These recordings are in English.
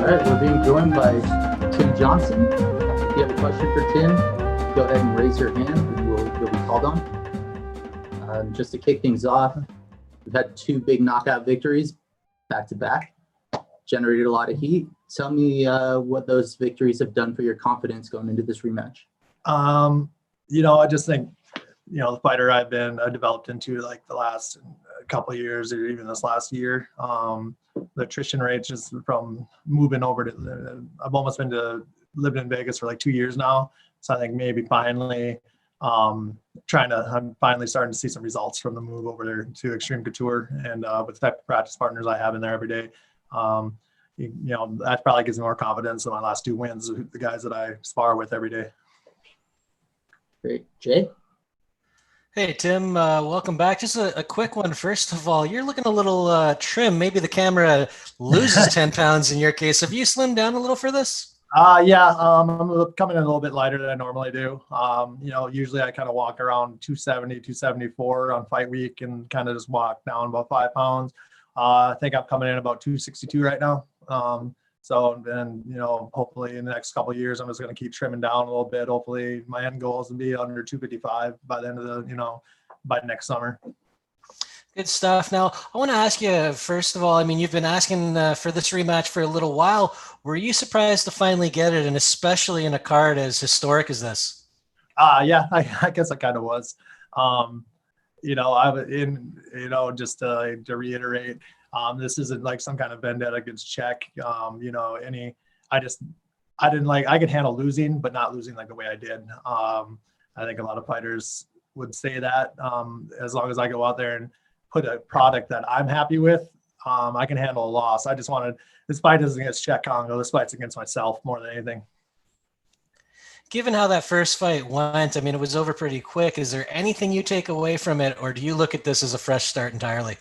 All right, we're being joined by Tim Johnson. If you have a question for Tim, go ahead and raise your hand and you'll be called on. Just to kick things off, we've had 2 big knockout victories back to back, generated a lot of heat. Tell me what those victories have done for your confidence going into this rematch. I just think, the fighter I've developed into like the last couple of years or even this last year, the attrition rates just from moving over to, I've almost lived in Vegas for like 2 years now. So I think maybe finally I'm finally starting to see some results from the move over there to Extreme Couture, and with the type of practice partners I have in there every day. That probably gives me more confidence than my last 2 wins, the guys that I spar with every day. Great. Jay? Hey, Tim, welcome back. Just a quick one. First of all, you're looking a little trim. Maybe the camera loses 10 pounds in your case. Have you slimmed down a little for this? I'm coming in a little bit lighter than I normally do. Usually I kind of walk around 270, 274 on fight week and kind of just walk down about 5 pounds. I think I'm coming in about 262 right now. Hopefully in the next couple of years, I'm just going to keep trimming down a little bit. Hopefully my end goal is to be under 255 by the end of by next summer. Good stuff. Now, I want to ask you, first of all, you've been asking for this rematch for a little while. Were you surprised to finally get it, and especially in a card as historic as this? Yeah, I guess I kind of was. Just to reiterate, this isn't like some kind of vendetta against Cheick. I could handle losing, but not losing like the way I did. I think a lot of fighters would say that, as long as I go out there and put a product that I'm happy with, I can handle a loss. This fight isn't against Cheick Kongo. This fight's against myself more than anything. Given how that first fight went, it was over pretty quick. Is there anything you take away from it, or do you look at this as a fresh start entirely?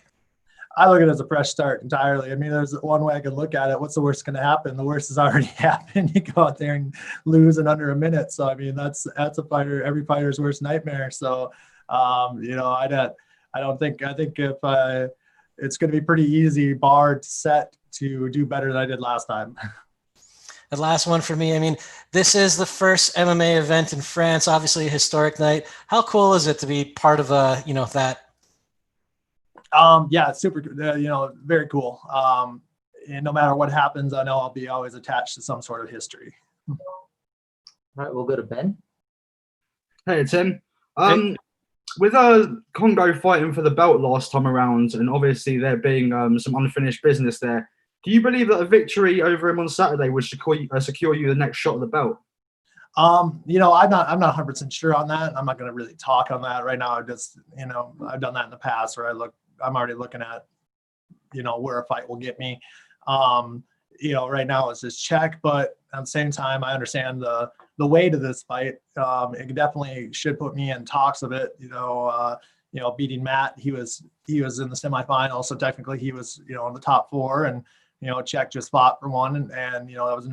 I look at it as a fresh start entirely. I mean, there's one way I could look at it. What's the worst going to happen? The worst has already happened. You go out there and lose in under a minute. So, I mean, that's a fighter, every fighter's worst nightmare. So, you know, I think if it's going to be pretty easy bar set to do better than I did last time. The last one for me. I mean, this is the first MMA event in France, obviously a historic night. How cool is it to be part of that? Yeah, it's super, you know, very cool. And no matter what happens, I know I'll be always attached to some sort of history. All right, we'll go to Ben. Hey, Tim. With Kongo fighting for the belt last time around, and obviously there being some unfinished business there, do you believe that a victory over him on Saturday would secure you the next shot of the belt? You know, I'm not 100% sure on that. I'm not going to really talk on that right now. I've just, you know, I've done that in the past where I'm already looking at, you know, where a fight will get me. You know, right now it's just Cheick, but at the same time, I understand the weight of this fight. It definitely should put me in talks of it. You know, beating Matt, he was in the semifinals, so technically he was, you know, in the top 4, and you know, Cheick just fought for one, and you know, that was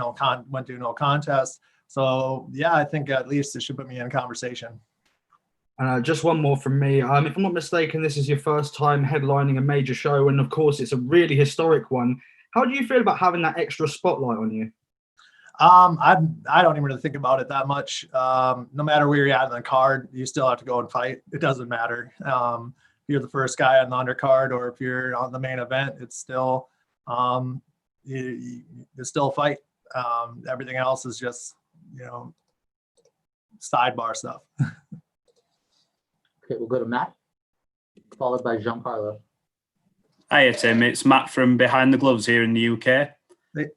went to no contest. So yeah, I think at least it should put me in conversation. Just one more from me. If I'm not mistaken, this is your first time headlining a major show, and of course, it's a really historic one. How do you feel about having that extra spotlight on you? I don't even really think about it that much. No matter where you're at in the card, you still have to go and fight. It doesn't matter. If you're the first guy on the undercard or if you're on the main event, it's still it's still a fight. Everything else is just, you know, sidebar stuff. Okay, we'll go to Matt, followed by Giancarlo. Hiya, Tim. It's Matt from Behind the Gloves here in the UK. Hey.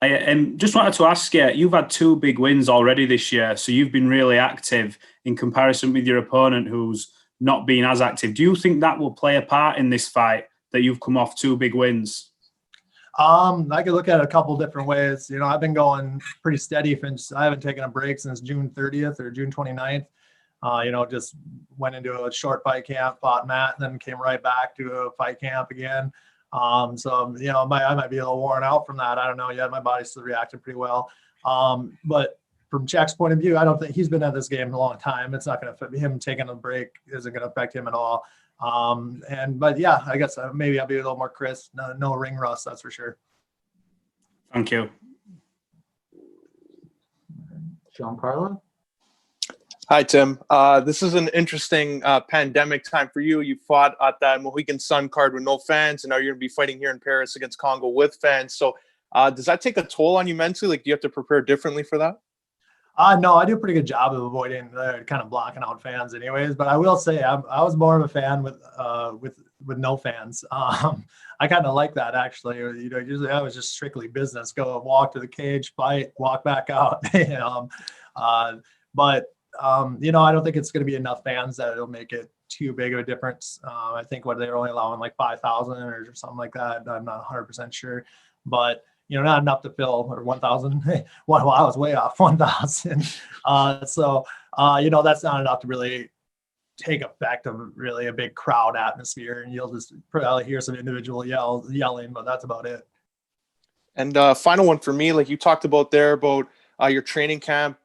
I just wanted to ask you, you've had 2 big wins already this year, so you've been really active in comparison with your opponent who's not been as active. Do you think that will play a part in this fight, that you've come off 2 big wins? I could look at it a couple different ways. You know, I've been going pretty steady since I haven't taken a break since June 30th or June 29th. You know, just went into a short fight camp, fought Matt, and then came right back to a fight camp again. So, you know, I might be a little worn out from that. I don't know yet. My body's still reacting pretty well. But from Cheick's point of view, I don't think he's been at this game a long time. It's not going to affect him. Taking a break isn't going to affect him at all. But yeah, I guess maybe I'll be a little more crisp. No ring rust, that's for sure. Thank you. Giancarlo. Hi, Tim. This is an interesting pandemic time for you. You fought at that Mohegan Sun card with no fans, and now you're going to be fighting here in Paris against Kongo with fans. So does that take a toll on you mentally? Like, do you have to prepare differently for that? No, I do a pretty good job of avoiding kind of blocking out fans anyways. But I will say I was more of a fan with no fans. I kind of like that, actually. You know, usually I was just strictly business. Go walk to the cage, fight, walk back out. You know, I don't think it's going to be enough fans that it'll make it too big of a difference. I think they're only allowing like 5,000 or something like that. I'm not 100% sure, but you know, not enough to fill, or 1,000. Well, I was way off, 1,000. You know, that's not enough to really take effect of really a big crowd atmosphere, and you'll just probably hear some individual yelling, but that's about it. And final one for me, like you talked about there about your training camp.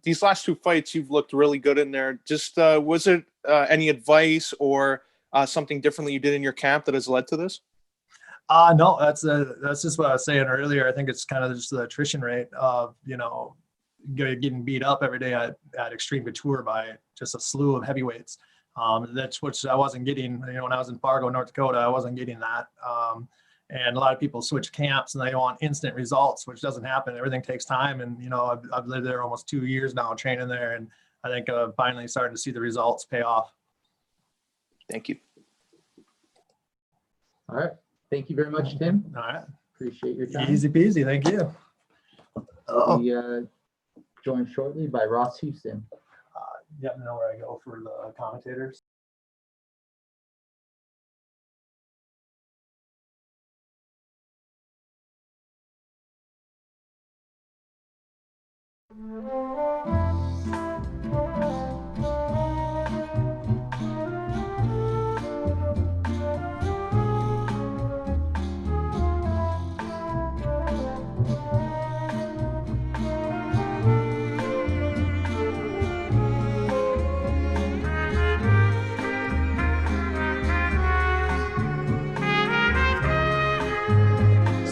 These last 2 fights, you've looked really good in there. Just was it any advice or something differently you did in your camp that has led to this? No, that's just what I was saying earlier. I think it's kind of just the attrition rate of, you know, getting beat up every day at Extreme Couture by just a slew of heavyweights. That's which I wasn't getting, you know, when I was in Fargo, North Dakota, I wasn't getting that. And a lot of people switch camps and they want instant results, which doesn't happen. Everything takes time. And, you know, I've lived there almost 2 years now training there. And I think I'm finally starting to see the results pay off. Thank you. All right. Thank you very much, Tim. All right. Appreciate your time. Easy peasy. Thank you. We'll be joined shortly by Ross Houston. You have to know where I go for the commentators.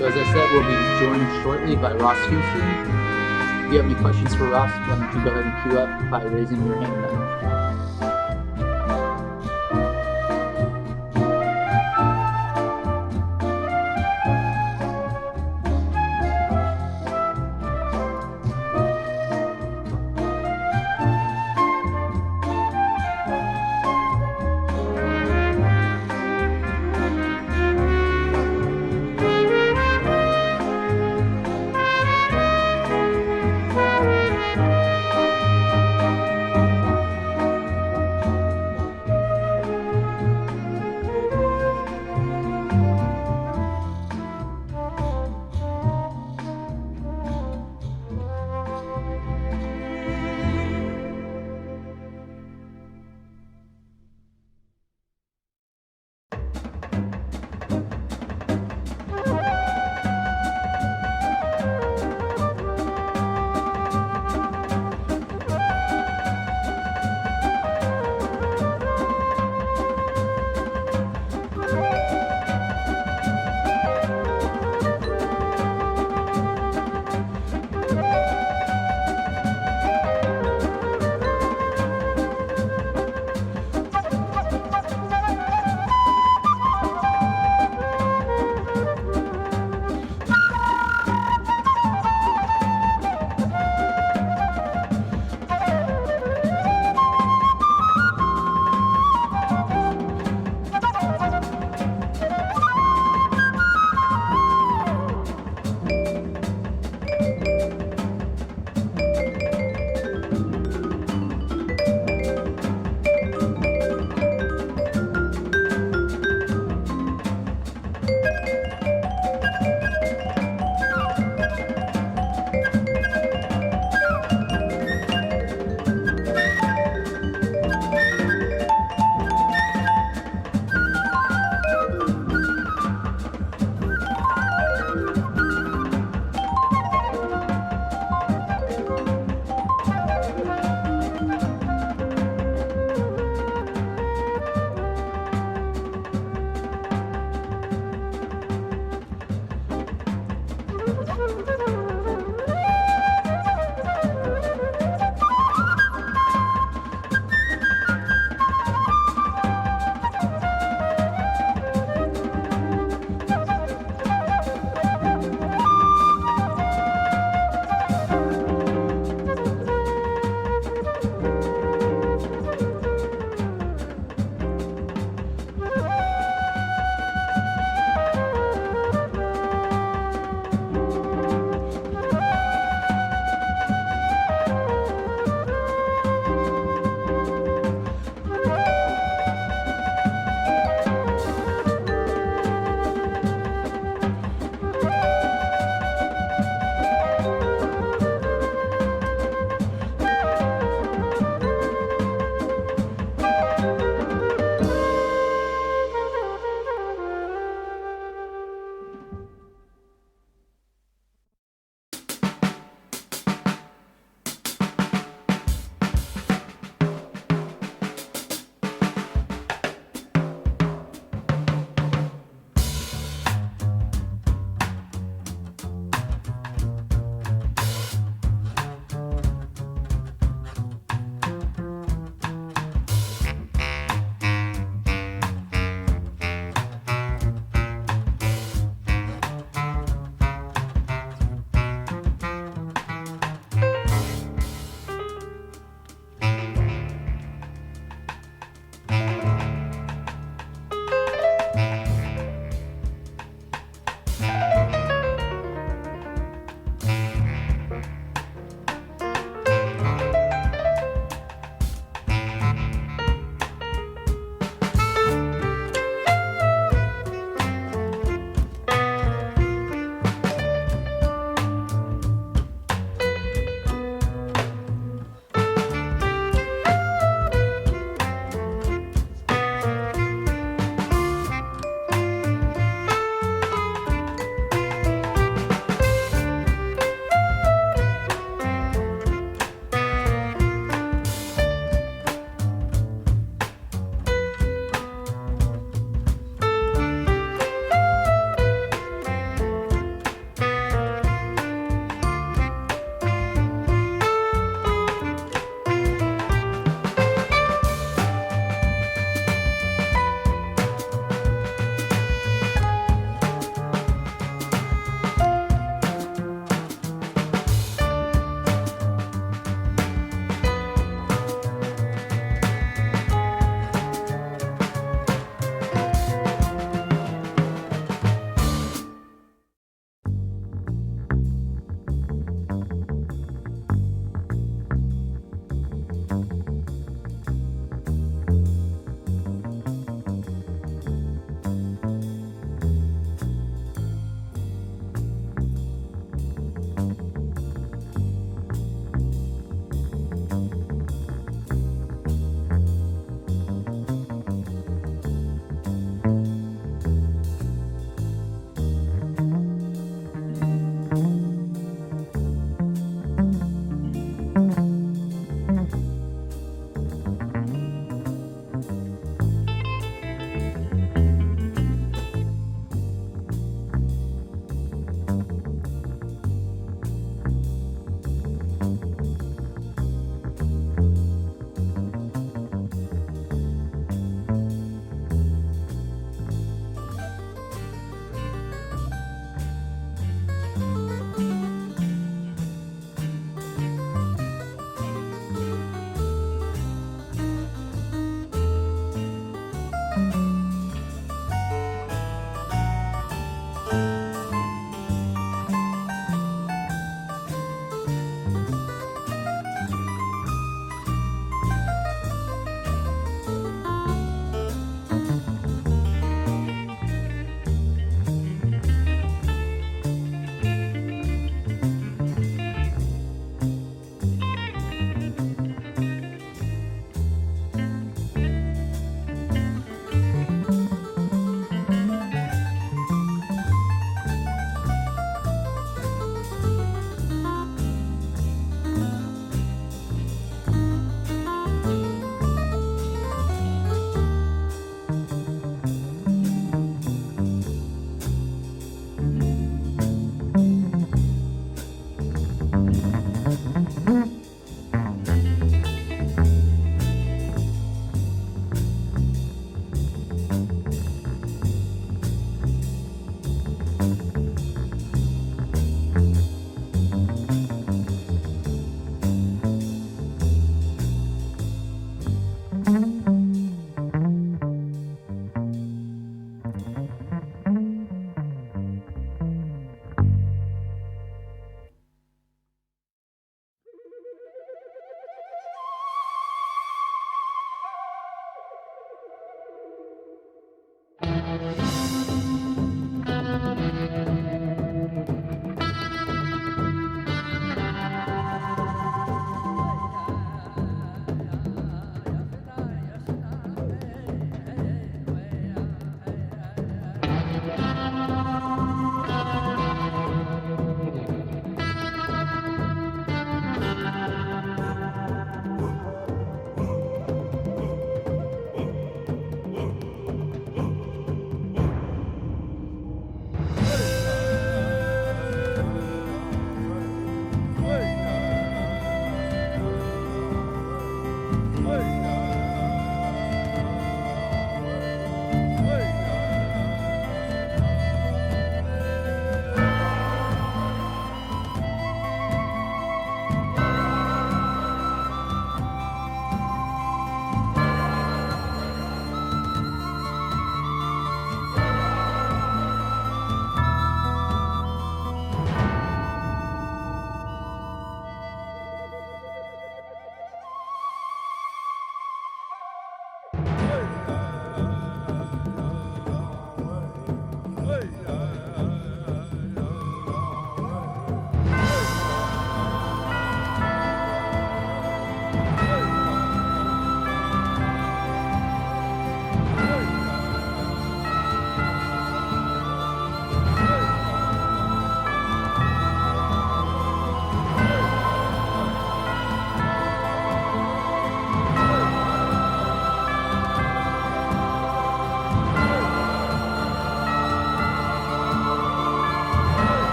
So as I said, we'll be joined shortly by Ross Houston. If you have any questions for Ross, why don't you go ahead and queue up by raising your hand now.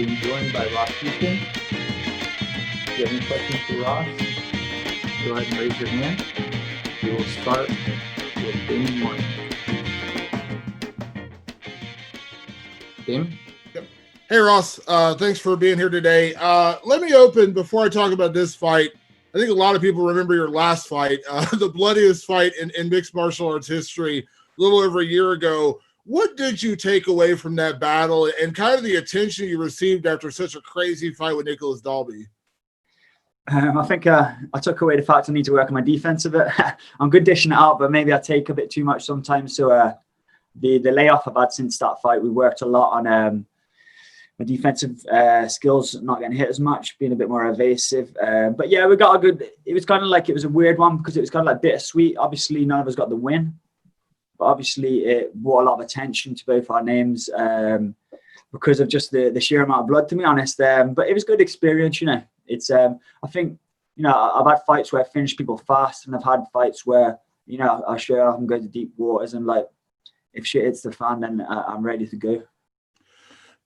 being joined by Ross Houston. If you have any questions for Ross, go ahead and raise your hand. We will start with Damon Martin. Damon? Hey, Ross. Thanks for being here today. Let me open before I talk about this fight. I think a lot of people remember your last fight, the bloodiest fight in mixed martial arts history, a little over a year ago. What did you take away from that battle and kind of the attention you received after such a crazy fight with Nicholas Dalby? I think I took away the fact I need to work on my defense a bit. I'm good dishing it out, but maybe I take a bit too much sometimes. So the layoff I've had since that fight, we worked a lot on my defensive skills, not getting hit as much, being a bit more evasive. But yeah, we got a good, it was kind of like, it was a weird one because it was kind of like bittersweet. Obviously, none of us got the win, but obviously it brought a lot of attention to both our names because of just the sheer amount of blood, to be honest. But it was a good experience, you know. It's, I think, you know, I've had fights where I finish people fast, and I've had fights where, you know, I show up and go to deep waters, and like, if shit hits the fan, then I'm ready to go.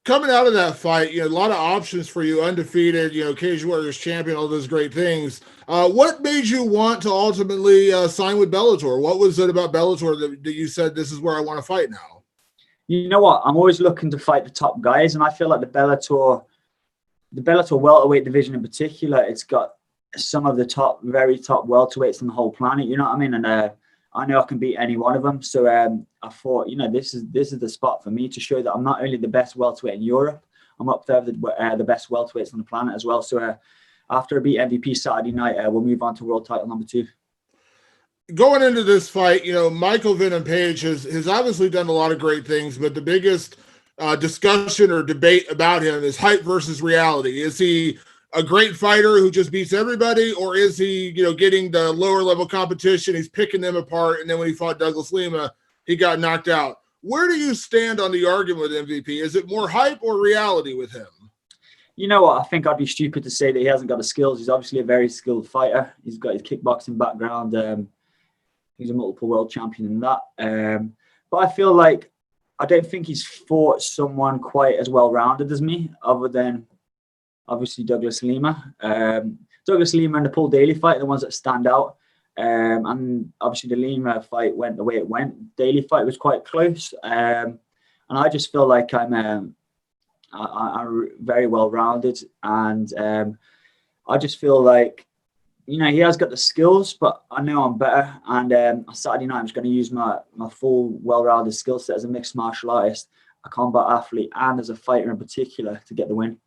Coming out of that fight, you know, a lot of options for you, undefeated, you know, Cage Warriors champion, all those great things. What made you want to ultimately sign with Bellator? What was it about Bellator that you said, this is where I want to fight now? You know what? I'm always looking to fight the top guys, and I feel like the Bellator welterweight division in particular, it's got some of the top, very top welterweights on the whole planet. You know what I mean? And I know I can beat any one of them. So I thought, you know, this is the spot for me to show that I'm not only the best welterweight in Europe, I'm up there with the best welterweights on the planet as well. So after I beat MVP Saturday night, we'll move on to world title number 2. Going into this fight, you know, Michael Venom Page has obviously done a lot of great things, but the biggest discussion or debate about him is hype versus reality. Is he a great fighter who just beats everybody, or is he, you know, getting the lower level competition, he's picking them apart, and then when he fought Douglas Lima, he got knocked out? Where do you stand on the argument with MVP? Is it more hype or reality with him? You know what? I think I'd be stupid to say that he hasn't got the skills. He's obviously a very skilled fighter. He's got his kickboxing background. He's a multiple world champion in that. But I feel like I don't think he's fought someone quite as well-rounded as me, other than obviously Douglas Lima. Douglas Lima and the Paul Daly fight are the ones that stand out. And obviously the Lima fight went the way it went. Daly fight was quite close. And I just feel like I'm very well-rounded. And I just feel like, you know, he has got the skills, but I know I'm better. And Saturday night, I'm just going to use my full, well-rounded skill set as a mixed martial artist, a combat athlete, and as a fighter in particular to get the win.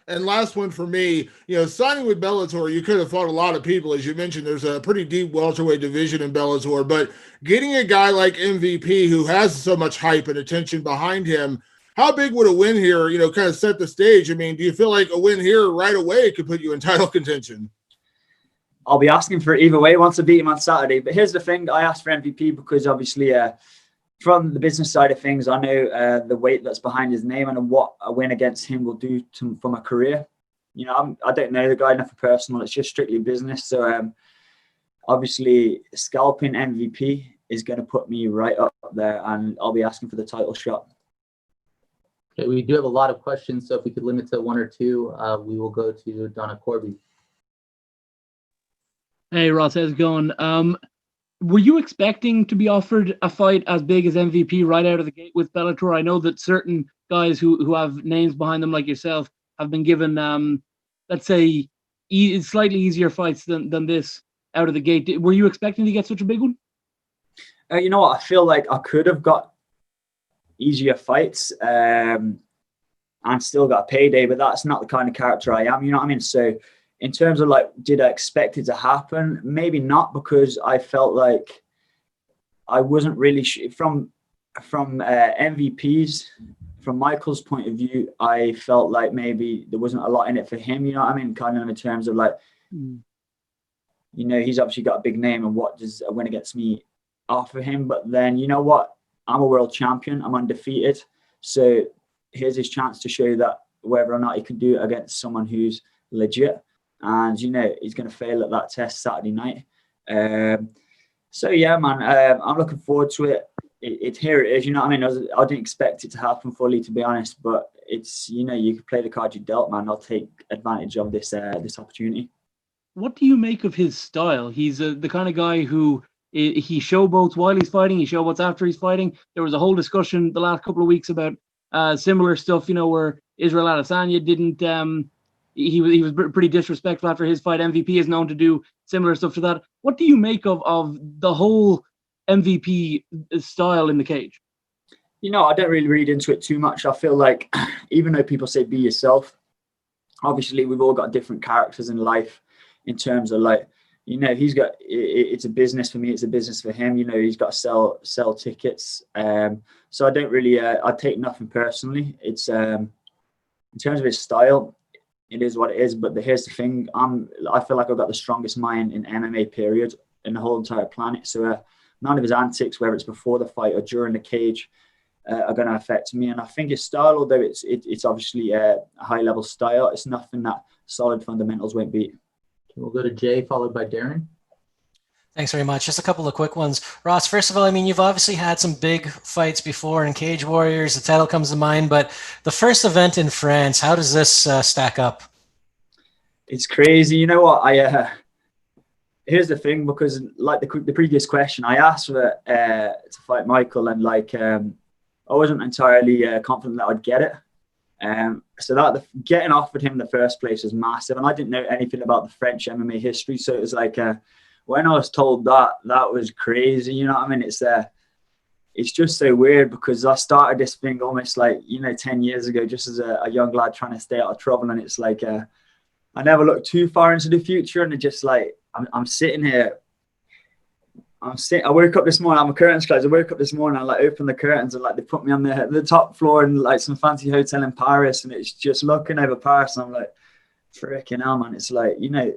And last one for me, you know, signing with Bellator, you could have fought a lot of people. As you mentioned, there's a pretty deep welterweight division in Bellator, but getting a guy like MVP who has so much hype and attention behind him, how big would a win here, you know, kind of set the stage? I mean, do you feel like a win here right away could put you in title contention? I'll be asking for it either way once I beat him on Saturday. But here's the thing. I asked for MVP because obviously from the business side of things, I know the weight that's behind his name and what a win against him will do for my career. You know, I don't know the guy enough for personal. It's just strictly business. So obviously scalping MVP is going to put me right up there, and I'll be asking for the title shot. Okay, we do have a lot of questions, so if we could limit to 1 or 2, we will go to Donna Corby. Hey Ross, how's it going? Were you expecting to be offered a fight as big as MVP right out of the gate with Bellator? I know that certain guys who have names behind them like yourself have been given, let's say, slightly easier fights than this out of the gate. Were you expecting to get such a big one? You know what? I feel like I could have got easier fights and still got a payday, but that's not the kind of character I am. You know what I mean? So in terms of like, did I expect it to happen? Maybe not, because I felt like I wasn't really from MVP's, from Michael's point of view, I felt like maybe there wasn't a lot in it for him. You know what I mean? Kind of in terms of like, you know, he's obviously got a big name, and what does a win against me offer him? But then, you know what? I'm a world champion. I'm undefeated. So here's his chance to show that whether or not he can do it against someone who's legit. And, you know, he's going to fail at that test Saturday night. So, yeah, man, I'm looking forward to it. Here it is, you know what I mean? I didn't expect it to happen fully, to be honest, but it's, you know, you can play the card you dealt, man. I'll take advantage of this this opportunity. What do you make of his style? He's the kind of guy who he showboats while he's fighting, he showboats after he's fighting. There was a whole discussion the last couple of weeks about similar stuff, you know, where Israel Adesanya didn't. He was pretty disrespectful after his fight. MVP is known to do similar stuff to that. What do you make of the whole MVP style in the cage? You know, I don't really read into it too much. I feel like even though people say be yourself, obviously we've all got different characters in life in terms of like, you know, he's got, it's a business for me, it's a business for him. You know, he's got to sell tickets. So I don't really, I take nothing personally. It's in terms of his style, it is what it is. But here's the thing, I feel like I've got the strongest mind in MMA period in the whole entire planet. So none of his antics, whether it's before the fight or during the cage, are going to affect me. And I think his style, although it's obviously a high level style, it's nothing that solid fundamentals won't beat. We'll go to Jay, followed by Darren. Thanks very much. Just a couple of quick ones. Ross, first of all, I mean, you've obviously had some big fights before in Cage Warriors. The title comes to mind, but the first event in France, how does this stack up? It's crazy. You know what? Here's the thing, because like the previous question, I asked for to fight Michael, and like I wasn't entirely confident that I'd get it. So that getting offered him in the first place was massive, and I didn't know anything about the French MMA history. So it was like when I was told that was crazy. You know what I mean? It's just so weird, because I started this thing almost like, you know, 10 years ago, just as a young lad trying to stay out of trouble, and it's like I never looked too far into the future, and it just like I'm sitting here. I woke up this morning, I'm a curtains closed. I woke up this morning, I like opened the curtains, and like they put me on the top floor in like some fancy hotel in Paris, and it's just looking over Paris, and I'm like, freaking hell, man. It's like, you know,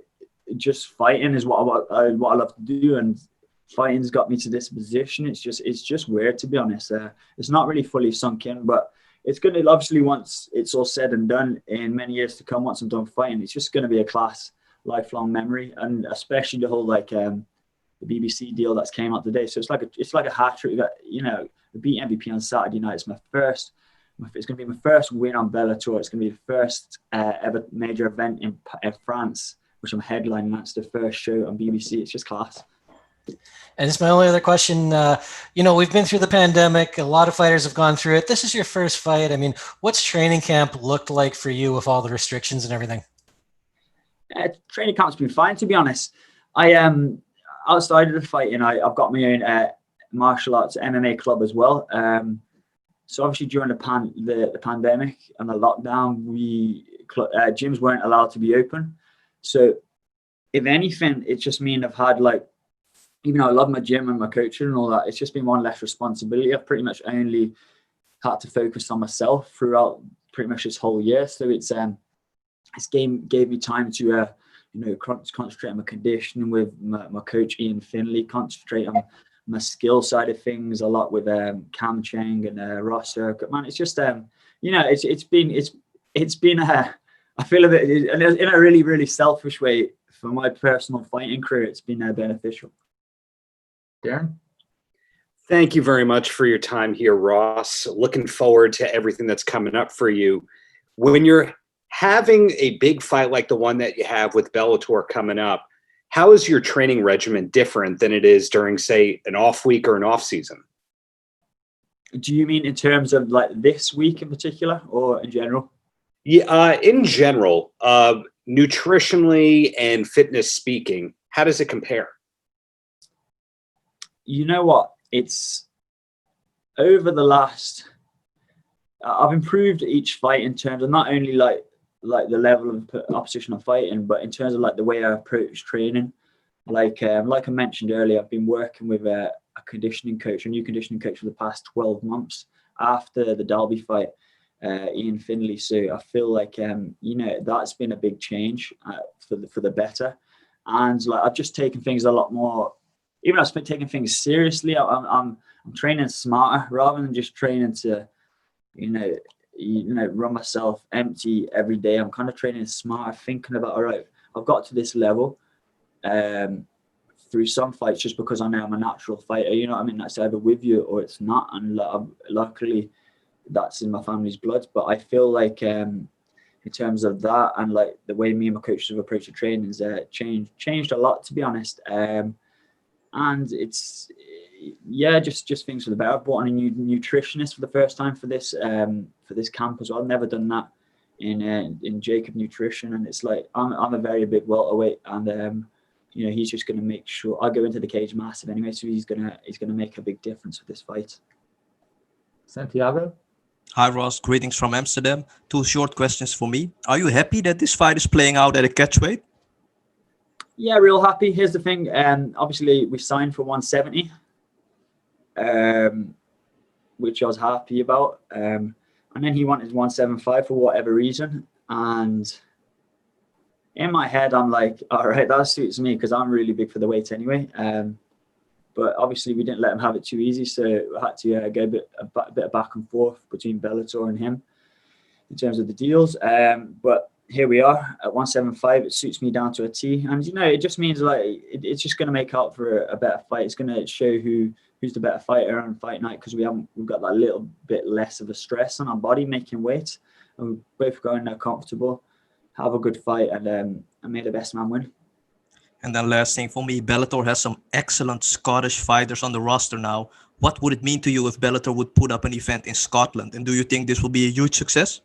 just fighting is what I love to do, and fighting's got me to this position. It's just weird, to be honest. It's not really fully sunk in, but it's going to, obviously, once it's all said and done in many years to come, once I'm done fighting, it's just going to be a class, lifelong memory, and especially the whole like the BBC deal that's came out today. So it's like a hat trick. You know, beat MVP on Saturday night. It's going to be my first win on Bellator. It's going to be the first ever major event in France, which I'm headlining. That's the first show on BBC. It's just class. And it's my only other question. You know, we've been through the pandemic. A lot of fighters have gone through it. This is your first fight. I mean, what's training camp looked like for you with all the restrictions and everything? Training camp's been fine, to be honest. Outside of the fighting, I've got my own martial arts MMA club as well. So obviously during the pandemic and the lockdown, gyms weren't allowed to be open. So if anything, it's just mean I've had like, even though I love my gym and my coaching and all that, it's just been one less responsibility. I've pretty much only had to focus on myself throughout pretty much this whole year. So it's gave me time to you know, concentrate on my conditioning with my coach Ian Finley, concentrate on my skill side of things a lot with Cam Chang and Ross Circuit. Man, it's just you know, it's been I feel a bit in a really, really selfish way for my personal fighting career. It's been beneficial. Darren? Thank you very much for your time here, Ross. Looking forward to everything that's coming up for you. When you're having a big fight like the one that you have with Bellator coming up, how is your training regimen different than it is during, say, an off week or an off season? Do you mean in terms of like this week in particular, or in general? Yeah, in general, nutritionally and fitness speaking, how does it compare? You know what? It's over the last. I've improved each fight in terms of not only like the level of opposition I'm fighting, but in terms of like the way I approach training. Like I mentioned earlier, I've been working with a conditioning coach, a new conditioning coach for the past 12 months after the Derby fight, Ian Finley. So I feel like you know, that's been a big change for the better, and like I've just taken things a lot more. Even though I've been taking things seriously, I'm training smarter rather than just training to, you know, run myself empty every day. I'm kind of training smarter, thinking about, all right, I've got to this level through some fights just because I know I'm a natural fighter. You know what I mean? That's either with you or it's not. And luckily, that's in my family's blood. But I feel like in terms of that and like the way me and my coaches have approached the training is changed a lot, to be honest. And it's just things for the better. I've brought on a new nutritionist for the first time for this camp as well. I've never done that in Jacob Nutrition, and it's like I'm a very big welterweight, and he's just going to make sure I go into the cage massive anyway, so he's gonna make a big difference with this fight. Santiago? Hi Ross, greetings from Amsterdam. 2 short questions for me. Are you happy that this fight is playing out at a catchweight? Yeah, real happy. Here's the thing. Obviously, we signed for 170, which I was happy about. And then he wanted 175 for whatever reason. And in my head, I'm like, all right, that suits me because I'm really big for the weight anyway. But obviously, we didn't let him have it too easy. So I had to go a bit of back and forth between Bellator and him in terms of the deals. But here we are at 175. It suits me down to a T. And, it just means like it's just going to make up for a better fight. It's going to show who's the better fighter on fight night because we've got that little bit less of a stress on our body making weight. And we're both going there comfortable, have a good fight, and may the best man win. And then last thing for me, Bellator has some excellent Scottish fighters on the roster now. What would it mean to you if Bellator would put up an event in Scotland? And do you think this will be a huge success?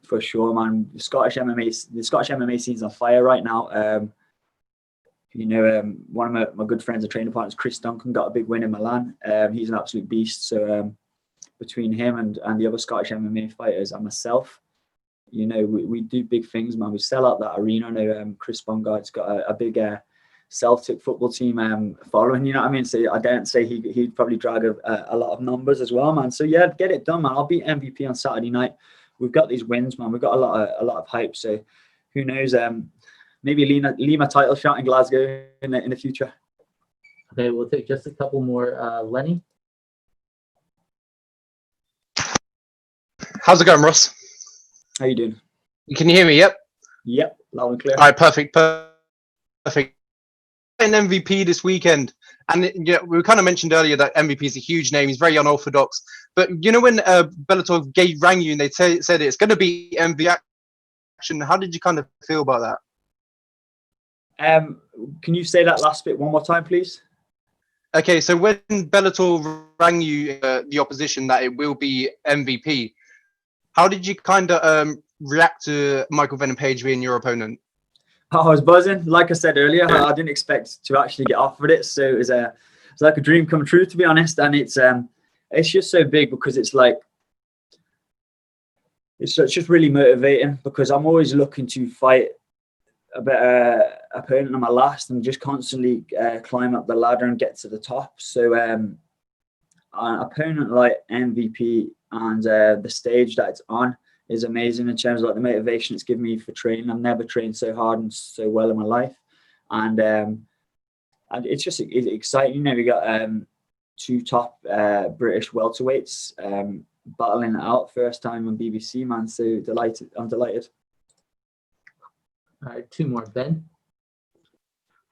For sure, man. The Scottish MMA scene's on fire right now. One of my good friends and training partners, Chris Duncan, got a big win in Milan. He's an absolute beast. So between him and the other Scottish MMA fighters and myself, we do big things, man. We sell out that arena. I know Chris Bongard's got a big Celtic football team following, you know what I mean? So I don't say he'd probably drag a lot of numbers as well, man. So yeah, get it done, man. I'll beat MVP on Saturday night. We've got these wins, man. We've got a lot of hype. So who knows? Maybe Lima title shot in Glasgow in the future. Okay, we'll take just a couple more. Lenny? How's it going, Ross? How you doing? Can you hear me? Yep. Yep, loud and clear. All right, perfect. An MVP this weekend, and we kind of mentioned earlier that MVP is a huge name. He's very unorthodox. But when Bellator rang you and they said it's going to be MVP action, how did you kind of feel about that? Can you say that last bit one more time, please? Okay, so when Bellator rang you, the opposition, that it will be MVP, how did you kind of react to Michael Venom Page being your opponent? I was buzzing. Like I said earlier, I didn't expect to actually get offered it. So it was like a dream come true, to be honest. And it's just so big because it's just really motivating because I'm always looking to fight a better opponent on my last and just constantly climb up the ladder and get to the top. So an opponent like MVP and the stage that it's on is amazing in terms of like the motivation it's given me for training. I've never trained so hard and so well in my life, and it's just exciting. We got 2 top British welterweights battling it out first time on BBC, man. So delighted. I'm delighted. All right, 2 more. Ben?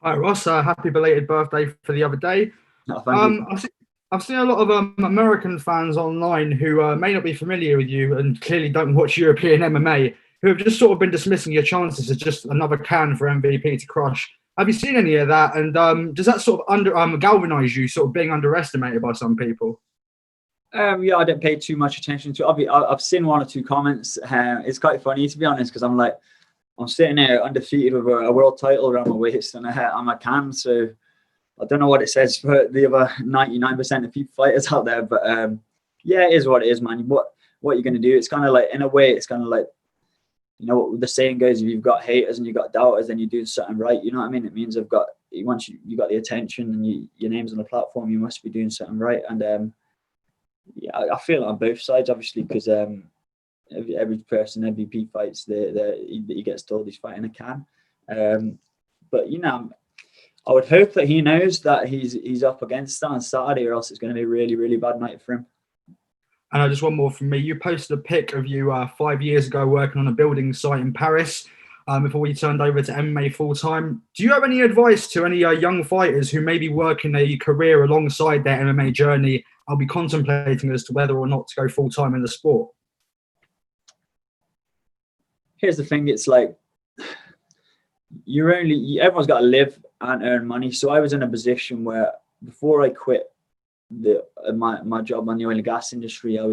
Hi, Ross. Happy belated birthday for the other day. Oh, thank you. I've seen a lot of American fans online who may not be familiar with you and clearly don't watch European MMA, who have just sort of been dismissing your chances as just another can for MVP to crush. Have you seen any of that? And does that sort of galvanize you, sort of being underestimated by some people? Yeah, I didn't pay too much attention to it. I've seen 1 or 2 comments. It's quite funny, to be honest, because I'm sitting there undefeated with a world title around my waist and I'm a can, so I don't know what it says for the other 99% of people fighters out there, but yeah, it is what it is, man. What you're going to do? It's kind of like, in a way, it's kind of like, what the saying goes, if you've got haters and you've got doubters, then you're doing something right. You know what I mean? It means once you got the attention and your name's on the platform, you must be doing something right. And yeah, I feel it on both sides, obviously, because every person MVP fights, he gets told he's fighting a can. But I would hope that he knows that he's up against that on Saturday, or else it's going to be a really, really bad night for him. And just one more from me. You posted a pic of you 5 years ago working on a building site in Paris before you turned over to MMA full-time. Do you have any advice to any young fighters who may be working a career alongside their MMA journey I'll be contemplating as to whether or not to go full time in the sport? Here's the thing, it's like everyone's got to live and earn money. So I was in a position where before I quit my job on the oil and gas industry, I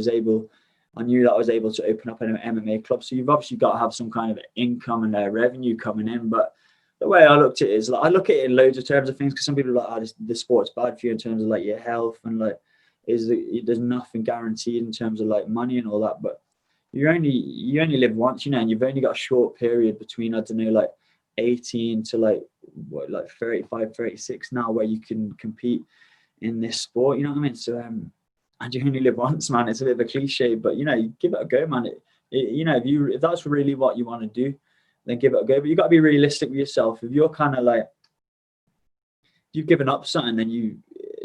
knew that I was able to open up an MMA club. So you've obviously got to have some kind of income and revenue coming in. But the way I looked at it is, like, I look at it in loads of terms of things, because some people are like, this sport's bad for you in terms of like your health, and like there's nothing guaranteed in terms of like money and all that. But you only live once, and you've only got a short period between, I don't know, like 18 to like 35, 36 now, where you can compete in this sport, you know what I mean? So and you only live once, man. It's a bit of a cliche, but you give it a go, man. If that's really what you want to do, then give it a go. But you got to be realistic with yourself. If you're kind of like, you've given up something, then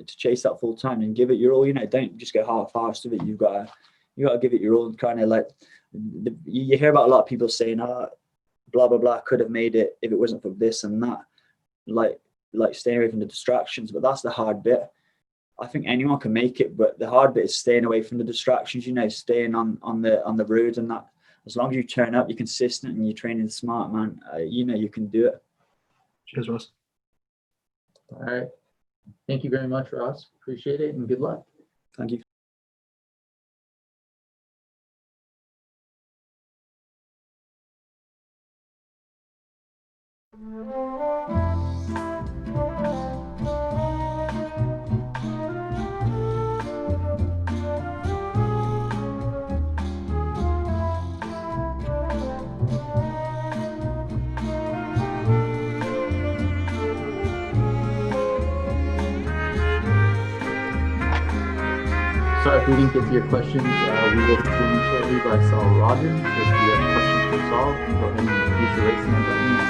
to chase that full time and give it your all. Don't just go half-assed with it. You got to give it your all. Kind of like, you hear about a lot of people saying, blah blah blah, could have made it if it wasn't for this and that, like staying away from the distractions. But that's the hard bit. I think anyone can make it, but the hard bit is staying away from the distractions. Staying on the road, and that. As long as you turn up, you're consistent, and you're training smart, man. You can do it. Cheers, Ross. All right. Thank you very much, Ross. Appreciate it, and good luck. Thank you. Sorry if we didn't get to your questions. We will be joined shortly by Saul Rogers. If you have questions for Saul, go ahead and use the raise hand button now.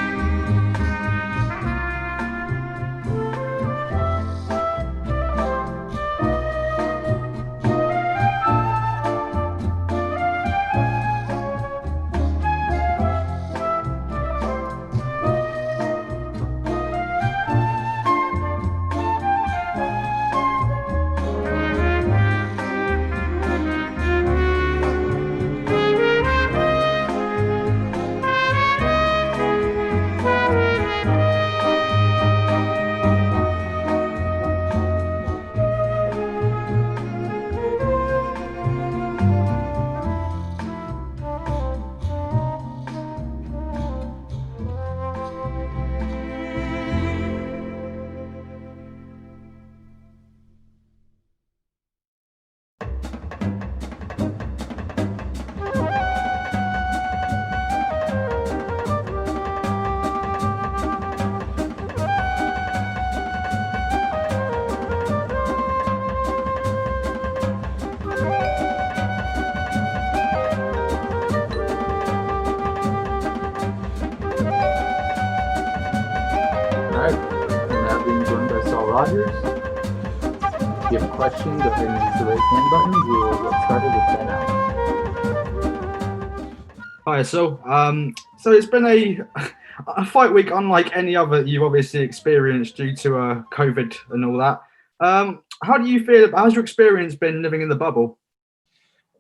Rogers. If you have a question, go ahead and use the raise hand button. We will get started with Ben out. Hi, so it's been a fight week unlike any other you've obviously experienced due to COVID and all that. How do you feel? How's your experience been living in the bubble?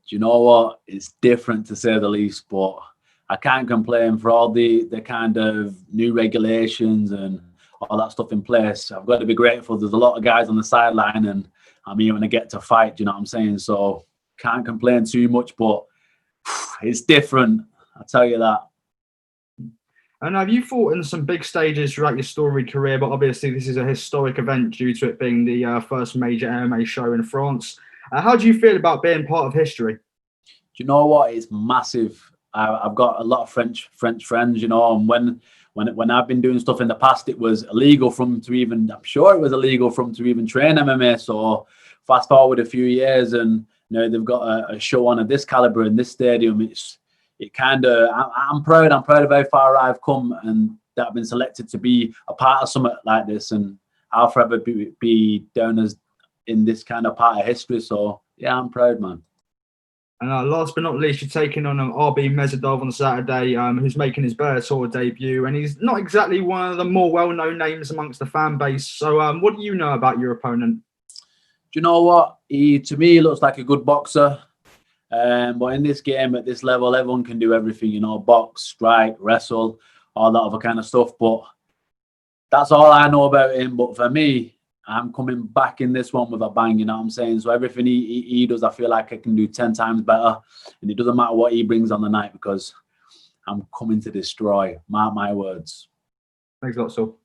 Do you know what? It's different, to say the least, but I can't complain for all the kind of new regulations and all that stuff in place. I've got to be grateful. There's a lot of guys on the sideline, and I'm here when I get to fight. Do you know what I'm saying? So can't complain too much, but it's different. I'll tell you that. And have you fought in some big stages throughout your storied career? But obviously, this is a historic event due to it being the first major MMA show in France. How do you feel about being part of history? Do you know what? It's massive. I've got a lot of French friends, you know, and when I've been doing stuff in the past, it was illegal for them to even, I'm sure it was illegal for them to even train MMA. So fast forward a few years and, you know, they've got a show on of this caliber in this stadium. I'm proud of how far I've come and that I've been selected to be a part of something like this. And I'll forever be down as in this kind of part of history. So yeah, I'm proud, man. And last but not least, you're taking on RB Mezadov on Saturday, who's making his Bellator debut, and he's not exactly one of the more well-known names amongst the fan base. So what do you know about your opponent? you know what? To me, he looks like a good boxer. But in this game, at this level, everyone can do everything, you know, box, strike, wrestle, all that other kind of stuff. But that's all I know about him. But for me, I'm coming back in this one with a bang, you know what I'm saying? So everything he does, I feel like I can do 10 times better. And it doesn't matter what he brings on the night because I'm coming to destroy. Mark my words. Thanks a lot, Saul.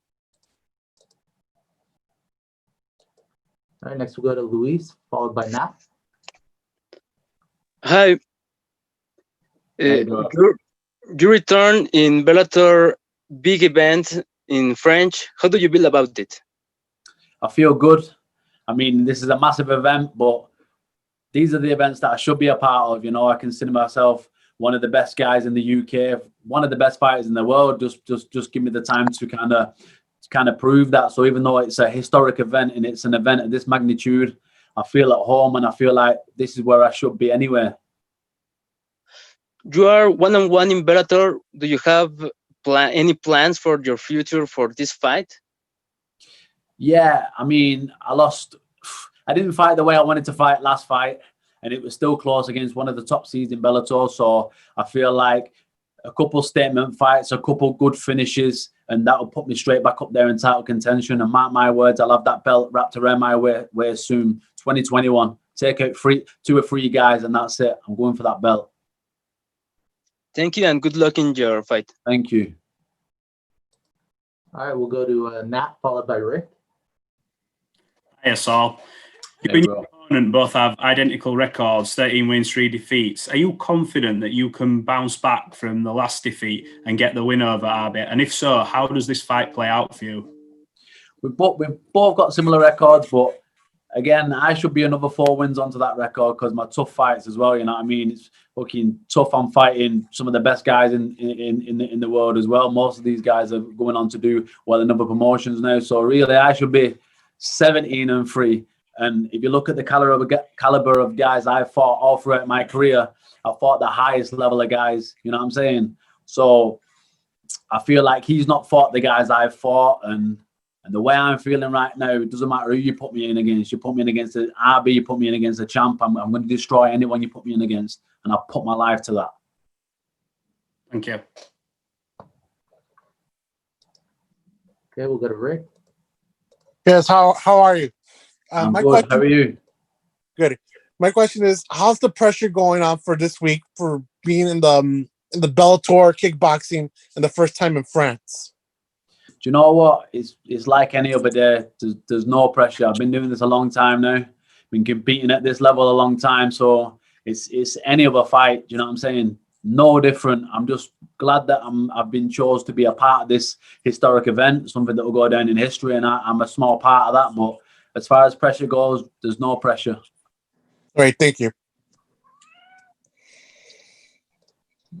All right, next we'll go to Luis, followed by Nat. Hi. You return in Bellator big event in French. How do you feel about it? I feel good. I mean, this is a massive event, but these are the events that I should be a part of. You know, I consider myself one of the best guys in the UK, one of the best fighters in the world. Just give me the time to kind of prove that. So even though it's a historic event and it's an event of this magnitude, I feel at home and I feel like this is where I should be anyway. You are one-on-one in Bellator. Do you have any plans for your future for this fight? Yeah, I mean, I didn't fight the way I wanted to fight last fight, and it was still close against one of the top seeds in Bellator. So I feel like a couple statement fights, a couple good finishes, and that will put me straight back up there in title contention. And mark my words, I'll have that belt wrapped around my waist soon. 2021. Take out 2 or 3 guys, and that's it. I'm going for that belt. Thank you, and good luck in your fight. Thank you. All right, we'll go to Nat, followed by Rick. Hey, Saul. You and your opponent both have identical records, 13 wins, 3 defeats. Are you confident that you can bounce back from the last defeat and get the win over Arbit? And if so, how does this fight play out for you? We've both got similar records, but again, I should be another 4 wins onto that record because my tough fights as well, you know what I mean? It's fucking tough. I'm fighting some of the best guys in the world as well. Most of these guys are going on to do well in other promotions now. So really, I should be 17-3. And if you look at the caliber of guys I fought all throughout my career, I fought the highest level of guys, you know what I'm saying? So I feel like he's not fought the guys I've fought. And the way I'm feeling right now, it doesn't matter who you put me in against. You put me in against the RB, you put me in against the champ. I'm going to destroy anyone you put me in against. And I'll put my life to that. Thank you. Okay, we'll go to Rick. Yes, how are you? I'm good. How are you? Good. My question is, how's the pressure going on for this week for being in the Bellator kickboxing and the first time in France? Do you know what? It's like any other day. There's no pressure. I've been doing this a long time now. Been competing at this level a long time. So it's any other fight. Do you know what I'm saying? No different. I'm just glad that I've been chosen to be a part of this historic event, something that will go down in history, and I'm a small part of that. But as far as pressure goes, there's no pressure. All right, thank you.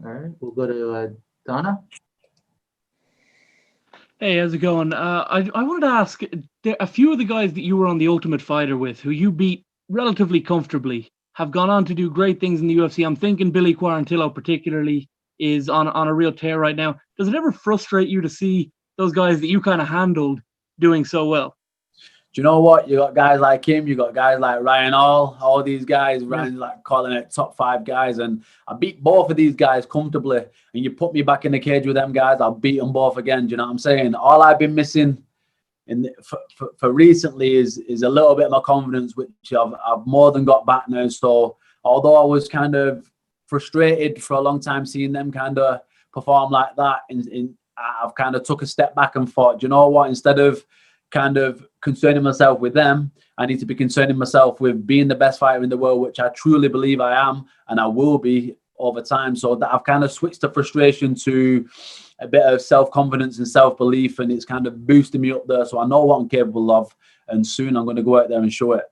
All right, we'll go to Donna. Hey, how's it going? I wanted to ask, a few of the guys that you were on The Ultimate Fighter with, who you beat relatively comfortably, have gone on to do great things in the UFC. I'm thinking Billy Quarantillo particularly is on a real tear right now. Does it ever frustrate you to see those guys that you kind of handled doing so well? Do you know what? You got guys like him. You got guys like Ryan all these guys, Ryan like calling it top 5 guys. And I beat both of these guys comfortably. And you put me back in the cage with them guys, I'll beat them both again. Do you know what I'm saying? All I've been missing for recently is a little bit of my confidence, which I've more than got back now. So although I was kind of frustrated for a long time seeing them kind of perform like that, I've kind of took a step back and thought, do you know what? Instead of kind of concerning myself with them, I need to be concerning myself with being the best fighter in the world, which I truly believe I am, and I will be over time. So that I've kind of switched the frustration to a bit of self-confidence and self-belief, and it's kind of boosting me up there. So I know what I'm capable of, and soon I'm going to go out there and show it.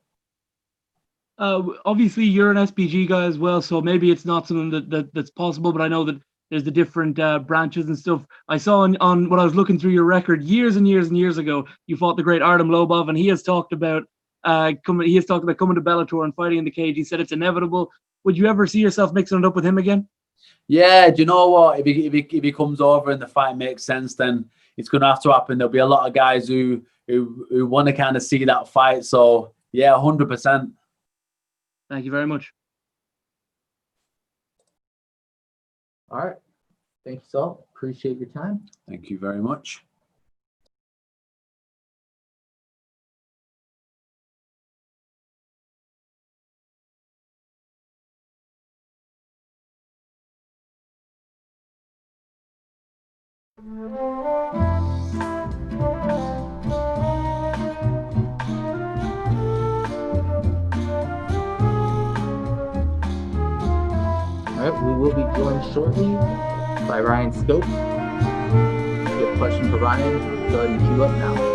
Obviously, you're an SBG guy as well, so maybe it's not something that's possible, but I know that there's the different branches and stuff. I saw on when I was looking through your record years and years and years ago, you fought the great Artem Lobov, and he has talked about coming to Bellator and fighting in the cage. He said it's inevitable. Would you ever see yourself mixing it up with him again? Yeah, do you know what? If he comes over and the fight makes sense, then it's going to have to happen. There'll be a lot of guys who want to kind of see that fight. So Yeah, 100%. Thank you very much. All right. Thank you, Saul. Appreciate your time. Thank you very much. All right, we will be joined shortly by Ryan Scope. If you have a question for Ryan, go ahead and queue up now.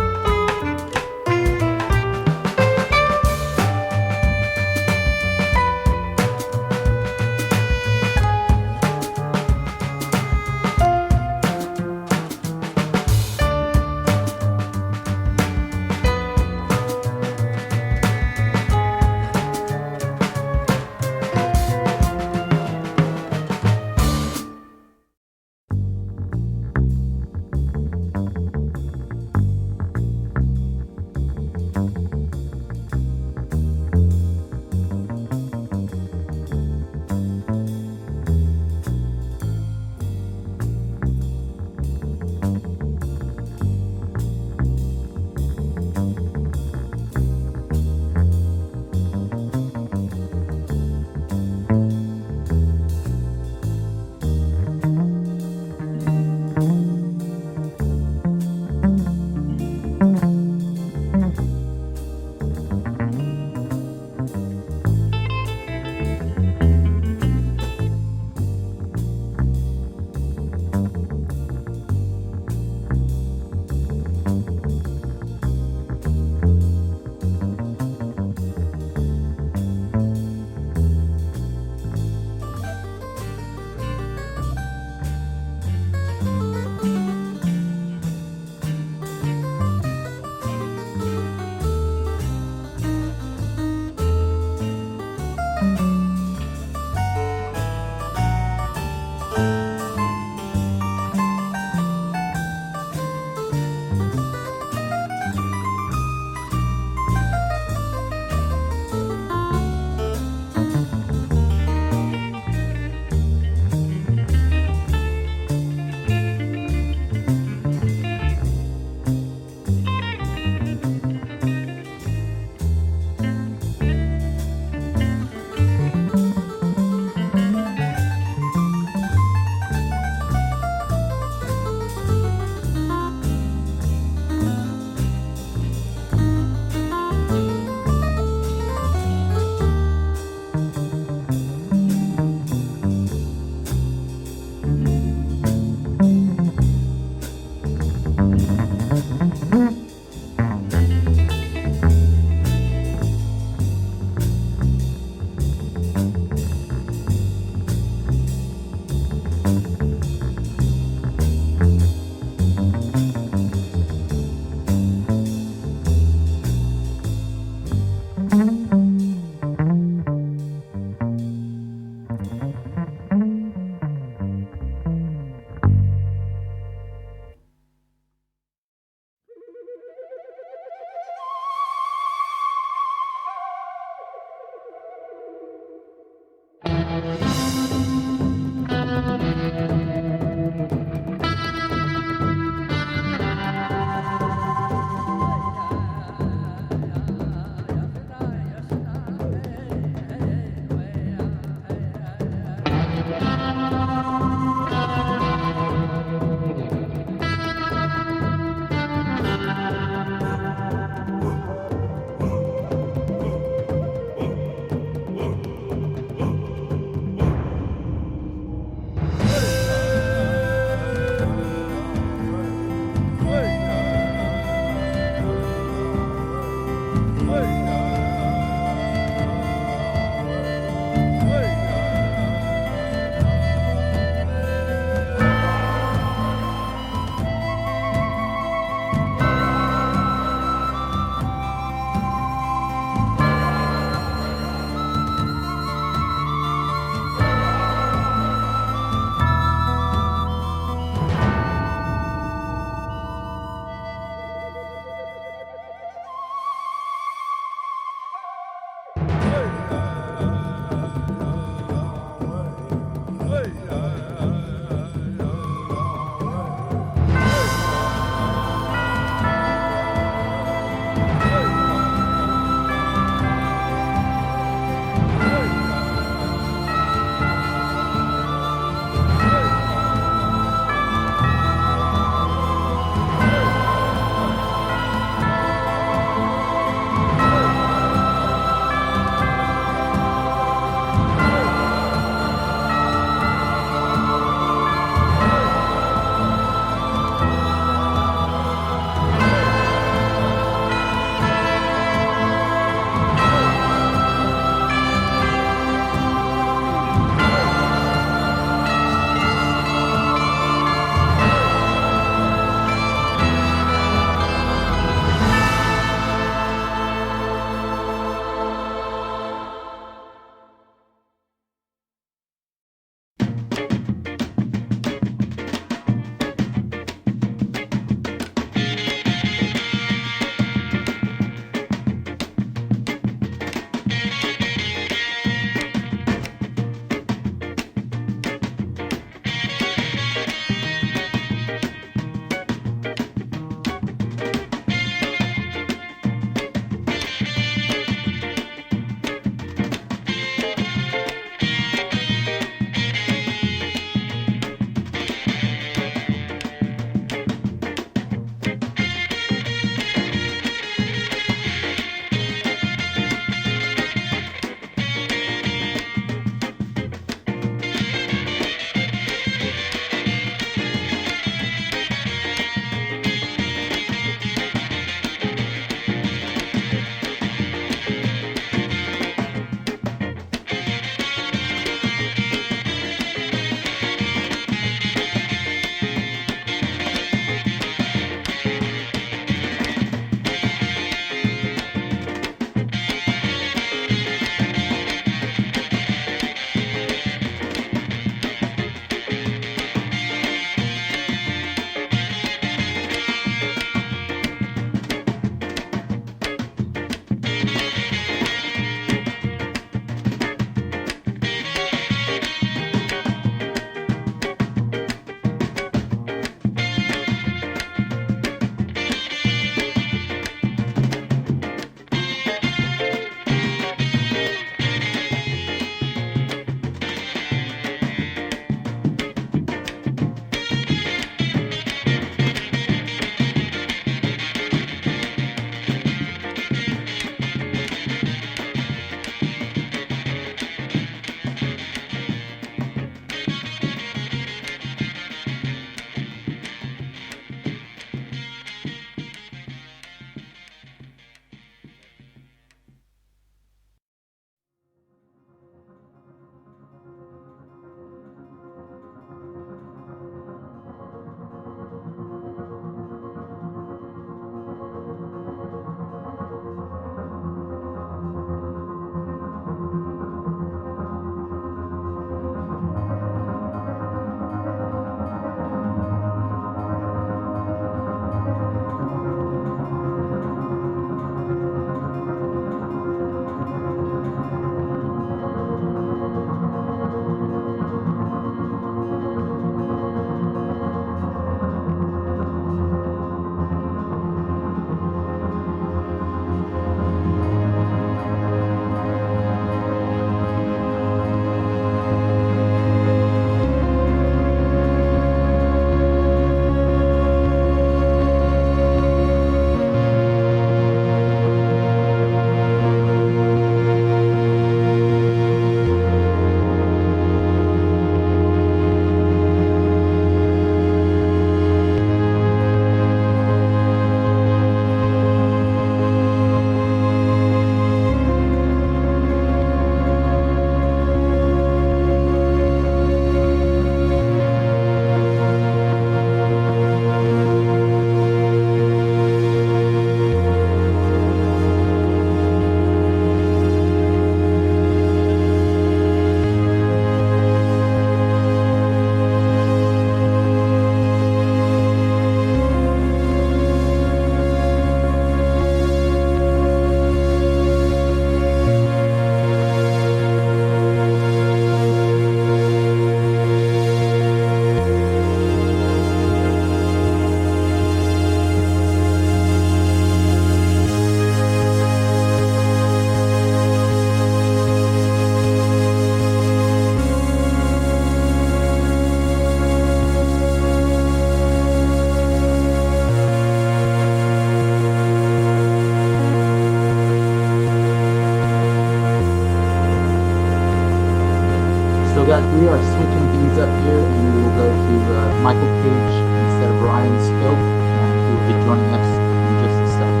We are switching things up here, and we will go to Michael Page instead of Ryan Spill, and he will be joining us in just a second.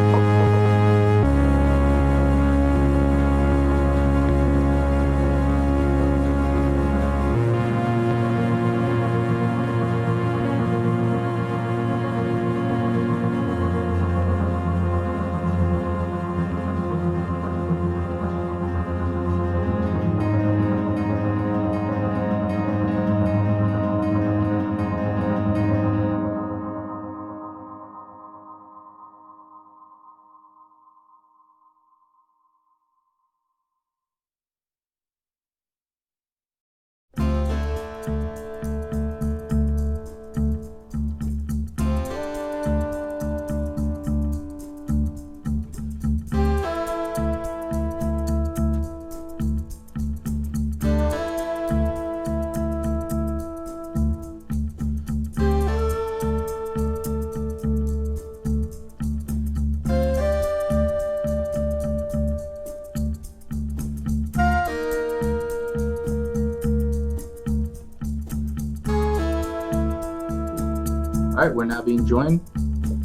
All right, we're now being joined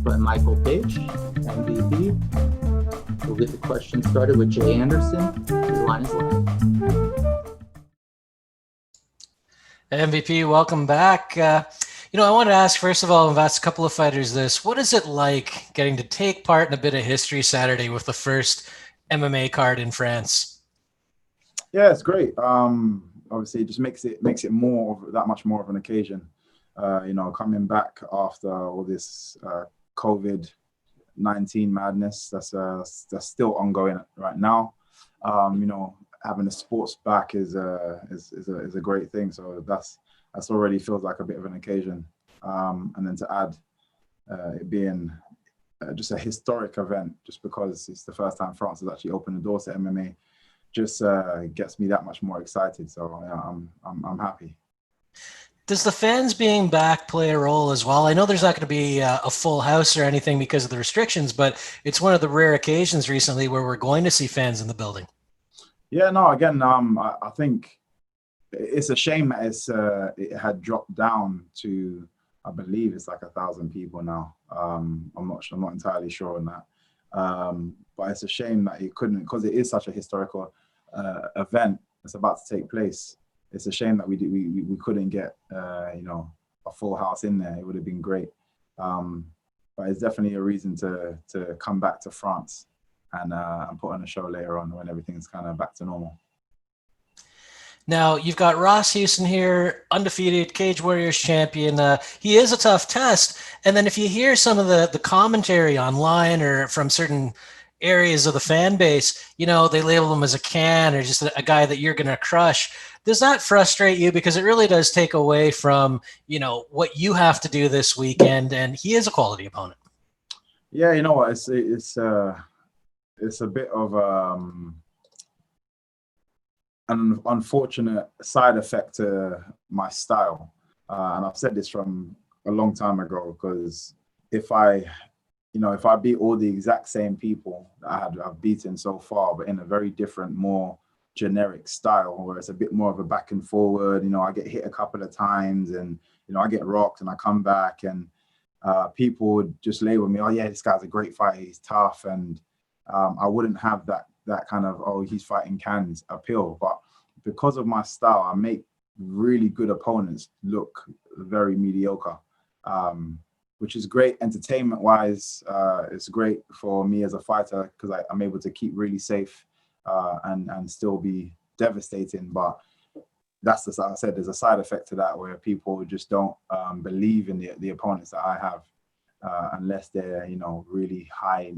by Michael Page, MVP. We'll get the question started with Jay Anderson. Your line is live. MVP, welcome back. I wanted to ask, first of all, I've asked a couple of fighters this. What is it like getting to take part in a bit of history Saturday with the first MMA card in France? Yeah, it's great. Obviously, it just makes it that much more of an occasion. Coming back after all this COVID-19 madness that's still ongoing right now. Having the sports back is a great thing. So that's already feels like a bit of an occasion. And then to add it being just a historic event, just because it's the first time France has actually opened the doors to MMA, just gets me that much more excited. So yeah, I'm happy. Does the fans being back play a role as well? I know there's not going to be a full house or anything because of the restrictions, but it's one of the rare occasions recently where we're going to see fans in the building. Yeah, no, again, I think it's a shame that it had dropped down to, I believe it's like 1,000 people now. I'm not entirely sure on that. But it's a shame that it couldn't, because it is such a historical event that's about to take place. It's a shame that we couldn't get a full house in there. It would have been great, but it's definitely a reason to come back to France and put on a show later on when everything's kind of back to normal. Now you've got Ross Houston here, undefeated Cage Warriors champion. He is a tough test, and then if you hear some of the commentary online or from certain areas of the fan base, they label him as a can or just a guy that you're going to crush. Does that frustrate you? Because it really does take away from, what you have to do this weekend, and he is a quality opponent. Yeah, you know what? It's a bit of an unfortunate side effect to my style. And I've said this from a long time ago, because if I beat all the exact same people that I've beaten so far, but in a very different, more generic style, where it's a bit more of a back and forward, I get hit a couple of times and, I get rocked and I come back, and people would just label me, oh yeah, this guy's a great fighter, he's tough. And I wouldn't have that kind of, oh, he's fighting cans appeal. But because of my style, I make really good opponents look very mediocre. Which is great entertainment wise. It's great for me as a fighter because I'm able to keep really safe and still be devastating. But that's like I said, there's a side effect to that where people just don't believe in the opponents that I have unless they're really high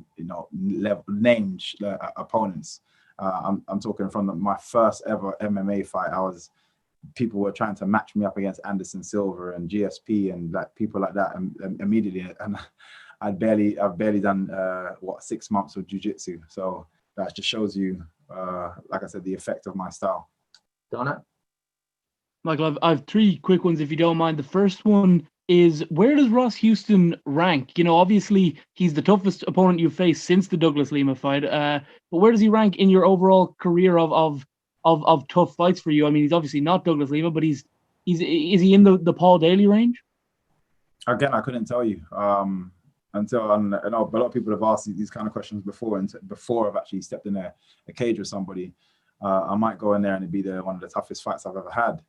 level named opponents. I'm talking from my first ever MMA fight. People were trying to match me up against Anderson Silva and GSP and people like that immediately, and I've barely done 6 months of jiu-jitsu. So that just shows you, like I said, the effect of my style. Donut? Michael, I have 3 quick ones if you don't mind. The first one is, where does Ross Houston rank? Obviously he's the toughest opponent you've faced since the Douglas Lima fight, but where does he rank in your overall career of of tough fights for you? I mean, he's obviously not Douglas Lima, but is he in the Paul Daly range? Again, I couldn't tell you until I know a lot of people have asked these kind of questions before, and before I've actually stepped in a cage with somebody. I might go in there and it'd be one of the toughest fights I've ever had.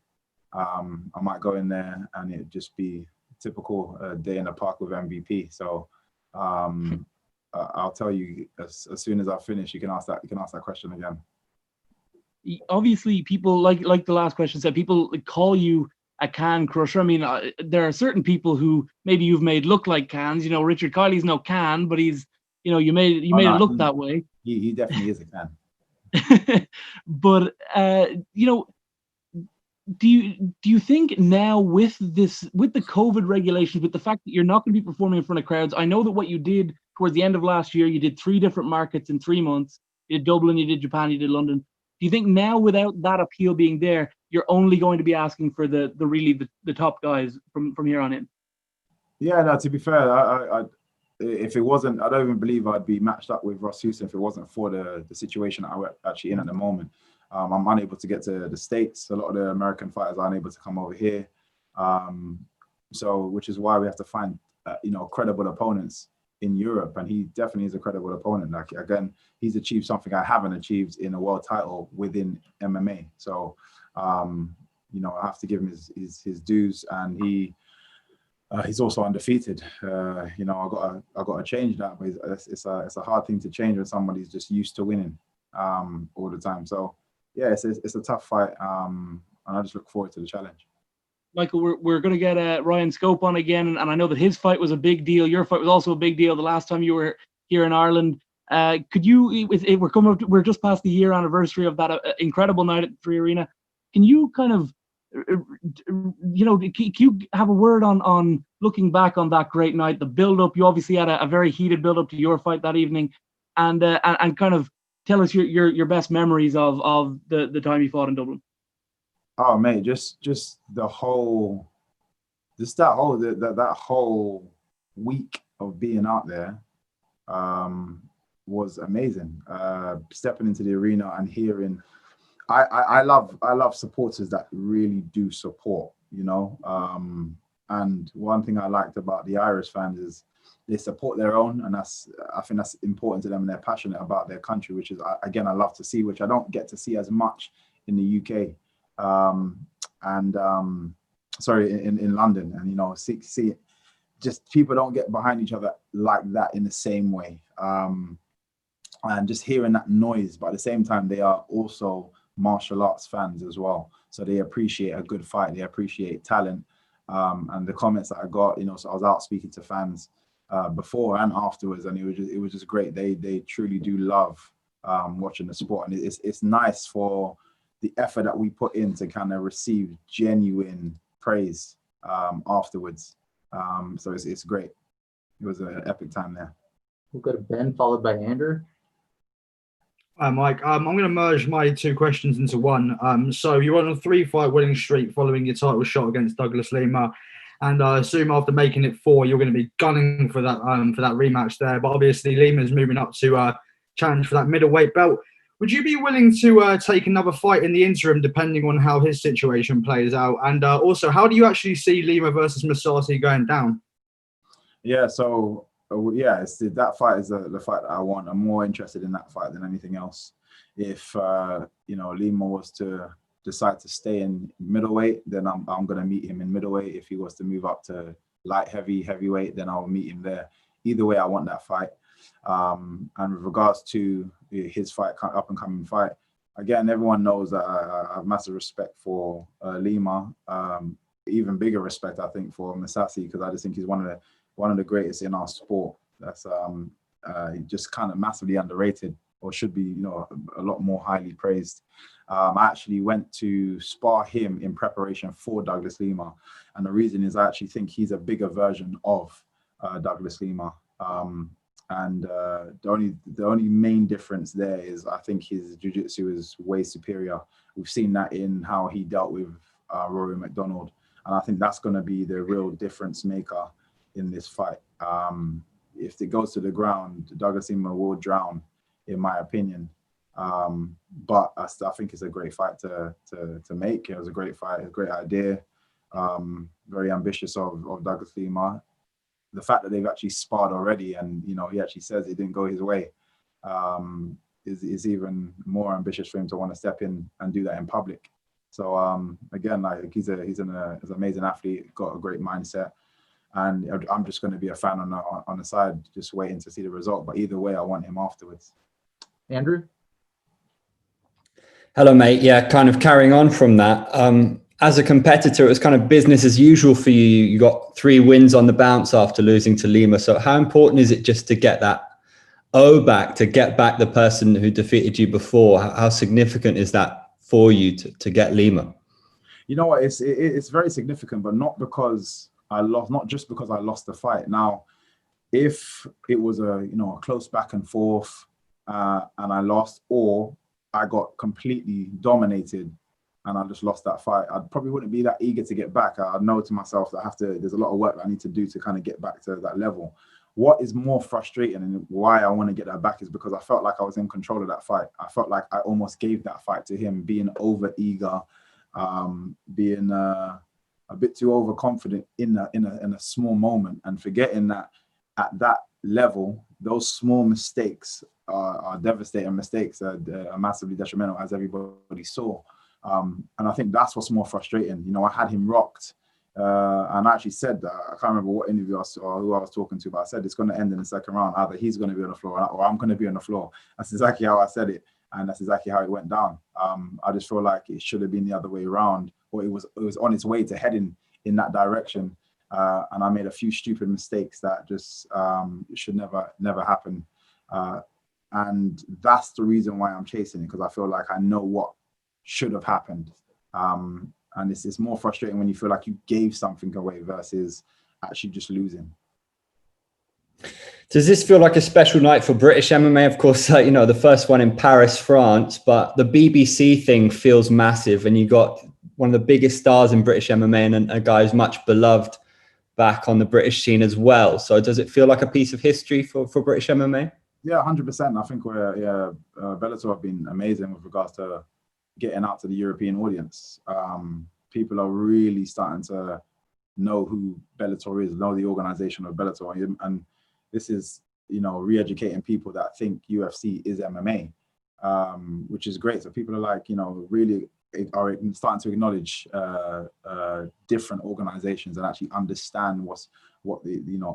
I might go in there and it'd just be typical day in the park with MVP. So I'll tell you as soon as I finish. You can ask that question again. Obviously, people like the last question said, people call you a can crusher. I mean, there are certain people who maybe you've made look like cans. You know, Richard Kiley's no can, but he's, you know, you made it look that way. He definitely is a can. But you know, do you think now with the COVID regulations, with the fact that you're not going to be performing in front of crowds? I know that what you did towards the end of last year, you did 3 different markets in 3 months. You did Dublin, you did Japan, you did London. Do you think now, without that appeal being there, you're only going to be asking for the top guys from here on in? Yeah, no, to be fair, I if it wasn't, I don't even believe I'd be matched up with Ross Houston if it wasn't for the situation that I'm actually in at the moment. I'm unable to get to the States. A lot of the American fighters are unable to come over here. So, which is why we have to find, credible opponents in Europe. And he definitely is a credible opponent. Like, again, he's achieved something I haven't achieved in a world title within MMA. So, I have to give him his dues, and he's also undefeated. I got to change that, but it's a hard thing to change when somebody's just used to winning all the time. So yeah, it's a tough fight, and I just look forward to the challenge. Michael, we're going to get Ryan Scope on again, and I know that his fight was a big deal. Your fight was also a big deal the last time you were here in Ireland. Could you? We're just past the year anniversary of that incredible night at the Free Arena. Can you kind of, can you have a word on looking back on that great night, the build-up? You obviously had a very heated build-up to your fight that evening, and kind of tell us your best memories of the time you fought in Dublin. Oh mate, just that whole week of being out there was amazing. Stepping into the arena and hearing, I love supporters that really do support, and one thing I liked about the Irish fans is they support their own, and I think that's important to them, and they're passionate about their country, which is, again, I love to see, which I don't get to see as much in the UK. In London, and see just people don't get behind each other like that in the same way, and just hearing that noise, but at the same time they are also martial arts fans as well, so they appreciate a good fight, they appreciate talent, and the comments that I got, so I was out speaking to fans before and afterwards, and it was just great. They truly do love watching the sport, and it's nice for the effort that we put in to kind of receive genuine praise afterwards. So it's great. It was an epic time there. We'll go to Ben, followed by Andrew. Hi, Mike. I'm going to merge my 2 questions into one. So you're on a 3-fight winning streak following your title shot against Douglas Lima, and I assume after making it 4, you're going to be gunning for that rematch there. But obviously Lima's moving up to challenge for that middleweight belt. Would you be willing to take another fight in the interim, depending on how his situation plays out? And also, how do you actually see Lima versus Musasi going down? Yeah, so that fight is the fight that I want. I'm more interested in that fight than anything else. If Lima was to decide to stay in middleweight, then I'm going to meet him in middleweight. If he was to move up to light heavyweight, then I'll meet him there. Either way, I want that fight. And with regards to his fight, up and coming fight, again, everyone knows that I have massive respect for Lima. Even bigger respect, I think, for Musasi, because I just think he's one of the greatest in our sport. That's just kind of massively underrated, or should be, a lot more highly praised. I actually went to spar him in preparation for Douglas Lima, and the reason is I actually think he's a bigger version of Douglas Lima. And the only main difference there is I think his jiu-jitsu is way superior. We've seen that in how he dealt with Rory McDonald, and I think that's going to be the real difference maker in this fight. If it goes to the ground, Douglas Lima will drown, in my opinion. But I think it's a great fight to make. It was a great fight, a great idea. Very ambitious of Douglas Lima. The fact that they've actually sparred already, and he actually says it didn't go his way, is even more ambitious for him to want to step in and do that in public. So again, like he's an amazing athlete, got a great mindset, and I'm just going to be a fan on the side, just waiting to see the result. But either way, I want him afterwards. Andrew? Hello, mate. Yeah, kind of carrying on from that. As a competitor, it was kind of business as usual for you. You got 3 wins on the bounce after losing to Lima. So how important is it just to get that O back, to get back the person who defeated you before? How significant is that for you to get Lima? You know what? It's very significant, but not because I lost, not just because I lost the fight. Now, if it was a close back and forth and I lost, or I got completely dominated and I just lost that fight, I probably wouldn't be that eager to get back. I know to myself that there's a lot of work that I need to do to kind of get back to that level. What is more frustrating and why I want to get that back is because I felt like I was in control of that fight. I felt like I almost gave that fight to him, being over eager, being a bit too overconfident in a small moment, and forgetting that at that level, those small mistakes are devastating mistakes, are massively detrimental, as everybody saw. And I think that's what's more frustrating. I had him rocked. And I actually said that, I can't remember what interview or who I was talking to, but I said it's going to end in the second round. Either he's going to be on the floor or I'm going to be on the floor. That's exactly how I said it. And that's exactly how it went down. I just feel like it should have been the other way around, or it was on its way to heading in that direction. And I made a few stupid mistakes that just should never happen. And that's the reason why I'm chasing it, because I feel like I know what should have happened. And it's more frustrating when you feel like you gave something away versus actually just losing. Does this feel like a special night for British MMA? Of course, the first one in Paris, France, but the BBC thing feels massive, and you got one of the biggest stars in British MMA and a guy who's much beloved back on the British scene as well. So does it feel like a piece of history for British MMA? Yeah, 100%. I think Bellator have been amazing with regards to getting out to the European audience. People are really starting to know who Bellator is, know the organization of Bellator, and this is re-educating people that think UFC is MMA, which is great. So people are like, really are starting to acknowledge different organizations and actually understand what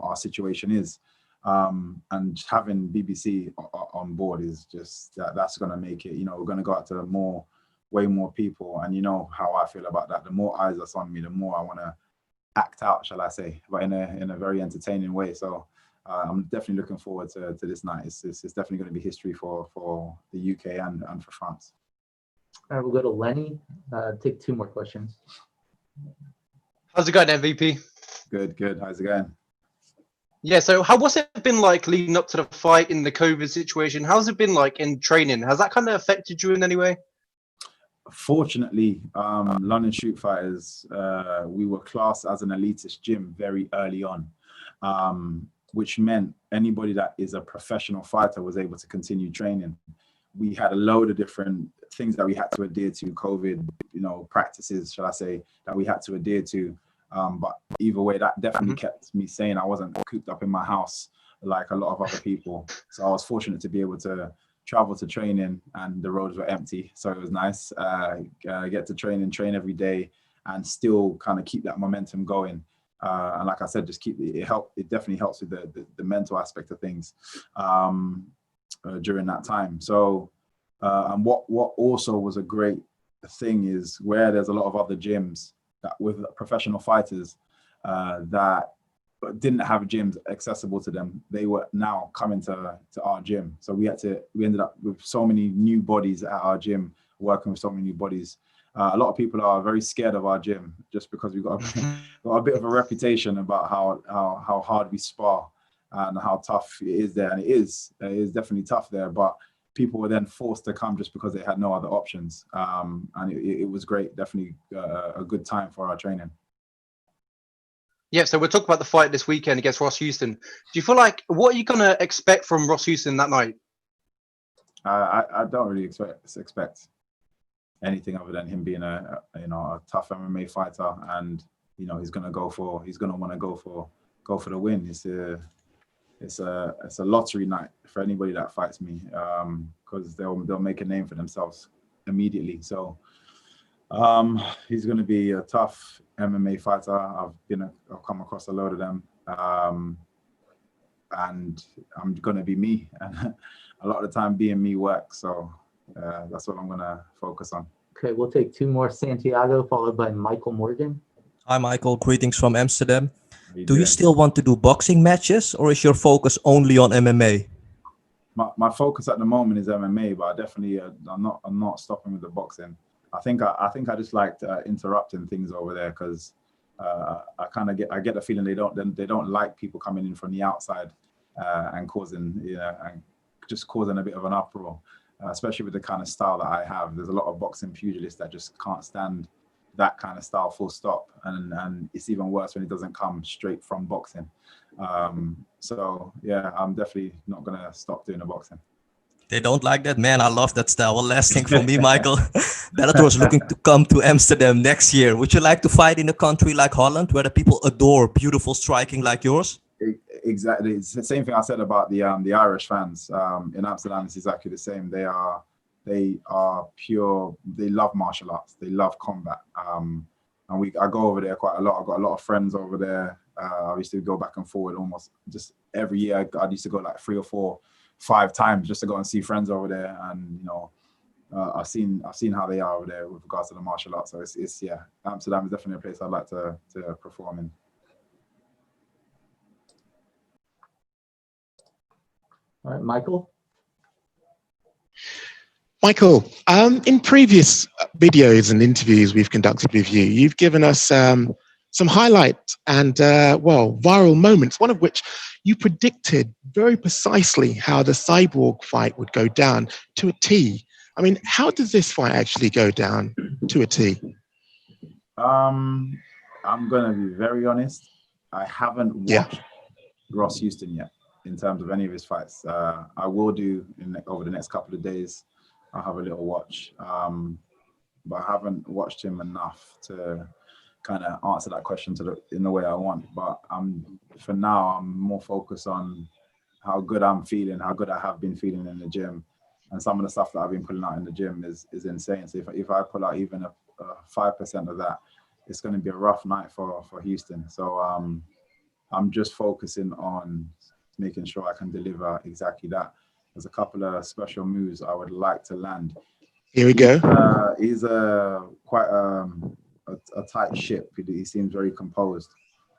our situation is. And having BBC on board is just that's going to make it. We're going to go out to way more people, and how I feel about that. The more eyes that's on me, the more I want to act out, shall I say, but in a very entertaining way. So I'm definitely looking forward to this night. It's definitely going to be history for the UK and for France. All right, we'll go to Lenny. Take 2 more questions. How's it going, MVP? Good. How's it going? Yeah, so what's it been like leading up to the fight in the COVID situation? How's it been like in training? Has that kind of affected you in any way? Fortunately, London Shoot Fighters, we were classed as an elitist gym very early on, which meant anybody that is a professional fighter was able to continue training. We had a load of different things that we had to adhere to, COVID, practices, shall I say, that we had to adhere to. But either way, that definitely kept me sane. I wasn't cooped up in my house like a lot of other people. So I was fortunate to be able to travel to training, and the roads were empty. So it was nice. Get to train every day and still kind of keep that momentum going. And like I said, just keep it. It definitely helps with the mental aspect of things during that time. So, and what also was a great thing is where there's a lot of other gyms that with professional fighters that didn't have gyms accessible to them, they were now coming to our gym. So we ended up with so many new bodies at our gym, working with so many new bodies. A lot of people are very scared of our gym just because we've got a bit of a reputation about how hard we spar and how tough it is there. And it is definitely tough there, but people were then forced to come just because they had no other options. And it was great, definitely a good time for our training. Yeah, so we'll talk about the fight this weekend against Ross Houston. Do you feel like, what are you going to expect from Ross Houston that night? I don't really expect anything other than him being a tough MMA fighter, and he's gonna want to go for the win. It's a lottery night for anybody that fights me, because they'll make a name for themselves immediately. So he's going to be a tough MMA fighter. I've come across a load of them, and I'm going to be me. And a lot of the time, being me works. So that's what I'm going to focus on. Okay, we'll take two more. Santiago, followed by Michael Morgan. Hi, Michael. Greetings from Amsterdam. Do you still want to do boxing matches, or is your focus only on MMA? My focus at the moment is MMA, but I definitely I'm not stopping with the boxing. I think I just liked interrupting things over there, because I get the feeling they don't like people coming in from the outside and causing a bit of an uproar, especially with the kind of style that I have. There's a lot of boxing pugilists that just can't stand that kind of style, full stop, and it's even worse when it doesn't come straight from boxing. So yeah, I'm definitely not gonna stop doing the boxing. They don't like that, man. I love that style. One last thing for me, Michael. Bellator is looking to come to Amsterdam next year. Would you like to fight in a country like Holland, where the people adore beautiful striking like yours? Exactly, it's the same thing I said about the Irish fans. In Amsterdam, it's exactly the same. They are pure. They love martial arts. They love combat. And I go over there quite a lot. I've got a lot of friends over there. I used to go back and forward almost just every year. I used to go like 3 or 4, 5 times just to go and see friends over there. And I've seen how they are over there with regards to the martial arts. So it's Amsterdam is definitely a place I'd like to perform in. All right, Michael. Michael, in previous videos and interviews we've conducted with you, you've given us some highlights and, viral moments, one of which you predicted very precisely how the Cyborg fight would go down to a T. I mean, how does this fight actually go down to a T? I'm going to be very honest. I haven't watched Ross Houston yet in terms of any of his fights. I will do over the next couple of days. I'll have a little watch, but I haven't watched him enough to kind of answer that question in the way I want. But for now, I'm more focused on how good I'm feeling, how good I have been feeling in the gym, and some of the stuff that I've been pulling out in the gym is insane. So if I pull out even a 5% of that, it's going to be a rough night for Houston. So I'm just focusing on making sure I can deliver exactly that. There's a couple of special moves I would like to land. Here we go. He's quite a tight ship. He seems very composed,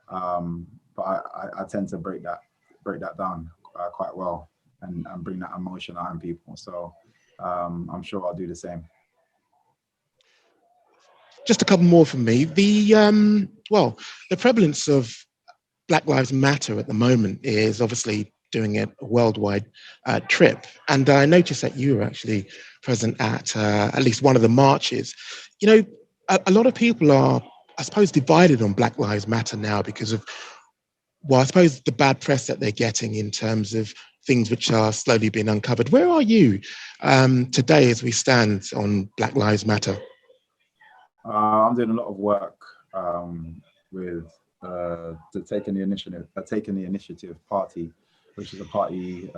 but I tend to break that down quite well and bring that emotion out in people. So I'm sure I'll do the same. Just a couple more from me. The prevalence of Black Lives Matter at the moment is obviously doing a worldwide trip. And I noticed that you were actually present at least one of the marches. A lot of people are, I suppose, divided on Black Lives Matter now because of, I suppose the bad press that they're getting in terms of things which are slowly being uncovered. Where are you today as we stand on Black Lives Matter? I'm doing a lot of work with the Taking the Initiative Party, which is a party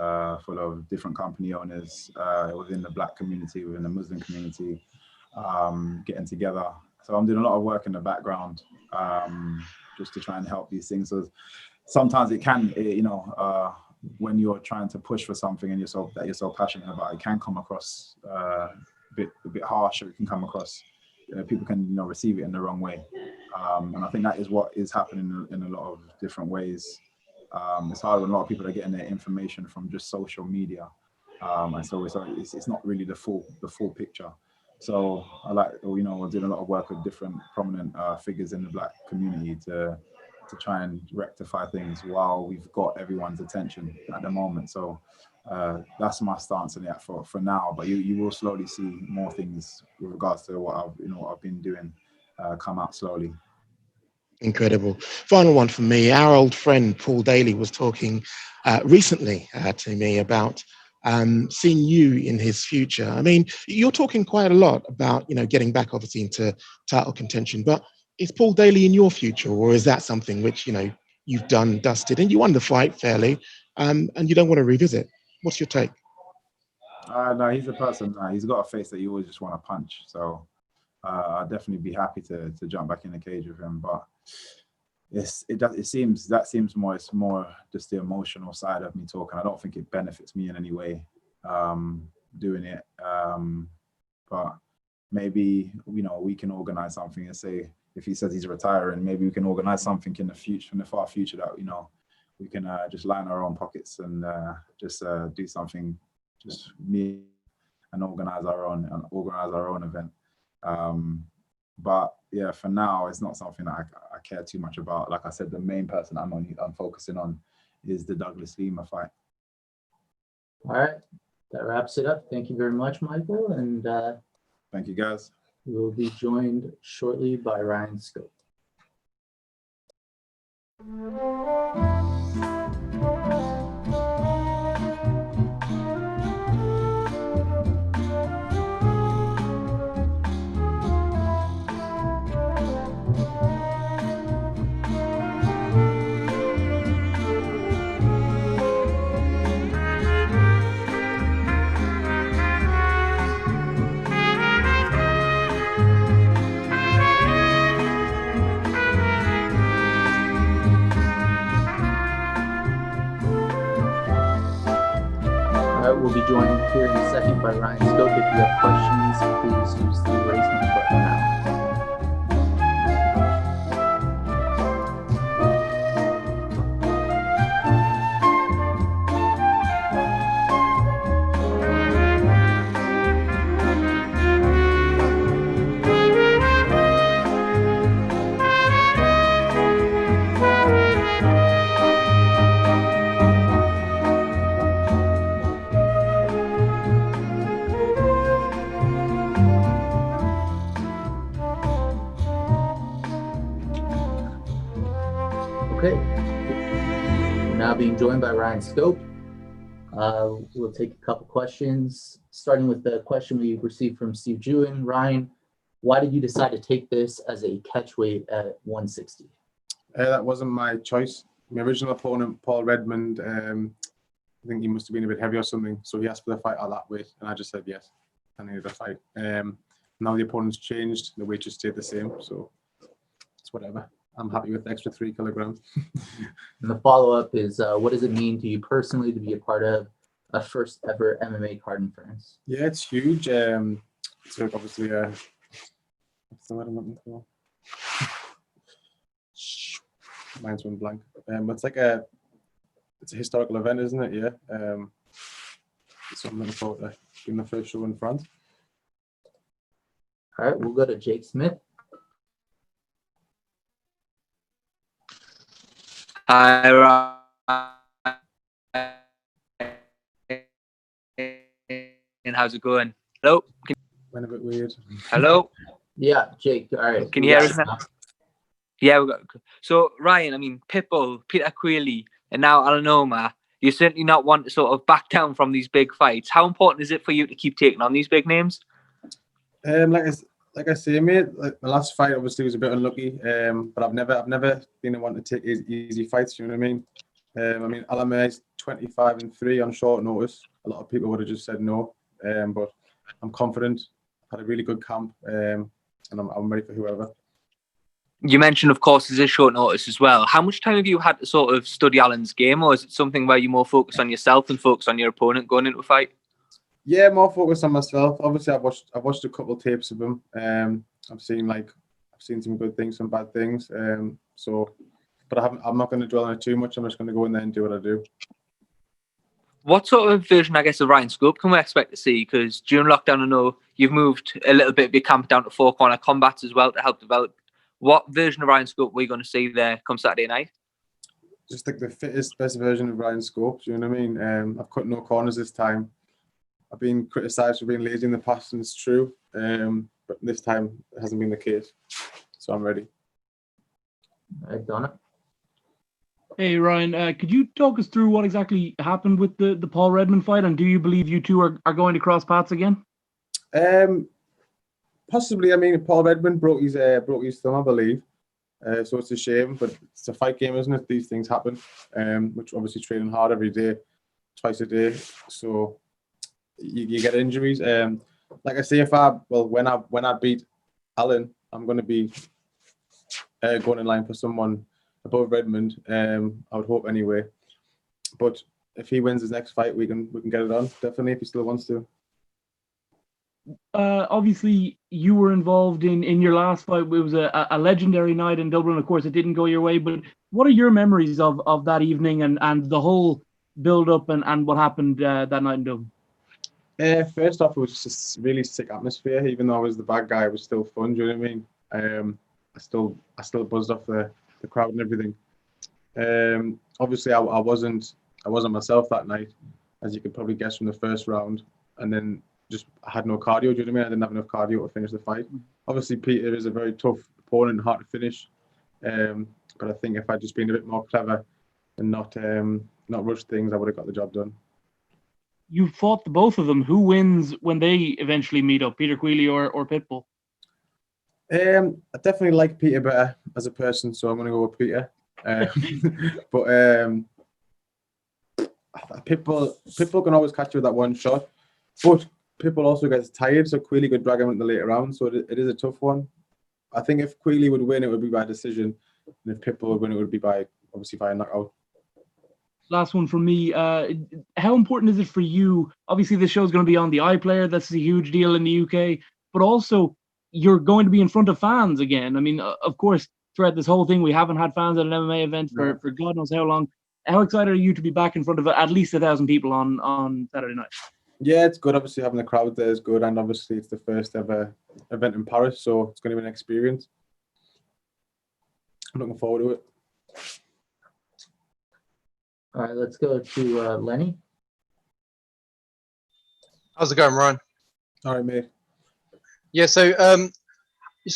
full of different company owners within the Black community, within the Muslim community, getting together. So I'm doing a lot of work in the background just to try and help these things. So sometimes it can, when you're trying to push for something and you're so passionate about it, can come across a bit harsh, or it can come across, people can receive it in the wrong way. And I think that is what is happening in a lot of different ways. It's hard when a lot of people are getting their information from just social media, and so it's not really the full picture. So we're doing a lot of work with different prominent figures in the Black community to try and rectify things while we've got everyone's attention at the moment. So that's my stance on that for now. But you will slowly see more things with regards to what I've been doing come out slowly. Incredible. Final one from me. Our old friend Paul Daly was talking recently to me about seeing you in his future. I mean, you're talking quite a lot about, getting back obviously into title contention, but is Paul Daly in your future, or is that something which, you've done, dusted, and you won the fight fairly, and you don't want to revisit? What's your take? No, he's a person. He's got a face that you always just want to punch. So I'd definitely be happy to jump back in the cage with him. But it seems more, it's more just the emotional side of me talking. I don't think it benefits me in any way doing it. But maybe we can organize something and say, if he says he's retiring, maybe we can organize something in the future, in the far future, that we can just line our own pockets and just do something, just me, and organize our own event. But yeah, for now, it's not something that I care too much about. Like I said, the main person I'm focusing on is the Douglas Lima fight. All right, that wraps it up. Thank you very much, Michael, and thank you, guys. We will be joined shortly by Ryan Scope. We'll be joined here in a second by Ryan Scope. If you have questions, please use the raise hand button now. Okay, we're now being joined by Ryan Scope. We'll take a couple questions, starting with the question we received from Steve Jewin. Ryan, why did you decide to take this as a catch weight at 160? That wasn't my choice. My original opponent, Paul Redmond, I think he must have been a bit heavy or something, so he asked for the fight at that weight, and I just said yes. I needed a fight. Now the opponent's changed, the weight just stayed the same, so it's whatever. I'm happy with the extra 3 kilograms. And the follow-up is, what does it mean to you personally to be a part of a first ever MMA card in France? Yeah, it's huge. It's like obviously what's the word I'm looking for? Mine's went blank. It's like it's a historical event, isn't it? Yeah. So I'm looking forward to doing the first show in France. All right, we'll go to Jake Smith. Hi, and how's it going? Hello? Went a bit weird. Hello? Yeah, Jake, all right. Can you hear us now? Yeah, we got. So, Ryan, I mean, Pitbull, Peter Queally, and now Alanoma, you certainly not want to sort of back down from these big fights. How important is it for you to keep taking on these big names? Like I say, mate, like my last fight obviously was a bit unlucky, but I've never been the one to take easy fights. You know what I mean? Alame is 25-3 on short notice. A lot of people would have just said no, but I'm confident. Had a really good camp, and I'm ready for whoever. You mentioned, of course, there's a short notice as well. How much time have you had to sort of study Alan's game, or is it something where you more focus on yourself and focus on your opponent going into a fight? Yeah, more focused on myself. Obviously, I've watched a couple of tapes of him. I've seen some good things, some bad things. But I'm not going to dwell on it too much. I'm just going to go in there and do what I do. What sort of version, I guess, of Ryan Scope can we expect to see? Because during lockdown, I know you've moved a little bit of your camp down to 4-corner combats as well to help develop. What version of Ryan Scope are we going to see there come Saturday night? Just like the fittest, best version of Ryan Scope. Do you know what I mean? I've cut no corners this time. I've been criticised for being lazy in the past, and it's true. But this time it hasn't been the case. So I'm ready. All right, Donna. Hey Ryan, could you talk us through what exactly happened with the Paul Redmond fight, and do you believe you two are going to cross paths again? Possibly. I mean, Paul Redmond broke his thumb, I believe. So it's a shame, but it's a fight game, isn't it? These things happen. Which obviously training hard every day, twice a day. So you get injuries. Like I say, when I beat Alan, I'm going to be going in line for someone above Redmond. I would hope anyway. But if he wins his next fight, we can get it on. Definitely, if he still wants to. Obviously, you were involved in your last fight. It was a legendary night in Dublin. Of course, it didn't go your way. But what are your memories of that evening and the whole build-up and what happened that night in Dublin? First off, it was just a really sick atmosphere. Even though I was the bad guy, it was still fun. Do you know what I mean? I still buzzed off the crowd and everything. Obviously, I wasn't myself that night, as you could probably guess from the first round. And then I had no cardio. Do you know what I mean? I didn't have enough cardio to finish the fight. Obviously, Peter is a very tough opponent, hard to finish. But I think if I'd just been a bit more clever and not rushed things, I would have got the job done. You fought the both of them. Who wins when they eventually meet up, Peter Queally or Pitbull? I definitely like Peter better as a person, so I'm going to go with Peter. But Pitbull can always catch you with that one shot. But Pitbull also gets tired, so Queally could drag him in the later round. So it is a tough one. I think if Queally would win, it would be by decision. And if Pitbull would win, it would be obviously by a knockout. Last one from me. How important is it for you? Obviously, this show is going to be on the iPlayer. That's a huge deal in the UK. But also, you're going to be in front of fans again. I mean, of course, throughout this whole thing, we haven't had fans at an MMA event for God knows how long. How excited are you to be back in front of at least 1,000 people on Saturday night? Yeah, it's good. Obviously, having the crowd there is good. And obviously, it's the first ever event in Paris. So it's going to be an experience. I'm looking forward to it. All right, let's go to Lenny. How's it going, Ryan? All right, mate. Yeah, so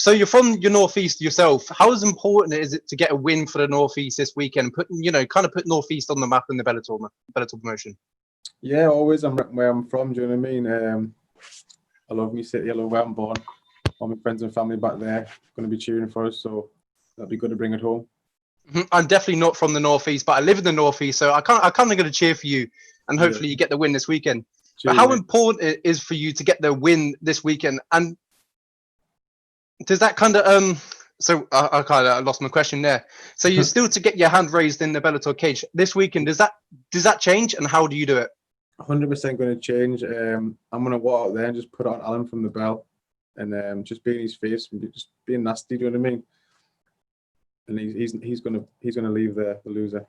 you're from your Northeast yourself. How important is it to get a win for the Northeast this weekend? Put Northeast on the map in the Bellator promotion. Yeah, always. I'm where I'm from. Do you know what I mean? I love my city. I love where I'm born. All my friends and family back there going to be cheering for us, so that'd be good to bring it home. I'm definitely not from the Northeast, but I live in the Northeast, so I kind of going to cheer for you, and hopefully you get the win this weekend. But how important it is for you to get the win this weekend, and does that kind of So I kind of lost my question there. So you're still to get your hand raised in the Bellator cage this weekend. Does that change, and how do you do it? 100% going to change. I'm going to walk out there and just put on Alan from the bell, and just be in his face and just being nasty. Do you know what I mean? And he's going to leave the loser.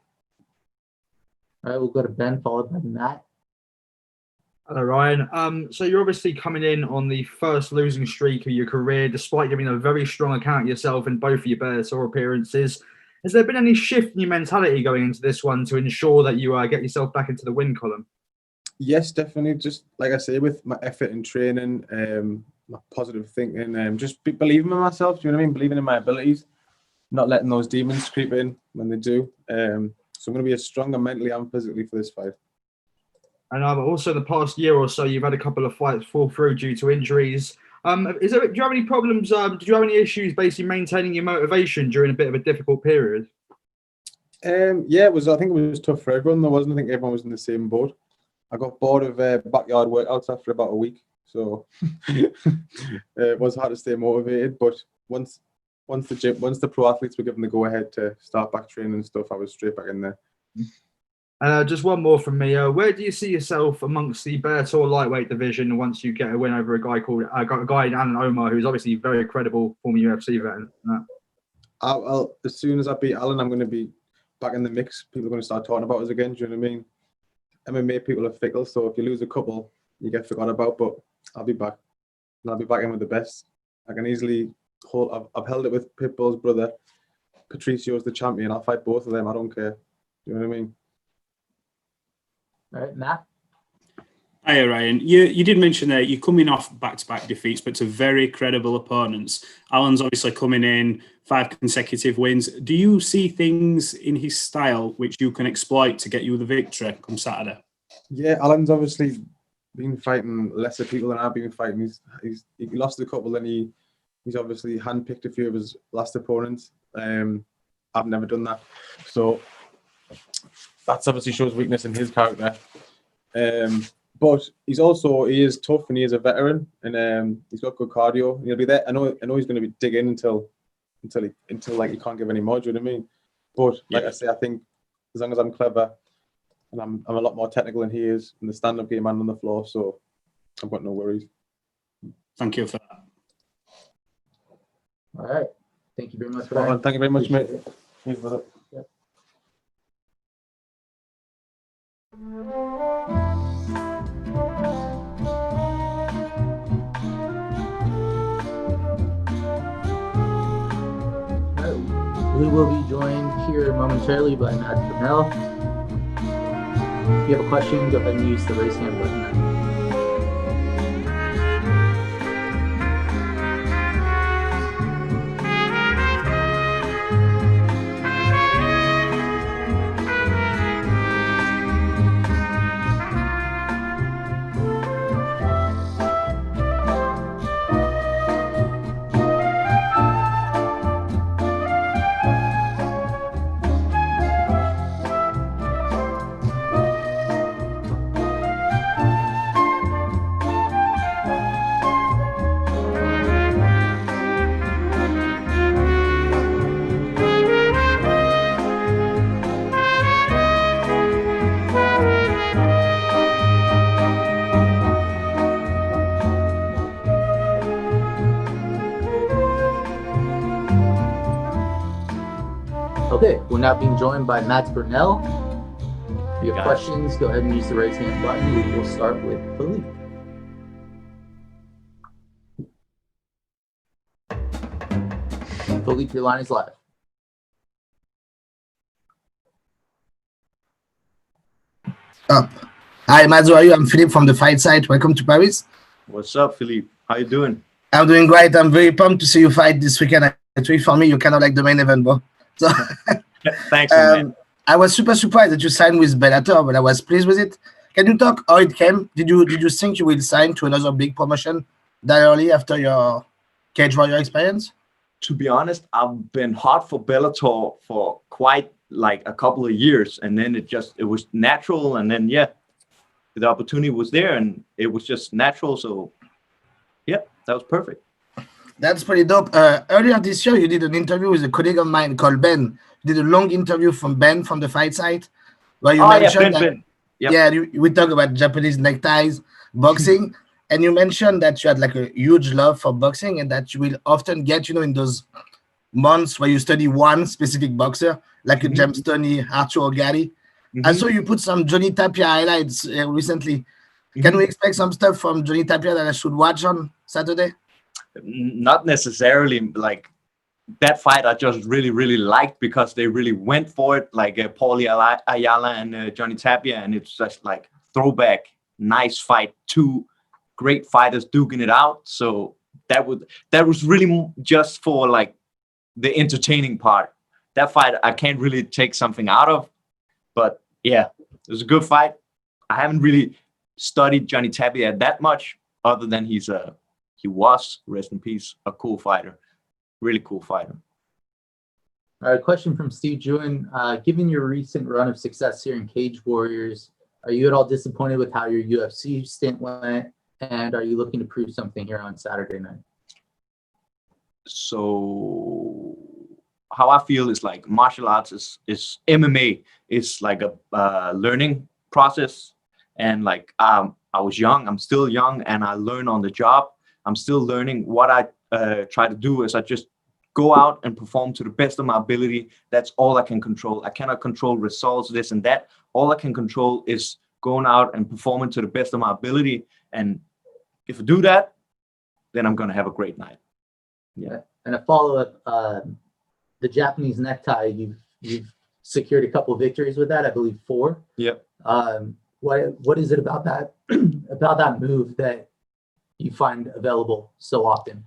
All right, we'll go to Ben, followed by Matt. Hello, Ryan. So you're obviously coming in on the first losing streak of your career, despite giving a very strong account of yourself in both of your Bellator appearances. Has there been any shift in your mentality going into this one to ensure that you get yourself back into the win column? Yes, definitely. Just like I say, with my effort and training, my positive thinking, just believing in myself. Do you know what I mean? Believing in my abilities, not letting those demons creep in when they do. So I'm going to be as strong mentally and physically for this fight. And also in the past year or so, you've had a couple of fights fall through due to injuries. Do you have any problems? Did you have any issues basically maintaining your motivation during a bit of a difficult period? Yeah, it was. I think it was tough for everyone. There wasn't. I think everyone was in the same boat. I got bored of backyard workouts after about a week, so it was hard to stay motivated. But once the pro athletes were given the go ahead to start back training and stuff, I was straight back in there. Just one more from me. Where do you see yourself amongst the Bellator lightweight division once you get a win over a guy called Alan Omar, who's obviously very credible former UFC veteran? As soon as I beat Alan, I'm going to be back in the mix. People are going to start talking about us again. Do you know what I mean? MMA people are fickle, so if you lose a couple, you get forgot about. But I'll be back, and I'll be back in with the best. I can easily hold. I've held it with Pitbull's brother. Patricio's the champion. I'll fight both of them. I don't care. Do you know what I mean? All right, Matt. Hiya, Ryan. You did mention that you're coming off back-to-back defeats, but to very credible opponents. Alan's obviously coming in 5 consecutive wins. Do you see things in his style which you can exploit to get you the victory come Saturday? Yeah, Alan's obviously been fighting lesser people than I've been fighting. He lost a couple, and he's obviously handpicked a few of his last opponents. I've never done that, so that's obviously shows weakness in his character. But he is tough, and he is a veteran, and he's got good cardio. He'll be there. I know he's going to be digging until like he can't give any more. Do you know what I mean? But like I say, I think as long as I'm clever and I'm a lot more technical than he is in the stand-up game and on the floor, so I've got no worries. Thank you for that. All right. Thank you very much for that. Thank you very much, mate. Yep. We will be joined here momentarily by Matt Burnell. If you have a question, go ahead and use the raise hand button. Okay, we're now being joined by Matt Burnell. If you have questions, go ahead and use the raise hand button. We will start with Philippe. Philippe, your line is live. Up. Hi, Matt, how are you? I'm Philippe from the Fight Site. Welcome to Paris. What's up, Philippe? How you doing? I'm doing great. I'm very pumped to see you fight this weekend. Actually, for me, you're kind of like the main event, bro. So, Thanks, man. I was super surprised that you signed with Bellator, but I was pleased with it. Can you talk how it came? Did you think you will sign to another big promotion that early after your Cage Warrior experience? To be honest, I've been hot for Bellator for quite like a couple of years, and then it was natural, and then the opportunity was there, and it was just natural. So that was perfect. That's pretty dope. Earlier this year, you did an interview with a colleague of mine called Ben. You did a long interview from Ben from the Fight Site, where you mentioned Ben. we talk about Japanese neckties, boxing, and you mentioned that you had like a huge love for boxing, and that you will often get, in those months where you study one specific boxer, like a James Toney, Arthur Gatti. I saw you put some Johnny Tapia highlights recently. Can we expect some stuff from Johnny Tapia that I should watch on Saturday? Not necessarily. Like that fight, I just really liked because they really went for it, like Paulie Ayala and Johnny Tapia, and it's just like throwback, nice fight, two great fighters duking it out. So that was really just for like the entertaining part. That fight I can't really take something out of, but yeah, it was a good fight. I haven't really studied Johnny Tapia that much, other than he was, rest in peace, a cool fighter. Really cool fighter. All right, question from Steve Jewin. Given your recent run of success here in Cage Warriors, are you at all disappointed with how your UFC stint went? And are you looking to prove something here on Saturday night? So how I feel is like martial arts is MMA. It's like a learning process. And like I was young, I'm still young, and I learn on the job. I'm still learning. What I try to do is I just go out and perform to the best of my ability. That's all I can control. I cannot control results, this and that. All I can control is going out and performing to the best of my ability. And if I do that, then I'm going to have a great night. Yeah. And a follow-up, the Japanese necktie, you've secured a couple of victories with that, I believe 4. Yep. What is it about that move that you find available so often?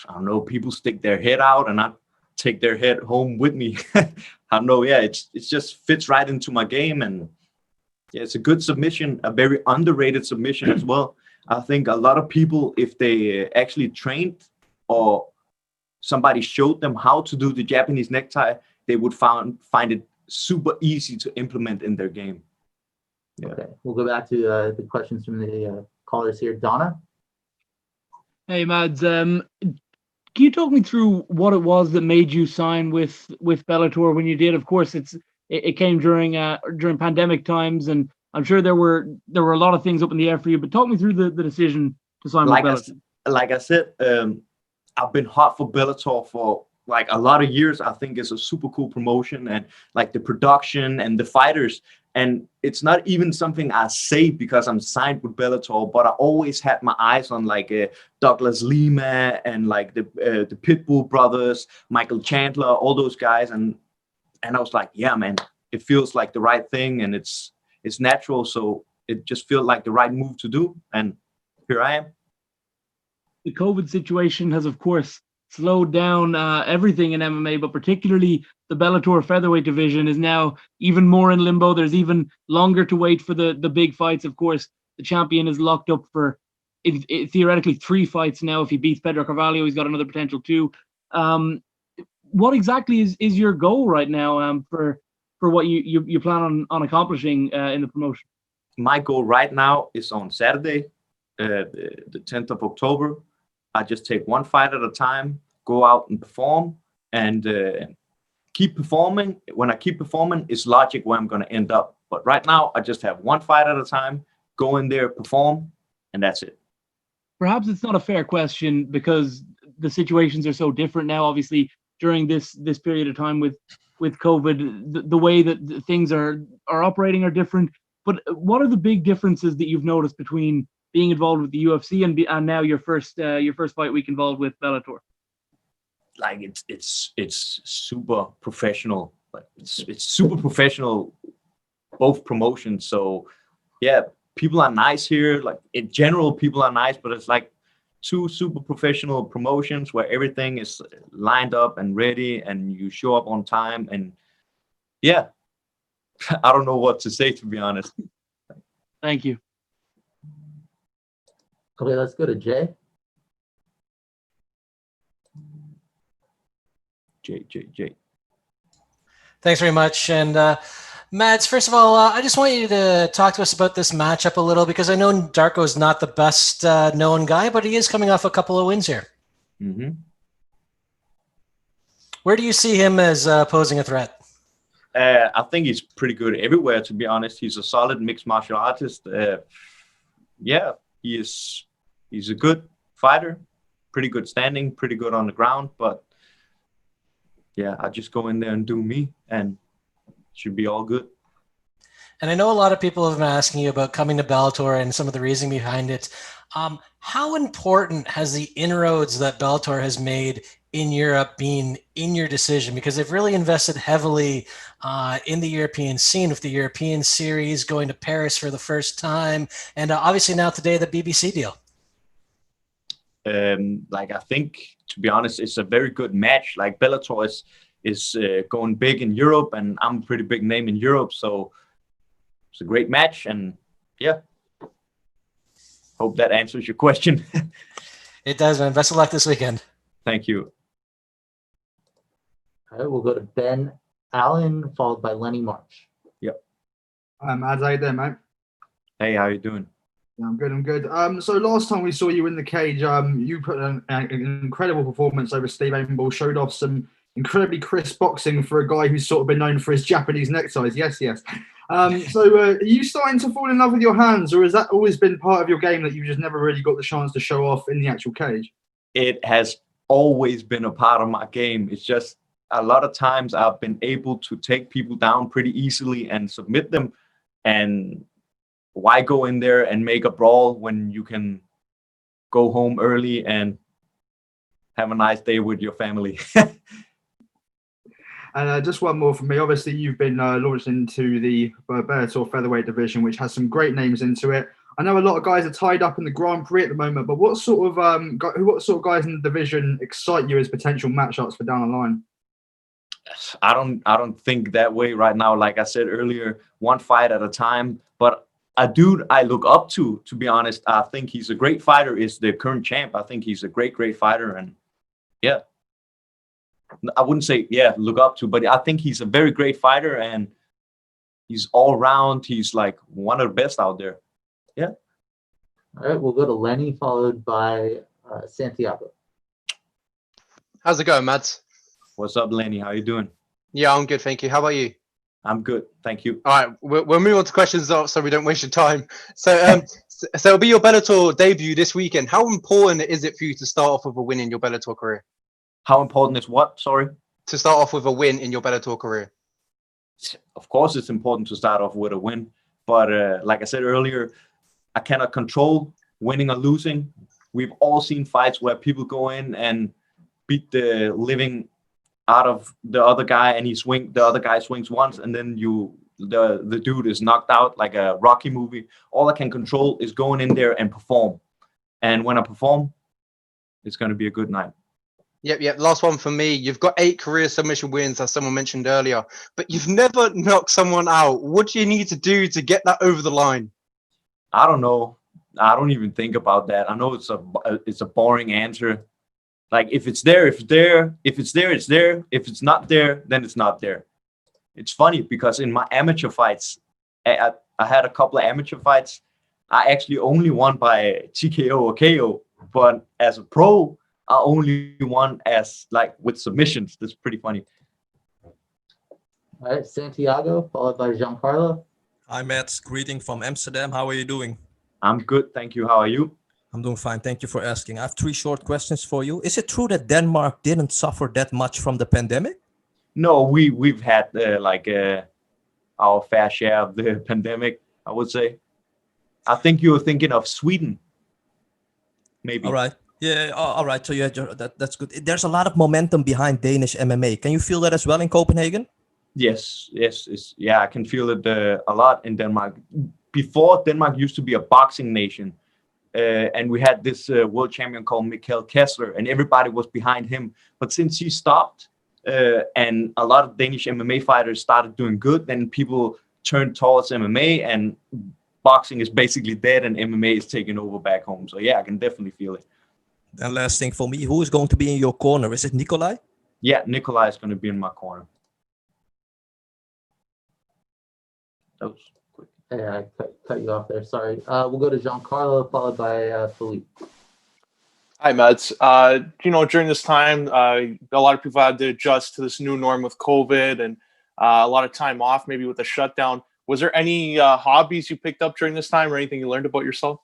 I don't know, people stick their head out and I take their head home with me. I don't know. Yeah, it just fits right into my game. And yeah, it's a good submission, a very underrated submission as well. I think a lot of people, if they actually trained or somebody showed them how to do the Japanese necktie, they would find it super easy to implement in their game. Yeah. Okay, we'll go back to the questions from the callers here. Donna? Hey, Mads. Can you talk me through what it was that made you sign with Bellator when you did? Of course, it came during pandemic times, and I'm sure there were a lot of things up in the air for you. But talk me through the decision to sign with Bellator. Like I said, I've been hot for Bellator for like a lot of years. I think it's a super cool promotion, and like the production and the fighters. And it's not even something I say because I'm signed with Bellator, but I always had my eyes on like Douglas Lima and like the Pitbull brothers, Michael Chandler, all those guys. And I was like, yeah, man, it feels like the right thing, and it's natural. So it just feels like the right move to do. And here I am. The COVID situation has, of course, slowed down everything in MMA, but particularly the Bellator featherweight division is now even more in limbo. There's even longer to wait for the big fights. Of course, the champion is locked up for theoretically 3 fights now. If he beats Pedro Carvalho, he's got another potential 2. What exactly is your goal right now for what you plan on accomplishing in the promotion? My goal right now is on Saturday, the 10th of October. I just take one fight at a time, go out and perform, and keep performing. When I keep performing, it's logic where I'm going to end up. But right now, I just have one fight at a time, go in there, perform, and that's it. Perhaps it's not a fair question because the situations are so different now. Obviously, during this period of time with COVID, the way that things are operating are different. But what are the big differences that you've noticed between being involved with the UFC and now your first fight week involved with Bellator? Like it's super professional. Like it's super professional, both promotions. So yeah, people are nice here. Like in general, people are nice, but it's like 2 super professional promotions where everything is lined up and ready, and you show up on time. And yeah, I don't know what to say, to be honest. Thank you. Okay, let's go to Jay. Jay. Thanks very much. And Mads, first of all, I just want you to talk to us about this matchup a little, because I know Darko's not the best known guy, but he is coming off a couple of wins here. Mm-hmm. Where do you see him as posing a threat? I think he's pretty good everywhere, to be honest. He's a solid mixed martial artist. Yeah, he's a good fighter, pretty good standing, pretty good on the ground. But yeah, I just go in there and do me, and it should be all good. And I know a lot of people have been asking you about coming to Bellator and some of the reasoning behind it. How important has the inroads that Bellator has made in Europe been in your decision? Because they've really invested heavily in the European scene, with the European series, going to Paris for the first time, and obviously now today the BBC deal. Like, I think, to be honest, it's a very good match. Like, Bellator is going big in Europe, and I'm a pretty big name in Europe, so it's a great match. And yeah, hope that answers your question. It does, man. Best of luck this weekend. Thank you. All right, we'll go to Ben Allen, followed by Lenny March. Yep. Ads, how you doing, mate? Hey, how you doing? Yeah, I'm good. I'm good. So last time we saw you in the cage, you put an incredible performance over Steve Aimable, showed off some incredibly crisp boxing for a guy who's sort of been known for his Japanese neckties. Yes. So are you starting to fall in love with your hands, or has that always been part of your game that you've just never really got the chance to show off in the actual cage? It has always been a part of my game. It's just a lot of times I've been able to take people down pretty easily and submit them. And why go in there and make a brawl when you can go home early and have a nice day with your family? And just one more from me. Obviously, you've been launched into the Bellator featherweight division, which has some great names into it. I know a lot of guys are tied up in the Grand Prix at the moment, but what sort of guys in the division excite you as potential matchups for down the line? I don't think that way right now. Like I said earlier, one fight at a time. But a dude I look up to be honest, I think he's a great fighter, is the current champ. I think he's a great fighter, and yeah, I wouldn't say look up to, but I think he's a very great fighter, and he's all round. He's like one of the best out there. Yeah. All right, we'll go to Lenny, followed by Santiago. How's it going, Mads? What's up, Lenny? How you doing? Yeah, I'm good, thank you. How about you? I'm good, thank you. All right, we'll move on to questions so we don't waste your time. So, so it'll be your Bellator debut this weekend. How important is it for you to start off with a win in your Bellator career? How important is what? Sorry? To start off with a win in your Bellator career. Of course, it's important to start off with a win, but like I said earlier, I cannot control winning or losing. We've all seen fights where people go in and beat the living out of the other guy, and the other guy swings once, and then the dude is knocked out like a Rocky movie. All I can control is going in there and perform. And when I perform, it's going to be a good night. Yep. Last one for me. You've got 8 career submission wins, as someone mentioned earlier, but you've never knocked someone out. What do you need to do to get that over the line? I don't know. I don't even think about that. I know it's a boring answer. Like, if it's there, it's there. If it's there, it's there. If it's not there, then it's not there. It's funny because in my amateur fights, I had a couple of amateur fights. I actually only won by TKO or KO, but as a pro, I only won as with submissions. That's pretty funny. All right, Santiago, followed by Giancarlo. Hi, Matt. Greeting from Amsterdam. How are you doing? I'm good, thank you. How are you? I'm doing fine. Thank you for asking. I have 3 short questions for you. Is it true that Denmark didn't suffer that much from the pandemic? No, we've had our fair share of the pandemic, I would say. I think you were thinking of Sweden, maybe. All right. Yeah, all right. So that's good. There's a lot of momentum behind Danish MMA. Can you feel that as well in Copenhagen? Yes. I can feel it a lot in Denmark. Before, Denmark used to be a boxing nation. And we had this world champion called Mikkel Kessler, and everybody was behind him. But since he stopped, and a lot of Danish MMA fighters started doing good, then people turned towards MMA, and boxing is basically dead, and MMA is taking over back home. So yeah, I can definitely feel it. And last thing for me, who is going to be in your corner? Is it Nikolai? Yeah, Nikolai is going to be in my corner. That was quick. Yeah, I cut you off there. Sorry. We'll go to Giancarlo, followed by Philippe. Hi, Mads. During this time, a lot of people had to adjust to this new norm with COVID and a lot of time off, maybe with the shutdown. Was there any hobbies you picked up during this time or anything you learned about yourself?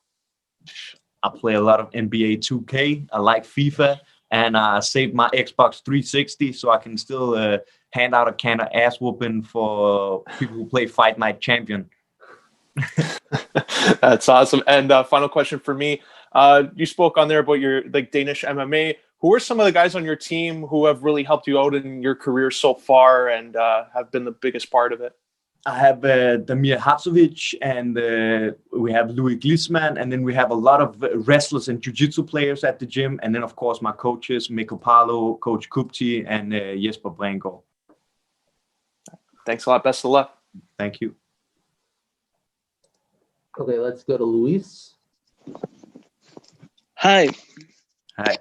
I play a lot of NBA 2K. I like FIFA, and I saved my Xbox 360 so I can still hand out a can of ass whooping for people who play Fight Night Champion. That's awesome. And final question for me. You spoke on there about your Danish MMA. Who are some of the guys on your team who have really helped you out in your career so far and have been the biggest part of it? I have Damir Hatzovic, and we have Louis Glisman, and then we have a lot of wrestlers and jiu-jitsu players at the gym, and then of course my coaches, Mikko Palo, Coach Kupti, and Jesper Brengård. Thanks a lot. Best of luck. Thank you. Okay, let's go to Luis. Hi. Hi.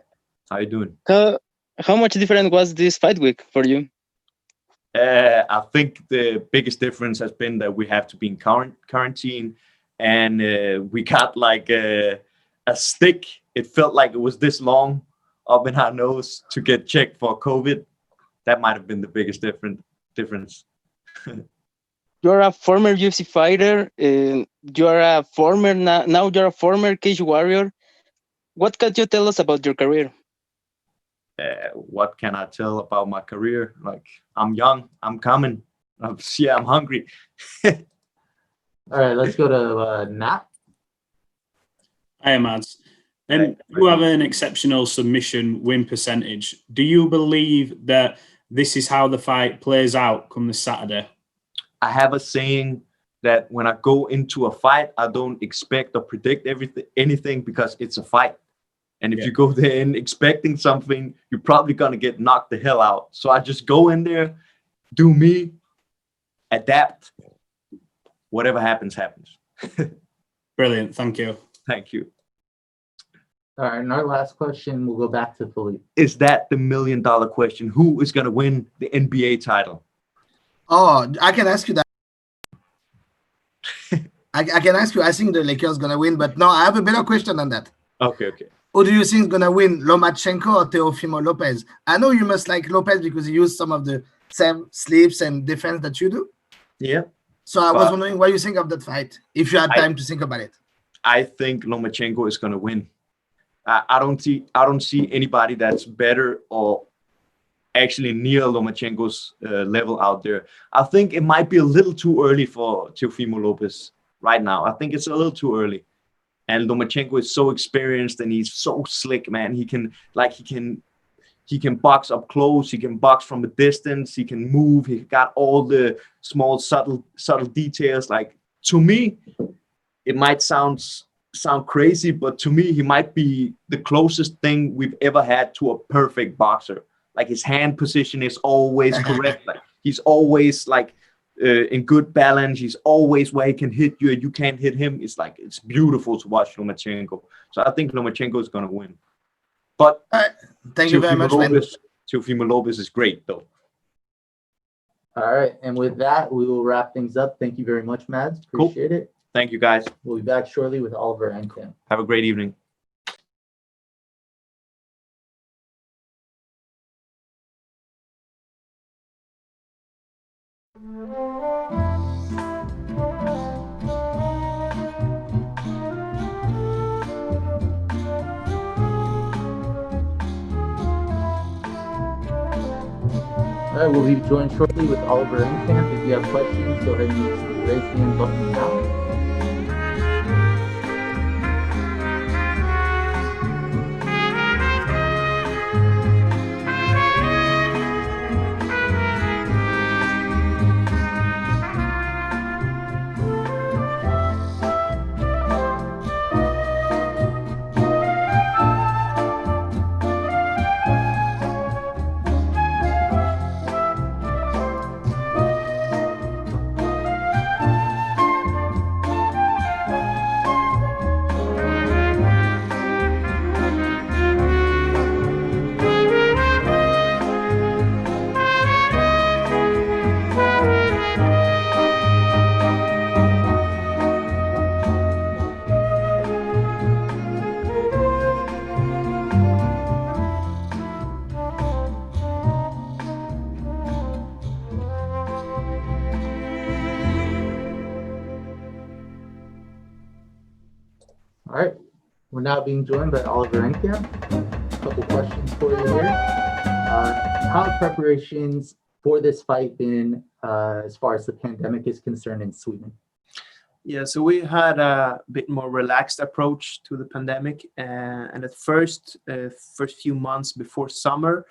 How you doing? How much different was this fight week for you? I think the biggest difference has been that we have to be in quarantine, and we got a stick. It felt like it was this long up in our nose to get checked for COVID. That might have been the biggest difference. You're a former UFC fighter. You're a former now you're a former cage warrior. What can you tell us about your career? What can I tell about my career? I'm young, I'm coming. I'm hungry. All right, let's go to Nat. Hi, Mads. You have an exceptional submission win percentage. Do you believe that this is how the fight plays out come this Saturday? I have a saying, that when I go into a fight, I don't expect or predict anything because it's a fight. And if you go there in expecting something, you're probably gonna get knocked the hell out. So I just go in there, do me, adapt. Whatever happens, happens. Brilliant. Thank you. Thank you. All right, and our last question, we'll go back to Philippe. Is that the $1 million question? Who is gonna win the NBA title? Oh, I can ask you that. I can ask you. I think the Lakers gonna win, but no, I have a better question than that. Okay. Who do you think is gonna win, Lomachenko or Teofimo Lopez? I know you must like Lopez because he used some of the same sleeps and defense that you do. Yeah. So I was wondering what you think of that fight, if you had time to think about it. I think Lomachenko is gonna win. I don't see anybody that's better or actually near Lomachenko's level out there. I think it might be a little too early for Teofimo Lopez right now. I think it's a little too early. And Lomachenko is so experienced and he's so slick, man. He can box up close. He can box from a distance. He can move. He got all the small subtle details. Like, to me, it might sound crazy, but to me, he might be the closest thing we've ever had to a perfect boxer. Like, his hand position is always correct. Like, he's always like in good balance. He's always where he can hit you and you can't hit him. It's beautiful to watch Lomachenko. So I think Lomachenko is going to win. But thank you very much, Teofimo Lopez is great, though. All right, and with that, we will wrap things up. Thank you very much, Mads. Appreciate it. Thank you, guys. We'll be back shortly with Oliver Enkamp. Have a great evening. All right, we'll be joined shortly with Oliver Enkamp. If you have questions, go ahead and use the raise hand button now. All right, we're now being joined by Oliver Enkamp. A couple questions for you here. How have preparations for this fight been as far as the pandemic is concerned in Sweden? Yeah, so we had a bit more relaxed approach to the pandemic, and at first few months before summer,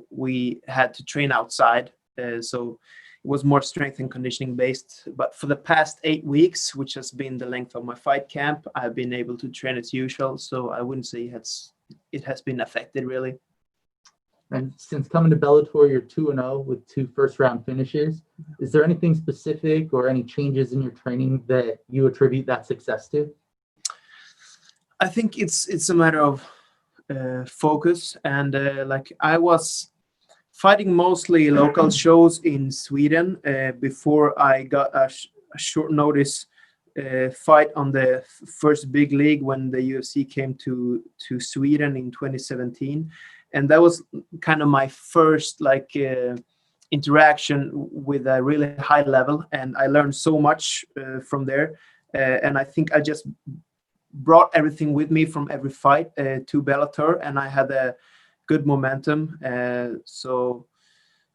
we had to train outside. So it was more strength and conditioning based. But for the past 8 weeks, which has been the length of my fight camp, I've been able to train as usual. So I wouldn't say it has been affected really. And since coming to Bellator, you're 2-0 with 2 first-round finishes. Is there anything specific or any changes in your training that you attribute that success to? I think it's a matter of focus, and like I was fighting mostly local shows in Sweden before I got a short notice fight on the first big league when the UFC came to Sweden in 2017. And that was kind of my first interaction with a really high level, and I learned so much from there. And I think I just brought everything with me from every fight to Bellator, and I had a good momentum. So,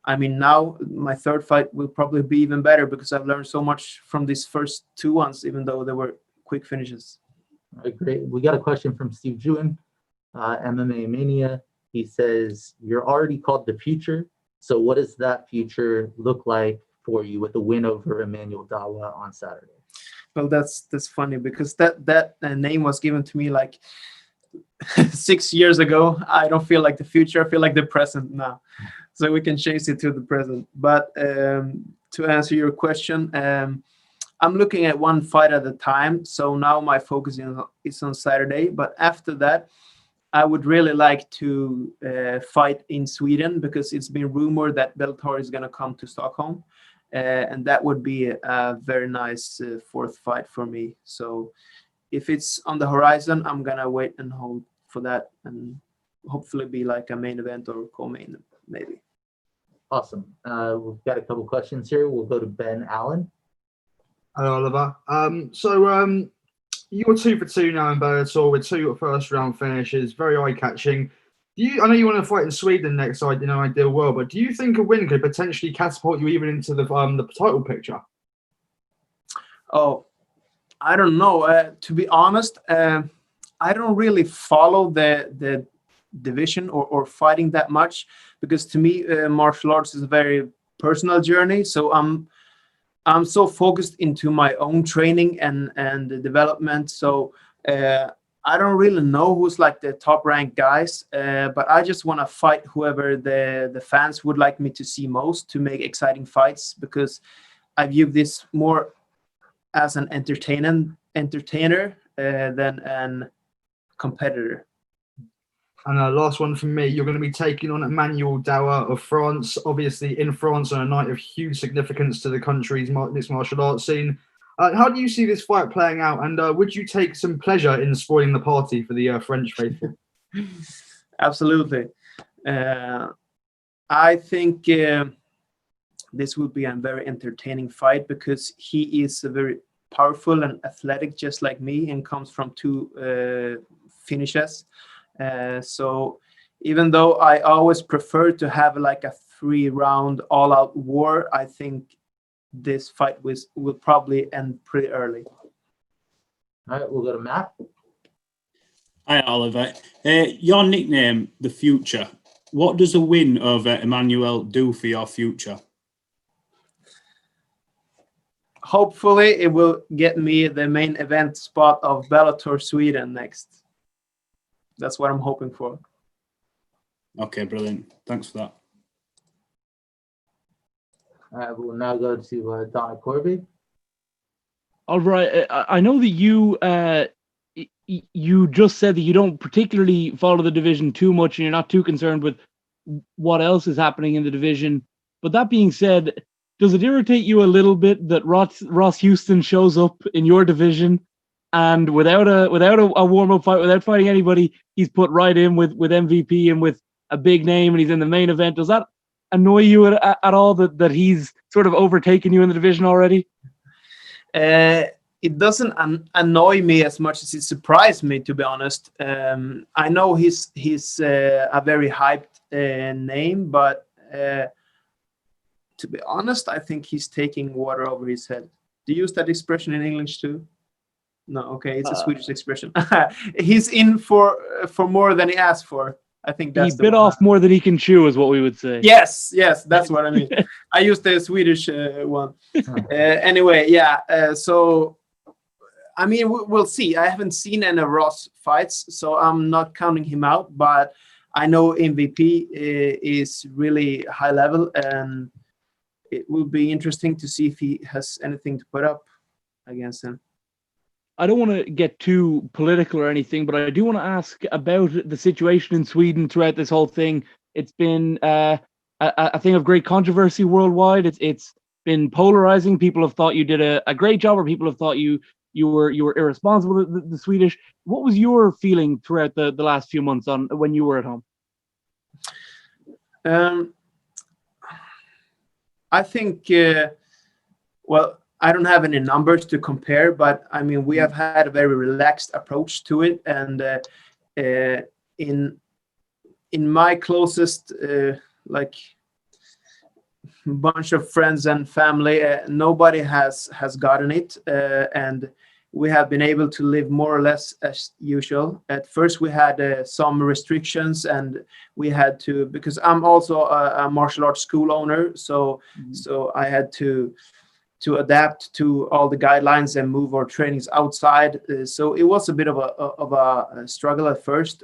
I mean, now my third fight will probably be even better because I've learned so much from these first 2 ones, even though they were quick finishes. All right, great. We got a question from Steve Jewin, MMA Mania. He says, you're already called the future. So what does that future look like for you with the win over Emmanuel Dawa on Saturday? Well, that's funny because that name was given to me like 6 years ago. I don't feel like the future. I feel like the present now. So we can change it to the present. But to answer your question, I'm looking at one fight at a time. So now my focus is on Saturday. But after that, I would really like to fight in Sweden because it's been rumored that Bellator is going to come to Stockholm. And that would be a very nice fourth fight for me. So if it's on the horizon, I'm going to wait and hold for that and hopefully be like a main event or co-main maybe. Awesome. We've got a couple questions here. We'll go to Ben Allen. Hello, Oliver. So you're 2 for 2 now in Bellator with 2 first round finishes, very eye catching. I know you want to fight in Sweden next, so in an ideal world, but do you think a win could potentially catapult you even into the title picture? Oh, I don't know. To be honest, I don't really follow the division or fighting that much because to me, martial arts is a very personal journey. So I'm so focused into my own training and the development. So I don't really know who's like the top ranked guys, but I just want to fight whoever the fans would like me to see most to make exciting fights because I view this more as an entertainer than an competitor. And last one from me, you're going to be taking on Emmanuel Dawa of France, obviously in France on a night of huge significance to the country's mixed martial arts scene. How do you see this fight playing out? And would you take some pleasure in spoiling the party for the French faithful? Absolutely. I think this will be a very entertaining fight because he is a very powerful and athletic, just like me, and comes from 2 finishes. So even though I always prefer to have like a 3-round all-out war, I think this fight will probably end pretty early. All right, we'll go to Matt. Hi, Oliver. Your nickname, The Future. What does a win over Emmanuel do for your future? Hopefully, it will get me the main event spot of Bellator Sweden next. That's what I'm hoping for. Okay, brilliant. Thanks for that. All right, we'll now go to Donna Corby. All right. I know that you just said that you don't particularly follow the division too much and you're not too concerned with what else is happening in the division. But that being said, does it irritate you a little bit that Ross Houston shows up in your division and without a warm-up fight, without fighting anybody, he's put right in with MVP and with a big name and he's in the main event? Does that annoy you at all that he's sort of overtaken you in the division already? It doesn't annoy me as much as it surprised me, to be honest. I know he's a very hyped name, but to be honest, I think he's taking water over his head. Do you use that expression in English too? No, okay, it's a Swedish expression. He's in for more than he asked for. I think that's he bit off more than he can chew, is what we would say. Yes, that's what I mean. I used the Swedish one. Anyway, yeah. So, I mean, we'll see. I haven't seen any Ross fights, so I'm not counting him out. But I know MVP is really high level, and it will be interesting to see if he has anything to put up against him. I don't want to get too political or anything, but I do want to ask about the situation in Sweden throughout this whole thing. It's been a thing of great controversy worldwide. It's been polarizing. People have thought you did a great job, or people have thought you were irresponsible. The Swedish. What was your feeling throughout the last few months on when you were at home? I think. Well, I don't have any numbers to compare, but I mean, we have had a very relaxed approach to it. And in my closest like bunch of friends and family, nobody has gotten it. And we have been able to live more or less as usual. At first, we had some restrictions, and we had to, because I'm also a martial arts school owner, so I had to adapt to all the guidelines and move our trainings outside. So it was a bit of a struggle at first,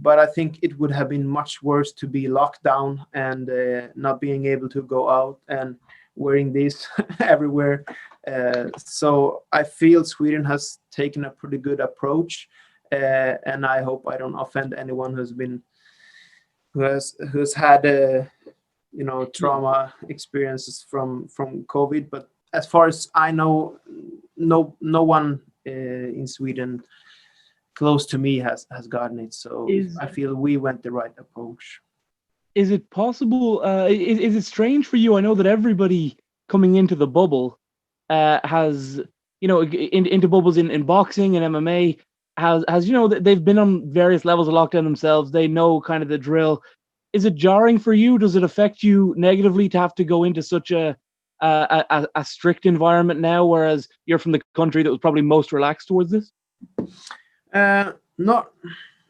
but I think it would have been much worse to be locked down and not being able to go out and wearing these everywhere. So I feel Sweden has taken a pretty good approach, and I hope I don't offend anyone who's had trauma experiences from COVID. But as far as I know, no one in Sweden close to me has gotten it. So I feel we went the right approach. Is it possible? Is it strange for you? I know that everybody coming into the bubble has, into bubbles in boxing and MMA has they've been on various levels of lockdown themselves. They know kind of the drill. Is it jarring for you? Does it affect you negatively to have to go into such a strict environment now, whereas you're from the country that was probably most relaxed towards this?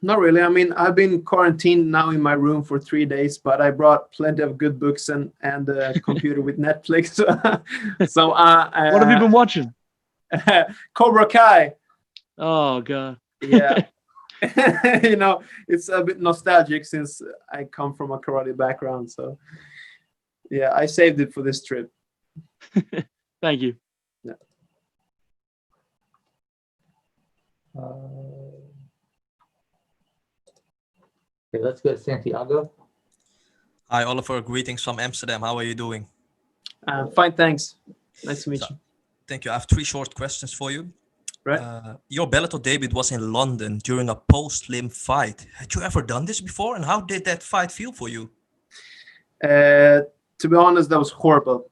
Not really. I mean, I've been quarantined now in my room for 3 days, but I brought plenty of good books and a computer with Netflix. So what have you been watching? Cobra Kai. Oh God. Yeah. It's a bit nostalgic since I come from a karate background. So yeah, I saved it for this trip. Thank you. Yeah. Okay, let's go to Santiago. Hi, Oliver. Greetings from Amsterdam. How are you doing? Fine, thanks. Nice to meet you. Thank you. I have 3 short questions for you. Right. Your Bellator debut was in London during a post-limb fight. Had you ever done this before, and how did that fight feel for you? To be honest, that was horrible.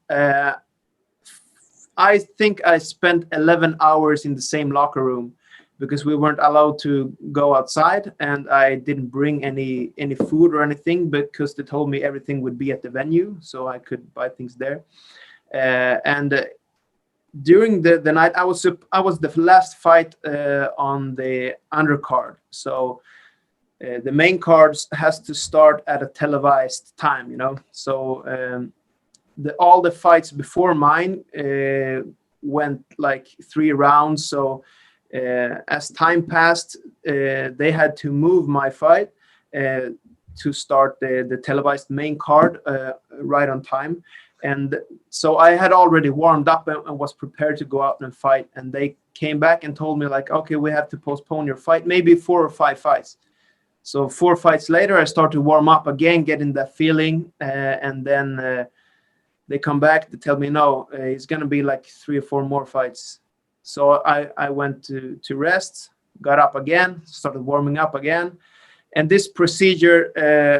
I think I spent 11 hours in the same locker room because we weren't allowed to go outside, and I didn't bring any food or anything because they told me everything would be at the venue, so I could buy things there. During the night, I was the last fight on the undercard. So the main cards has to start at a televised time, So all the fights before mine went like 3 rounds. So as time passed, they had to move my fight to start the televised main card right on time. And so I had already warmed up and was prepared to go out and fight. And they came back and told me like, okay, we have to postpone your fight, maybe 4 or 5 fights. So 4 fights later, I start to warm up again, getting that feeling. And then they come back to tell me, no, it's going to be like 3 or 4 more fights. So I went to rest, got up again, started warming up again. And this procedure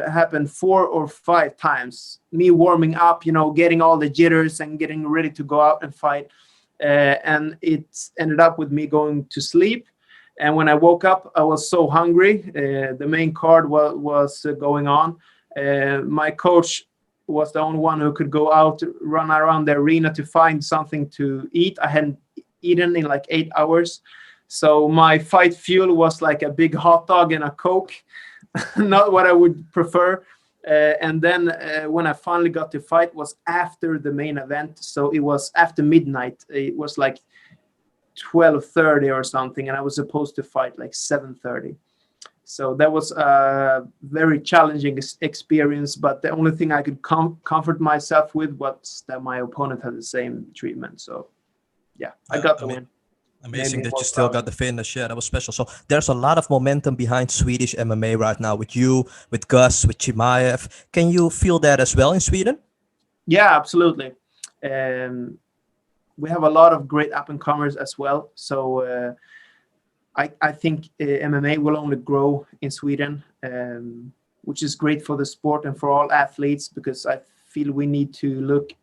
happened 4 or 5 times. Me warming up, getting all the jitters and getting ready to go out and fight. And it ended up with me going to sleep. And when I woke up, I was so hungry. The main card was going on. My coach was the only one who could go out, run around the arena to find something to eat. I hadn't eaten in like 8 hours. So my fight fuel was like a big hot dog and a Coke, not what I would prefer. And then when I finally got to fight was after the main event. So it was after midnight. It was like 12:30 or something. And I was supposed to fight like 7:30. So that was a very challenging experience. But the only thing I could comfort myself with was that my opponent had the same treatment. So yeah, I got the win. Amazing that you still got the finish. Yeah, that was special. So there's a lot of momentum behind Swedish MMA right now with you, with Gus, with Chimaev. Can you feel that as well in Sweden? Yeah, absolutely. We have a lot of great up-and-comers as well. So I think MMA will only grow in Sweden, which is great for the sport and for all athletes, because I feel we need to look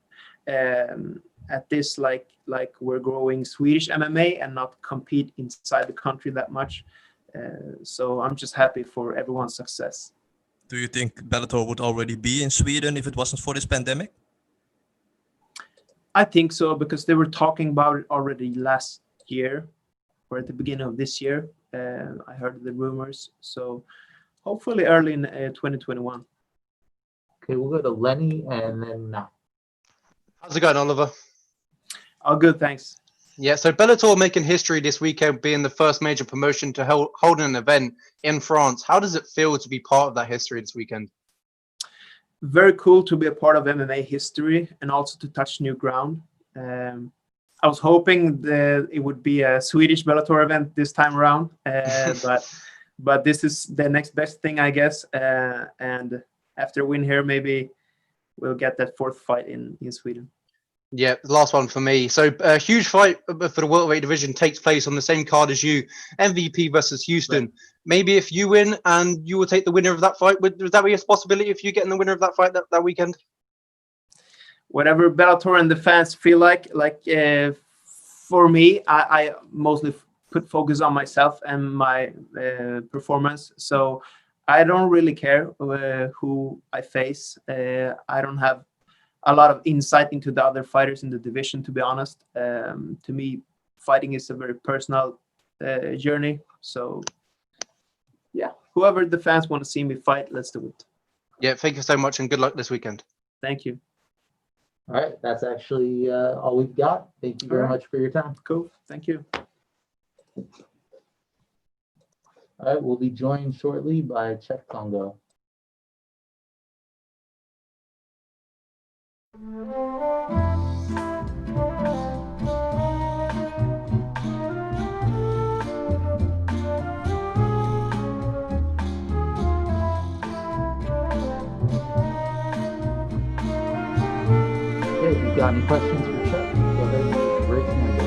at this like we're growing Swedish MMA and not compete inside the country that much. So I'm just happy for everyone's success. Do you think Bellator would already be in Sweden if it wasn't for this pandemic? I think so, because they were talking about it already last year or at the beginning of this year. I heard the rumors. So hopefully early in 2021. Okay, we'll go to Lenny and then How's it going, Oliver? All good, thanks. Yeah, so Bellator making history this weekend, being the first major promotion to hold an event in France. How does it feel to be part of that history this weekend? Very cool to be a part of MMA history and also to touch new ground. I was hoping that it would be a Swedish Bellator event this time around, but this is the next best thing, I guess. And after a win here, maybe we'll get that fourth fight in Sweden. Yeah, the last one for me. So a huge fight for the welterweight division takes place on the same card as you, MVP versus Houston. Right. Maybe if you win and you will take the winner of that fight, would that be a possibility if you getting the winner of that fight that weekend? Whatever Bellator and the fans feel like for me, I mostly put focus on myself and my performance. So I don't really care who I face. I don't have a lot of insight into the other fighters in the division, to be honest. To me, fighting is a very personal journey. So, yeah, whoever the fans want to see me fight, let's do it. Yeah, thank you so much and good luck this weekend. Thank you. All right, that's actually all we've got. Thank you very much for your time. Cool, thank you. All right, we'll be joined shortly by Cheick Kongo. Okay, if you've got any questions for Cheick, go ahead and raise your hand.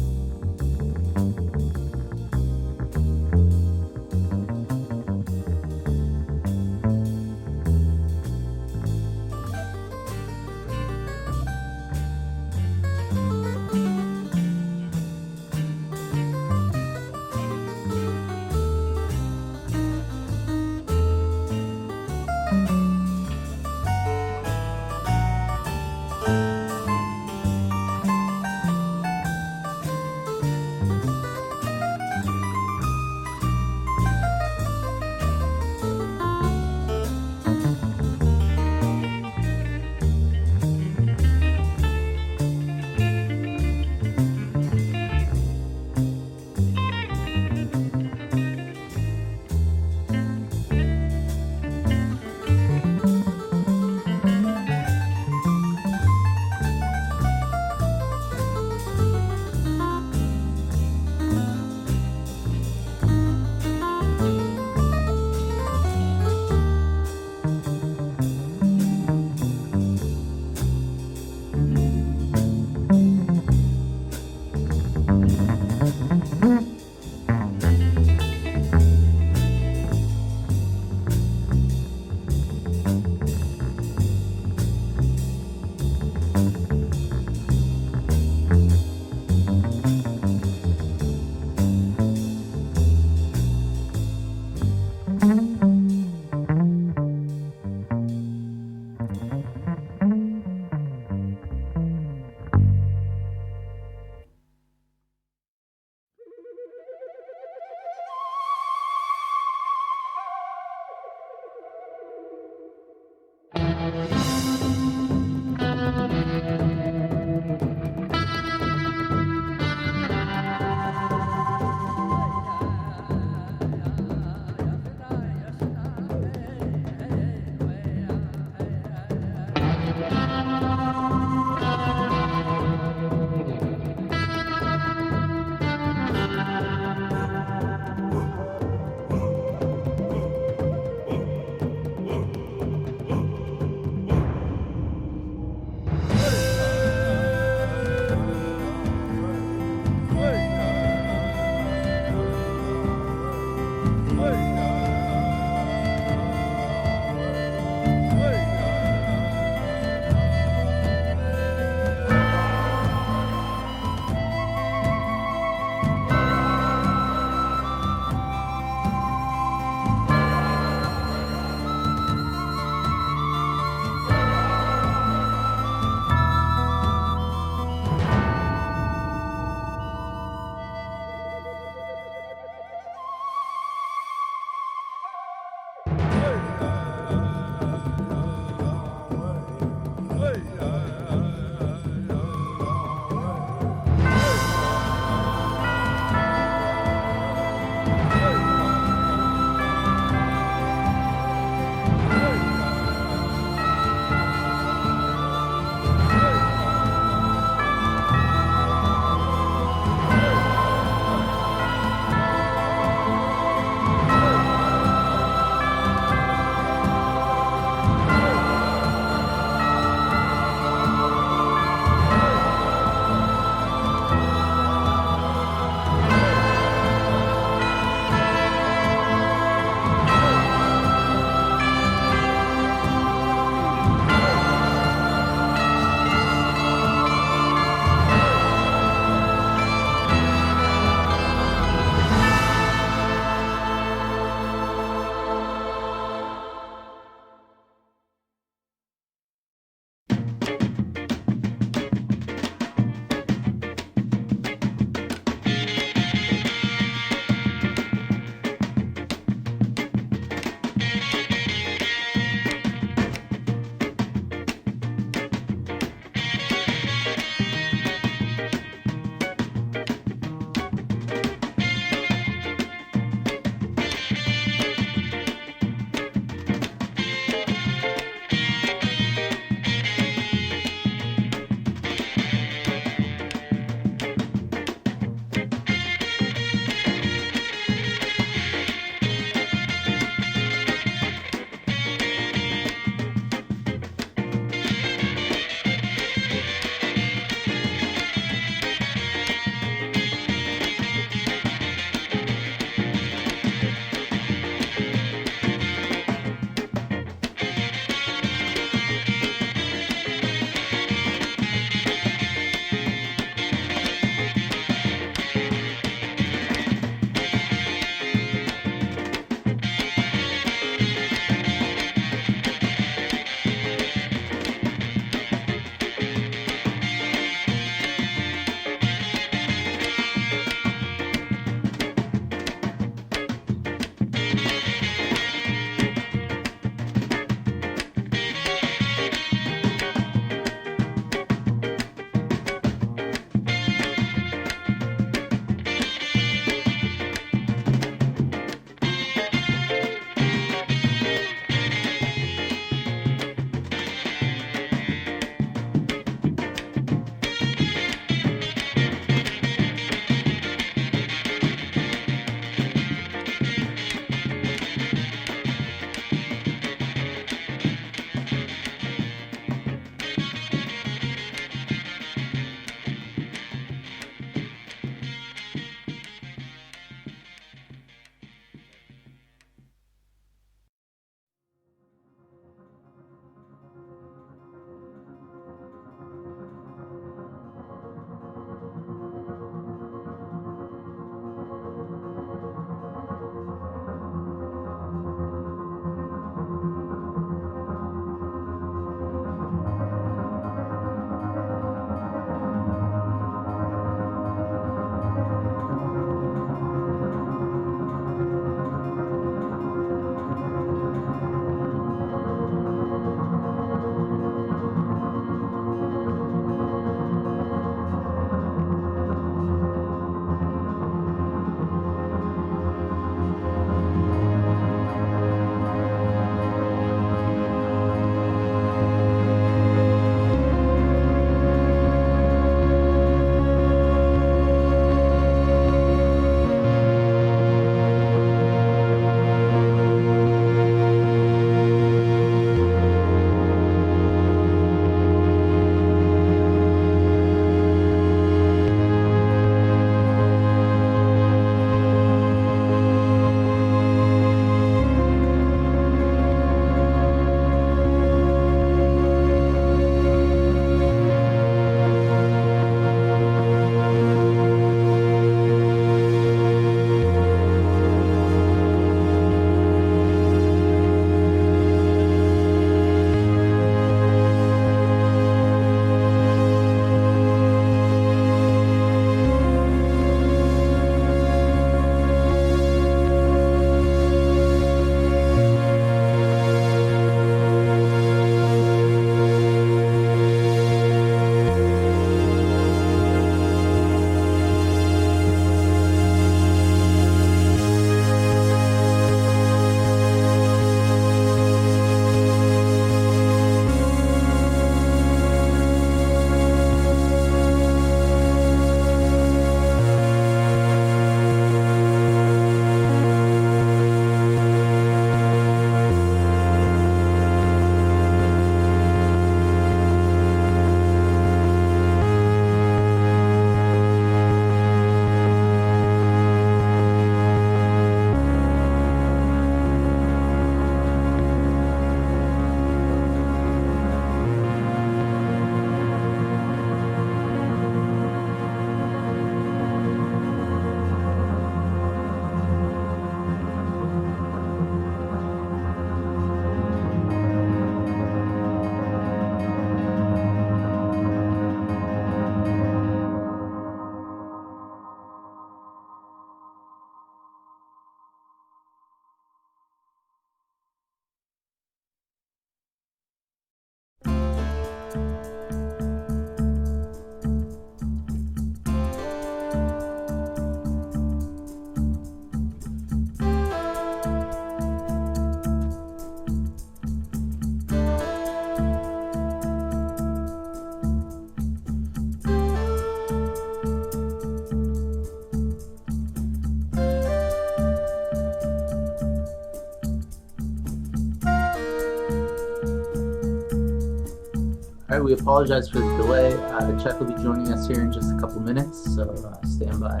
right, we apologize for the delay. Cheick will be joining us here in just a couple minutes, so stand by.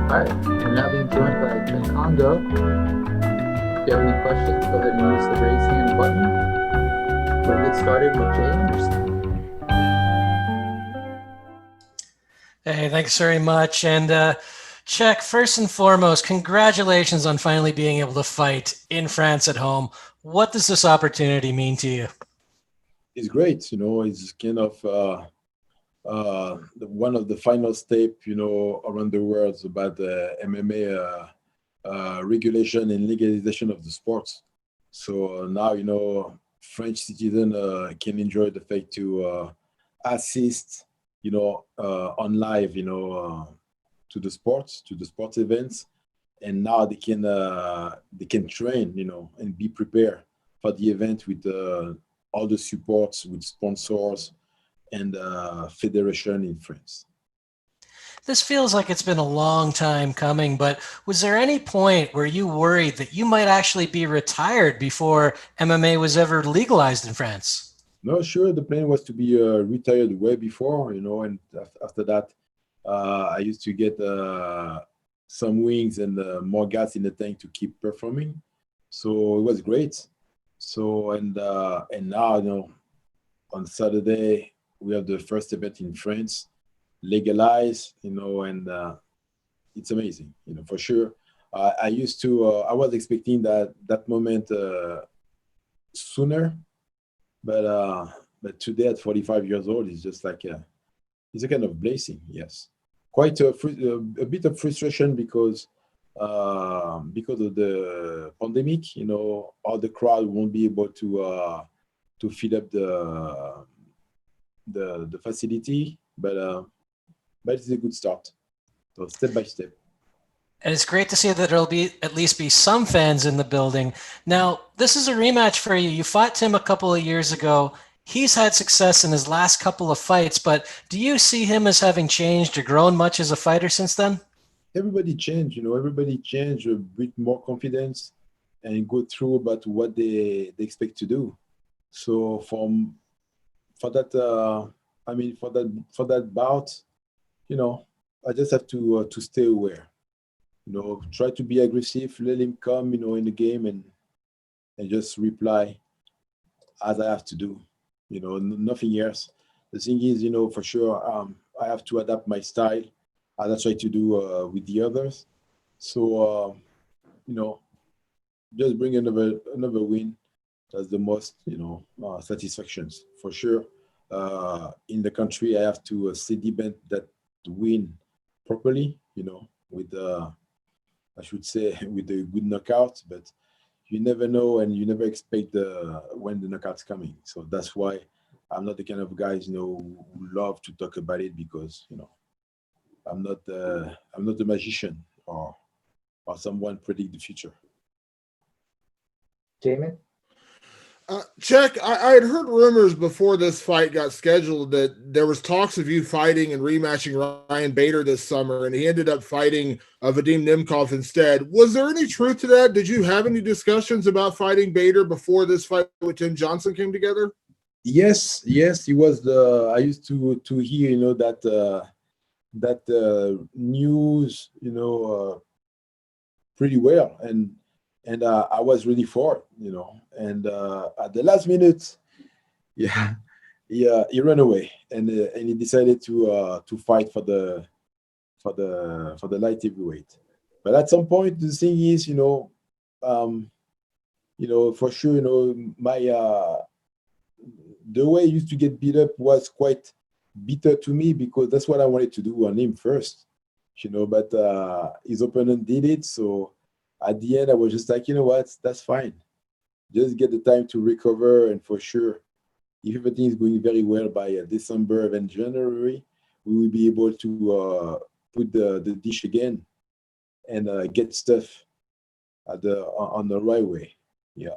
All right, we're now being joined by Cheick Kongo. If you have any questions, go ahead and use the raise hand button. We'll get started with Jay Anderson. Hey, thanks very much. And Cheick, first and foremost, congratulations on finally being able to fight in France at home. What does this opportunity mean to you? It's great. It's kind of one of the final steps, around the world about the MMA regulation and legalization of the sports. So now, French citizen can enjoy the fact to assist, on live, to the sports events, and now they can train, and be prepared for the event with all the supports with sponsors and federation in France. This feels like it's been a long time coming, but was there any point where you worried that you might actually be retired before MMA was ever legalized in France? No, sure. The plan was to be retired way before, and after that, I used to get some wings and more gas in the tank to keep performing. So it was great. So, and now, on Saturday, we have the first event in France, legalized, and it's amazing, for sure. I was expecting that moment sooner, but today at 45 years old, it's just like it's a kind of blessing, yes. Quite a bit of frustration because of the pandemic, all the crowd won't be able to fill up the facility, but it's a good start. So step by step. And it's great to see that there'll be at least be some fans in the building. Now, this is a rematch for you. You fought Tim a couple of years ago. He's had success in his last couple of fights, but do you see him as having changed or grown much as a fighter since then? Everybody changed, everybody changed with more confidence and go through about what they expect to do. So for that bout, I just have to stay aware. Try to be aggressive, let him come, in the game and just reply as I have to do. Nothing else. the thing is, for sure, I have to adapt my style, as I try to do with the others. So, just bring another win. That's the most, satisfactions for sure. In the country, I have to sediment that win properly, with I should say with a good knockout, but you never know and you never expect when the knockout's coming. So that's why I'm not the kind of guys, who love to talk about it, because I'm not a magician or someone predict the future. Jamin? Cheick, I had heard rumors before this fight got scheduled that there was talks of you fighting and rematching Ryan Bader this summer, and he ended up fighting Vadim Nemkov instead. Was there any truth to that? Did you have any discussions about fighting Bader before this fight with Tim Johnson came together? Yes, he was I used to hear, that news, pretty well, and I was ready for it, And at the last minute, he ran away, and he decided to fight for the light heavyweight. But at some point, the thing is, for sure, my the way he used to get beat up was quite bitter to me, because that's what I wanted to do on him first, But his opponent did it, so. At the end, I was just like, what? That's fine. Just get the time to recover. And for sure, if everything is going very well by December and January, we will be able to put the dish again and get stuff on the right way. Yeah.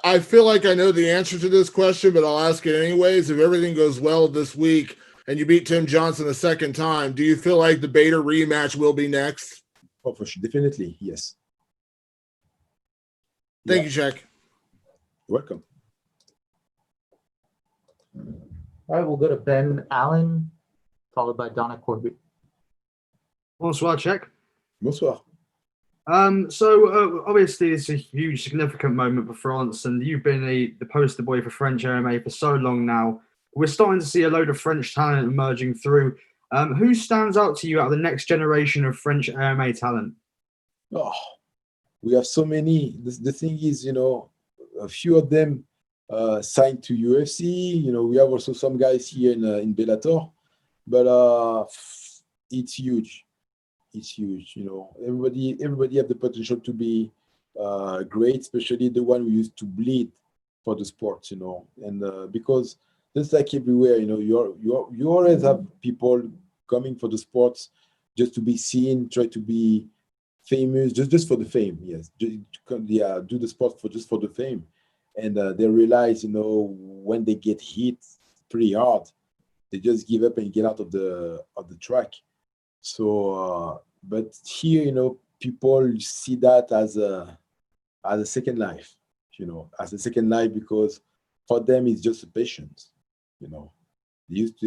I feel like I know the answer to this question, but I'll ask it anyways. If everything goes well this week and you beat Tim Johnson a second time, do you feel like the Bader rematch will be next? Oh, for sure. Definitely, yes. Thank you, Cheick. You're welcome. All right, we'll go to Ben Allen, followed by Donna Corby. Bonsoir, Cheick. Bonsoir. So obviously it's a huge, significant moment for France, and you've been the poster boy for French MMA for so long now. We're starting to see a load of French talent emerging through. Who stands out to you out of the next generation of French MMA talent? Oh, we have so many. The thing is, a few of them signed to UFC. We have also some guys here in Bellator, but it's huge. It's huge. Everybody have the potential to be great, especially the one who used to bleed for the sport. And because just like everywhere, you always have people coming for the sports just to be seen, try to be famous, just for the fame. Yes, do the sport just for the fame, and they realize, when they get hit pretty hard, they just give up and get out of the track. So, but here, people see that as a second life, as a second life, because for them it's just a patience. They used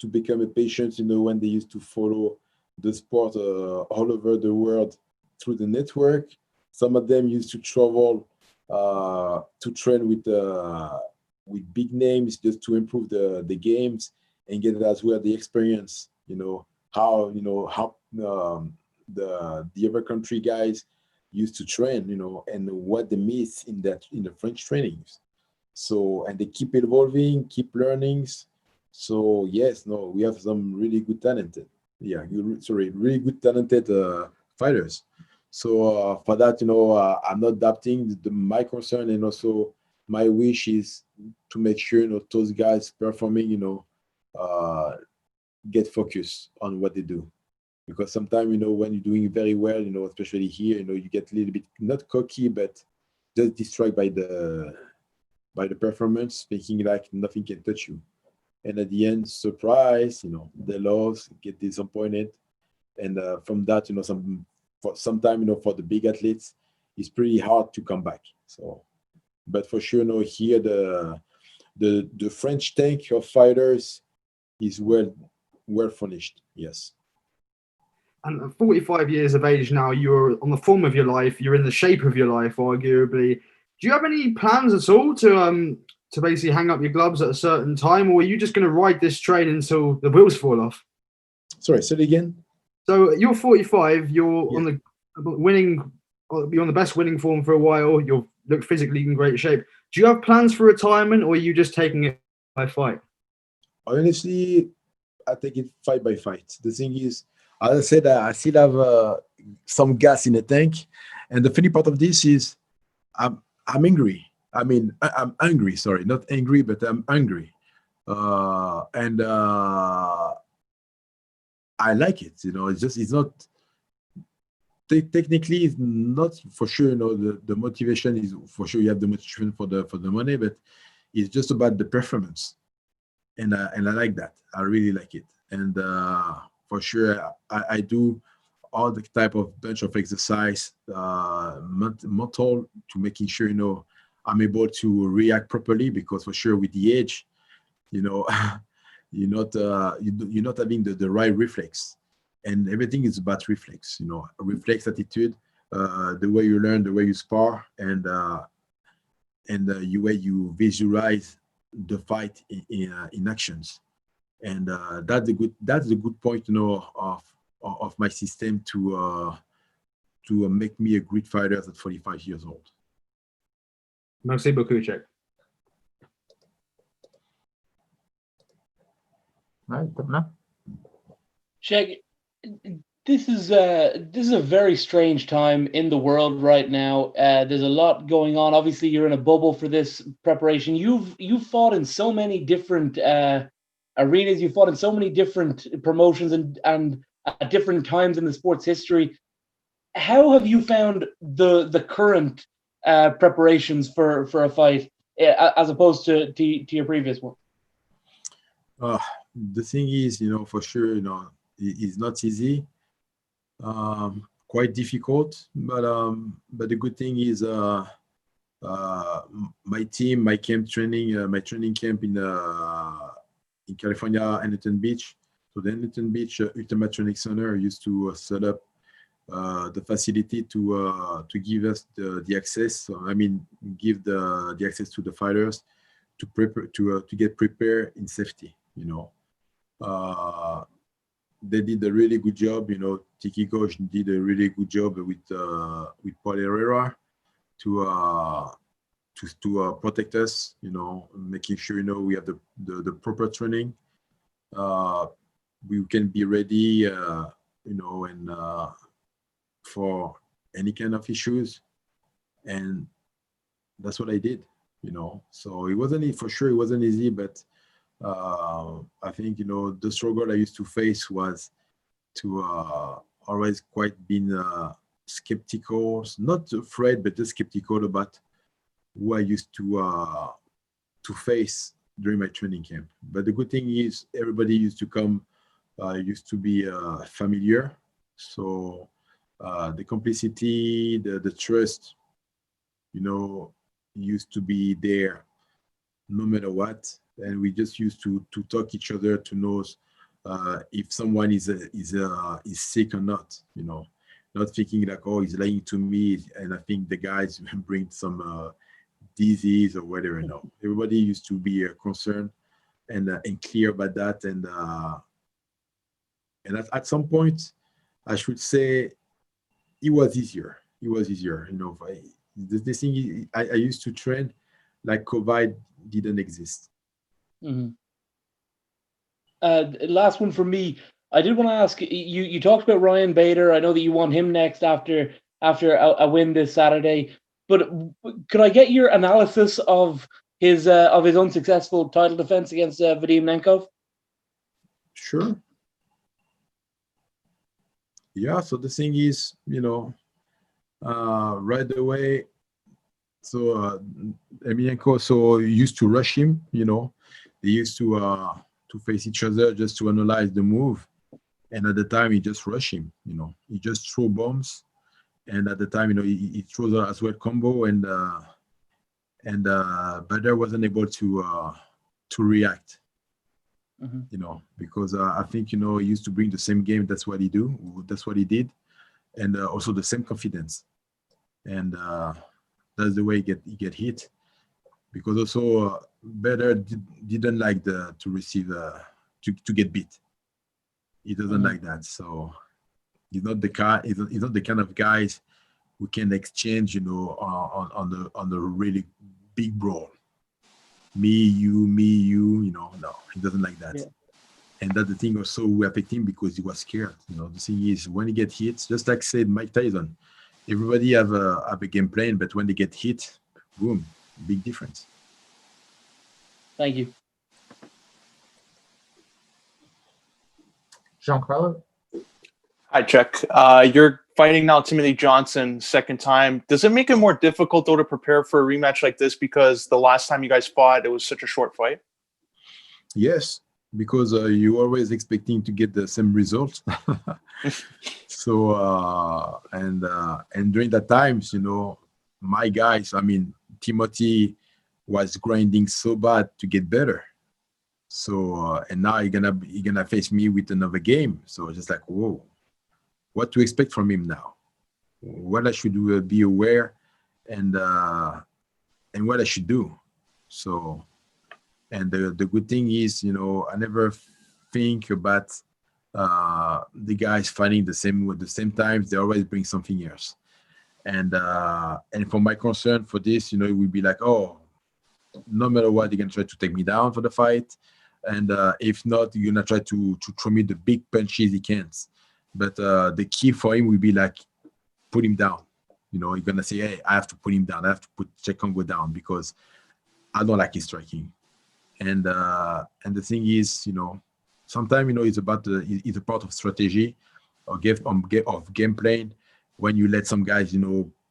to become a patient, when they used to follow the sport all over the world through the network. Some of them used to travel to train with big names just to improve the games and get as well the experience. How the other country guys used to train, and what they miss in the French trainings. So, and they keep evolving, keep learnings. So yes, we have some really good talented, really good talented fighters. So for that, I'm not doubting my concern, and also my wish is to make sure, those guys performing, get focused on what they do. Because sometimes, when you're doing very well, especially here, you get a little bit, not cocky, but just distracted by the performance, thinking like nothing can touch you. And at the end, surprise, they lose, get disappointed. And from that, sometimes, for the big athletes, it's pretty hard to come back. So, but for sure, here the French tank of fighters is well furnished. Yes. And at 45 years of age now, you're on the form of your life. You're in the shape of your life, arguably. Do you have any plans at all to to basically hang up your gloves at a certain time, or are you just going to ride this train until the wheels fall off? Sorry, say it again. So you're 45. You're on the winning. You're on the best winning form for a while. You look physically in great shape. Do you have plans for retirement, or are you just taking it by fight? Honestly, I take it fight by fight. The thing is, as I said, I still have some gas in the tank, and the funny part of this is, I'm angry. I mean, I'm angry. Sorry, not angry, but I'm angry, and I like it. You know, it's not. Technically, it's not for sure. You know, the motivation is for sure. You have the motivation for the money, but it's just about the performance, and I like that. I really like it, and for sure, I do all the type of bunch of exercise, mental, to making sure, you know, I'm able to react properly, because for sure with the age, you know, you're not having the right reflex, and everything is about reflex, you know, reflex, attitude, the way you learn, the way you spar, and the way you visualize the fight in actions, and that's a good point, you know, of my system to make me a great fighter at 45 years old. Merci beaucoup, Cheick. Right, Burnell. Cheick, this is a very strange time in the world right now. There's a lot going on. Obviously, you're in a bubble for this preparation. You've fought in so many different arenas. You've fought in so many different promotions and at different times in the sport's history. How have you found the current preparations for a fight as opposed to your previous one? The thing is, you know, for sure, you know, it's not easy, quite difficult, but the good thing is my team, my training camp in California, Huntington Beach. So the Huntington Beach Ultimate Training Center used to set up the facility to give us the access. So, I mean, give the access to the fighters to prepare to get prepared in safety. You know, they did a really good job. You know, Tiki Coach did a really good job with Paul Herrera to protect us. You know, making sure, you know, we have the proper training. We can be ready. You know, and for any kind of issues, and that's what I did, you know. So it wasn't easy, but I think, you know, the struggle I used to face was to always quite been skeptical, not afraid, but just skeptical about who I used to face during my training camp. But the good thing is everybody used to come, used to be familiar. So the complicity, the trust, you know, used to be there no matter what. And we just used to talk each other to know if someone is sick or not, you know, not thinking like, oh, he's lying to me, and I think the guys bring some disease or whatever. No, everybody used to be concerned and clear about that. And at some point, I should say, it was easier. You know. The thing is, I used to train like COVID didn't exist. Mm-hmm. Last one from me. I did want to ask you. You talked about Ryan Bader. I know that you want him next after a win this Saturday. But could I get your analysis of his unsuccessful title defense against Vadim Nemkov? Sure. Yeah. So the thing is, you know, right away. So Emelianenko used to rush him. You know, they used to face each other just to analyze the move, and at the time he just rushed him. You know, he just threw bombs, and at the time, you know, he throws as well combo, and Bader wasn't able to react. Mm-hmm. You know, because I think, you know, he used to bring the same game. That's what he did, and also the same confidence, and that's the way he get hit. Because also Better didn't like to receive to get beat. He doesn't like that. So he's not the kind of guys who can exchange, on the really big brawl. Me, you, no, he doesn't like that. Yeah. And that's the thing also who affected him because he was scared. The thing is when he get hit, just like said Mike Tyson, everybody have a game plan, but when they get hit, boom, big difference. Thank you. Giancarlo? Hi, Cheick. You're fighting now Timothy Johnson second time. Does it make it more difficult though to prepare for a rematch like this because the last time you guys fought, it was such a short fight? Yes, because you're always expecting to get the same result. So and during that times, my guys, Timothy was grinding so bad to get better. So and now you're gonna face me with another game. So just like, whoa, what to expect from him now? What I should do, be aware, and what I should do. So, and the good thing is, I never think about the guys fighting the same times. They always bring something else. And for my concern for this, it will be like, oh, no matter what, they're gonna try to take me down for the fight, and if not, you're gonna try to throw me the big punches he can. But the key for him will be like put him down. You're gonna say, hey, I have to put him down. I have to put Cheick Kongo down because I don't like his striking. And the thing is, sometimes it's about it's a part of strategy or of game plan when you let some guys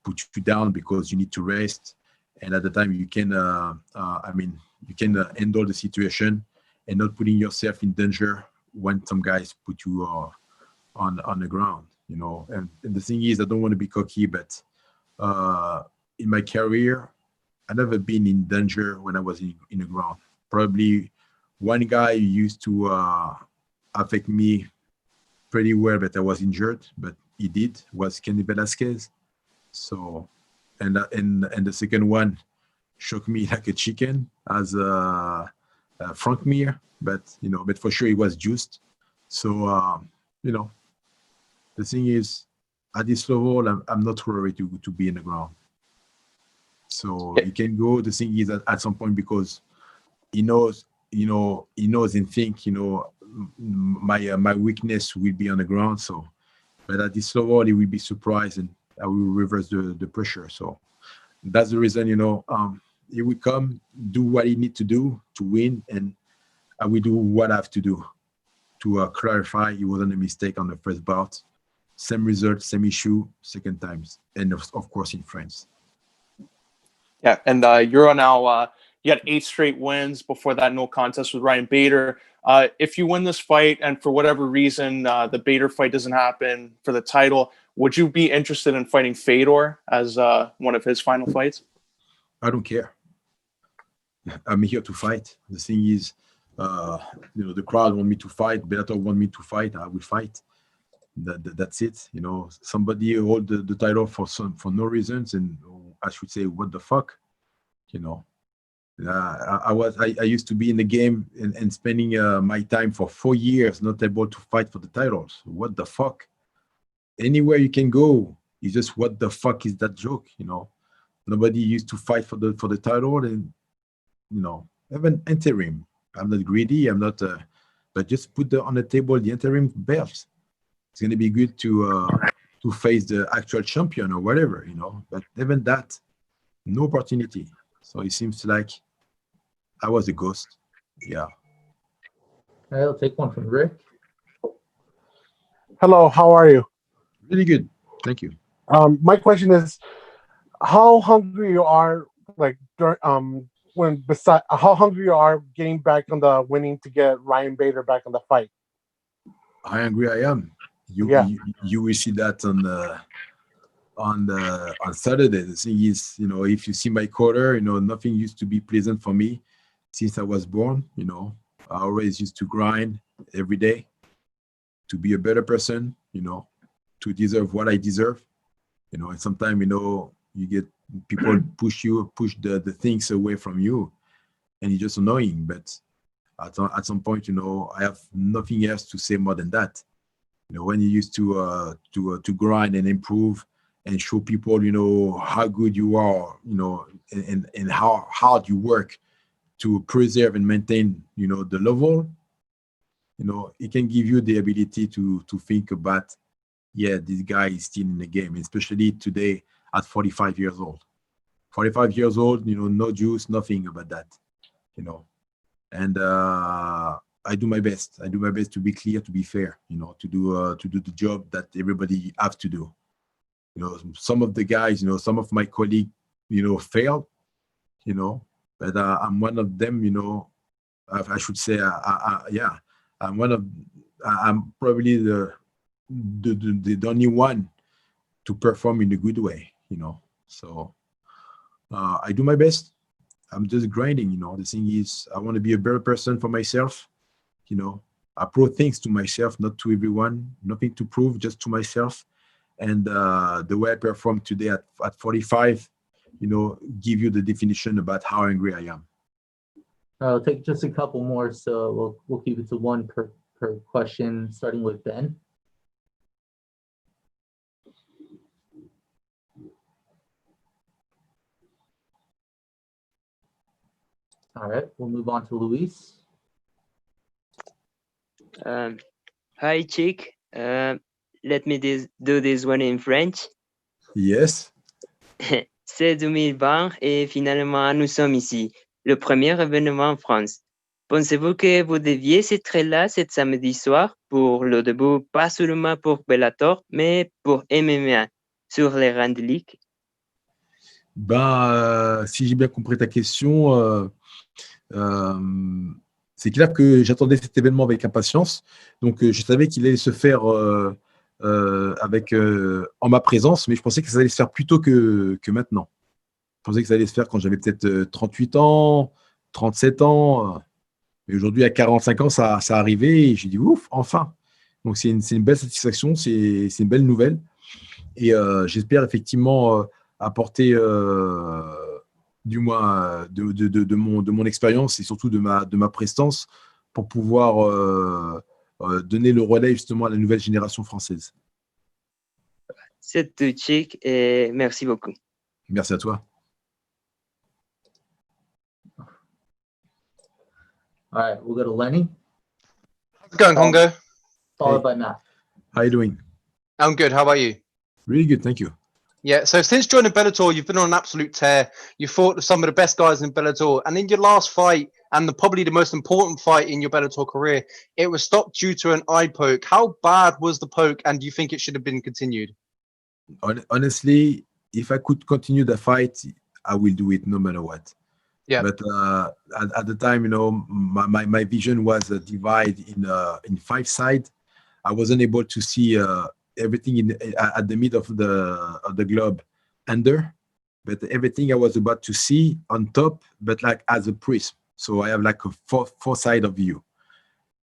put you down because you need to rest, and at the time you can you can handle the situation and not putting yourself in danger when some guys put you on the ground. And the thing is, I don't want to be cocky, but in my career I never been in danger when I was in the ground. Probably one guy used to affect me pretty well, but I was injured, but he did, was Kenny Velasquez. So, and the second one shook me like a chicken as Frank Mir, but but for sure he was juiced. So, the thing is, at this level, I'm not worried to be in the ground. So you can go. The thing is at some point because he knows and think, my weakness will be on the ground. So, but at this level, he will be surprised and I will reverse the pressure. So that's the reason, he will come, do what he need to do to win, and I will do what I have to do to clarify it wasn't a mistake on the first bout. Same result, same issue, second times, and of course in France. Yeah, and you're now. You had 8 straight wins before that no contest with Ryan Bader. If you win this fight and for whatever reason the Bader fight doesn't happen for the title, would you be interested in fighting Fedor as one of his final fights? I don't care. I'm here to fight. The thing is, the crowd want me to fight. Bellator want me to fight. I will fight. That's it. Somebody hold the title for no reasons, and I should say, what the fuck, I used to be in the game and spending my time for 4 years not able to fight for the titles. What the fuck? Anywhere you can go, it's just what the fuck is that joke? Nobody used to fight for the title, and even interim. I'm not greedy. I'm not. But just put on the table the interim belt. It's gonna be good to face the actual champion or whatever, But even that, no opportunity. So it seems like I was a ghost. Yeah. I'll take one from Rick. Hello, how are you? Really good. Thank you. My question is, how hungry you are, how hungry you are getting back on the winning to get Ryan Bader back on the fight? How angry I am. You will see that on Saturday. The thing is, if you see my quarter, nothing used to be pleasant for me since I was born. I always used to grind every day to be a better person, to deserve what I deserve, and sometimes, you get people push the things away from you. and it's just annoying. But at some point, I have nothing else to say more than that. When you used to grind and improve and show people, how good you are, and how hard you work to preserve and maintain, the level, it can give you the ability to think about, yeah, this guy is still in the game, especially today at 45 years old. 45 years old, no juice, nothing about that, And I do my best. I do my best to be clear, to be fair, to do the job that everybody have to do. Some of the guys, some of my colleagues, fail, but I'm one of them, I should say, yeah, I'm probably the only one to perform in a good way, So I do my best. I'm just grinding, The thing is, I want to be a better person for myself, I prove things to myself, not to everyone, nothing to prove, just to myself. And the way I perform today at 45, give you the definition about how angry I am. I'll take just a couple more, so we'll keep it to one per question, starting with Ben. All right, we'll move on to Luis. Hi, Cheick. Let me do this one in French. Yes. C'est 2020 et finalement nous sommes ici, le premier événement en France. Pensez-vous que vous deviez être là cet samedi soir pour le début, pas seulement pour Bellator, mais pour MMA sur les rangs de ligue? Si j'ai bien compris ta question, c'est clair que j'attendais cet événement avec impatience. Donc, je savais qu'il allait se faire en ma présence, mais je pensais que ça allait se faire plus tôt que maintenant. Je pensais que ça allait se faire quand j'avais peut-être 38 ans, 37 ans. Mais aujourd'hui, à 45 ans, ça arrivait et j'ai dit ouf, enfin. Donc, c'est une belle satisfaction, c'est une belle nouvelle. Et j'espère effectivement apporter du moins de mon expérience et surtout de ma prestance pour pouvoir donner le relais justement à la nouvelle génération française. C'est tout, Cheick, et merci beaucoup. Merci à toi. All right, we'll go to Lenny. How's it going, Kongo? Followed by Matt. How you doing? I'm good. How about you? Really good, thank you. Yeah, so since joining Bellator, you've been on an absolute tear. You fought with some of the best guys in Bellator. And in your last fight, and probably the most important fight in your Bellator career, it was stopped due to an eye poke. How bad was the poke, and do you think it should have been continued? Honestly, if I could continue the fight, I will do it no matter what. Yeah. But at the time, my vision was divided in 5 sides. I wasn't able to see everything at the mid of the globe under, but everything I was about to see on top, but like as a prism. So I have like a four side of view,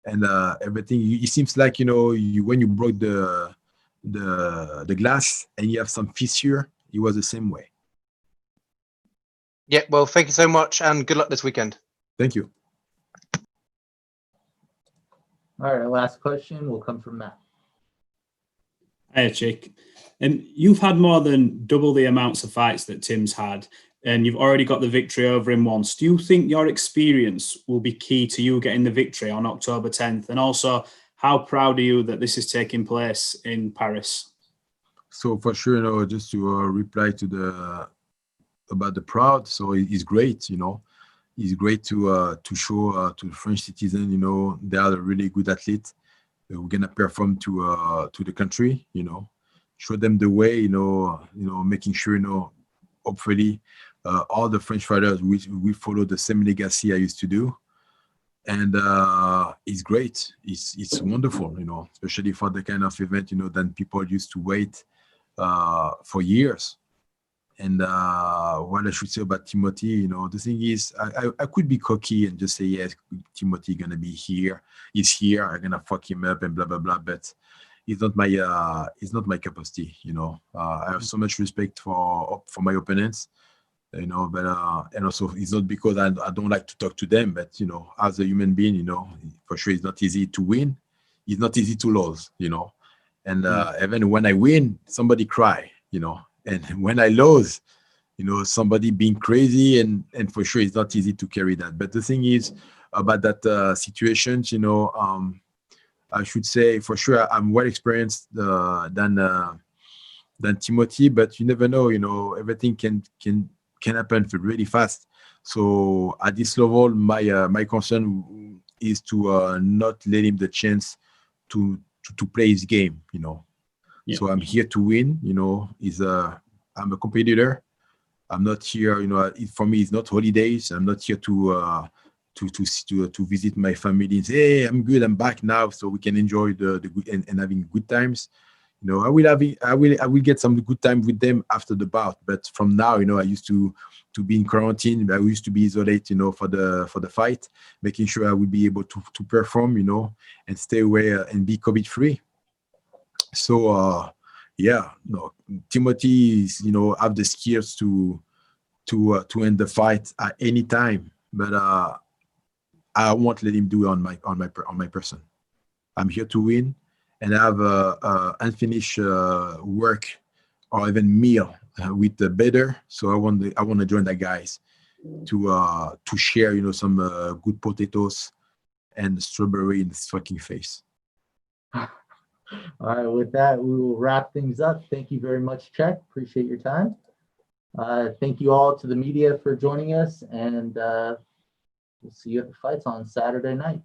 and everything. It seems like when you broke the glass and you have some fissure, it was the same way. Yeah. Well, thank you so much, and good luck this weekend. Thank you. All right, our last question will come from Matt. Hey, Cheick. You've had more than double the amounts of fights that Tim's had, and you've already got the victory over him once. Do you think your experience will be key to you getting the victory on October 10th? And also, how proud are you that this is taking place in Paris? So for sure, just to reply to about the proud. So it's great, It's great to show to the French citizen, they are a really good athlete. We're gonna perform to the country, show them the way, making sure, hopefully, all the French fighters we follow the same legacy I used to do, and it's great. It's wonderful, especially for the kind of event, that people used to wait for years. And what I should say about Timothy, the thing is, I could be cocky and just say, yes, Timothy gonna be here. He's here. I'm gonna fuck him up and blah blah blah. But it's not my cup of tea. I have so much respect for my opponents. you know. But and also it's not because I don't like to talk to them, but you know, as a human being, you know, for sure it's not easy to win, it's not easy to lose, you know. And even when I win, somebody cry, you know, and when I lose, you know, somebody being crazy, and for sure it's not easy to carry that. But the thing is about that situations, you know, I should say for sure I'm well experienced than Timothy, but you never know, you know, everything can happen really fast. So at this level, my concern is to not let him the chance to play his game, you know. Yeah. So I'm here to win, you know. I'm a competitor. I'm not here, you know. For me, it's not holidays. I'm not here to visit my family and say, hey, I'm good, I'm back now, so we can enjoy the good and having good times. You know, I will get some good time with them after the bout. But from now, you know, I used to be in quarantine. I used to be isolated, you know, for the fight, making sure I would be able to perform, you know, and stay away and be COVID free. So yeah, no, Timothy is, you know, have the skills to end the fight at any time. But I won't let him do it on my person. I'm here to win, and I have unfinished work or even meal with the better. So I want to join the guys to share, you know, some good potatoes and strawberry in his fucking face. All right, with that, we will wrap things up. Thank you very much, Cheick. Appreciate your time. Thank you all to the media for joining us, and we'll see you at the fights on Saturday night.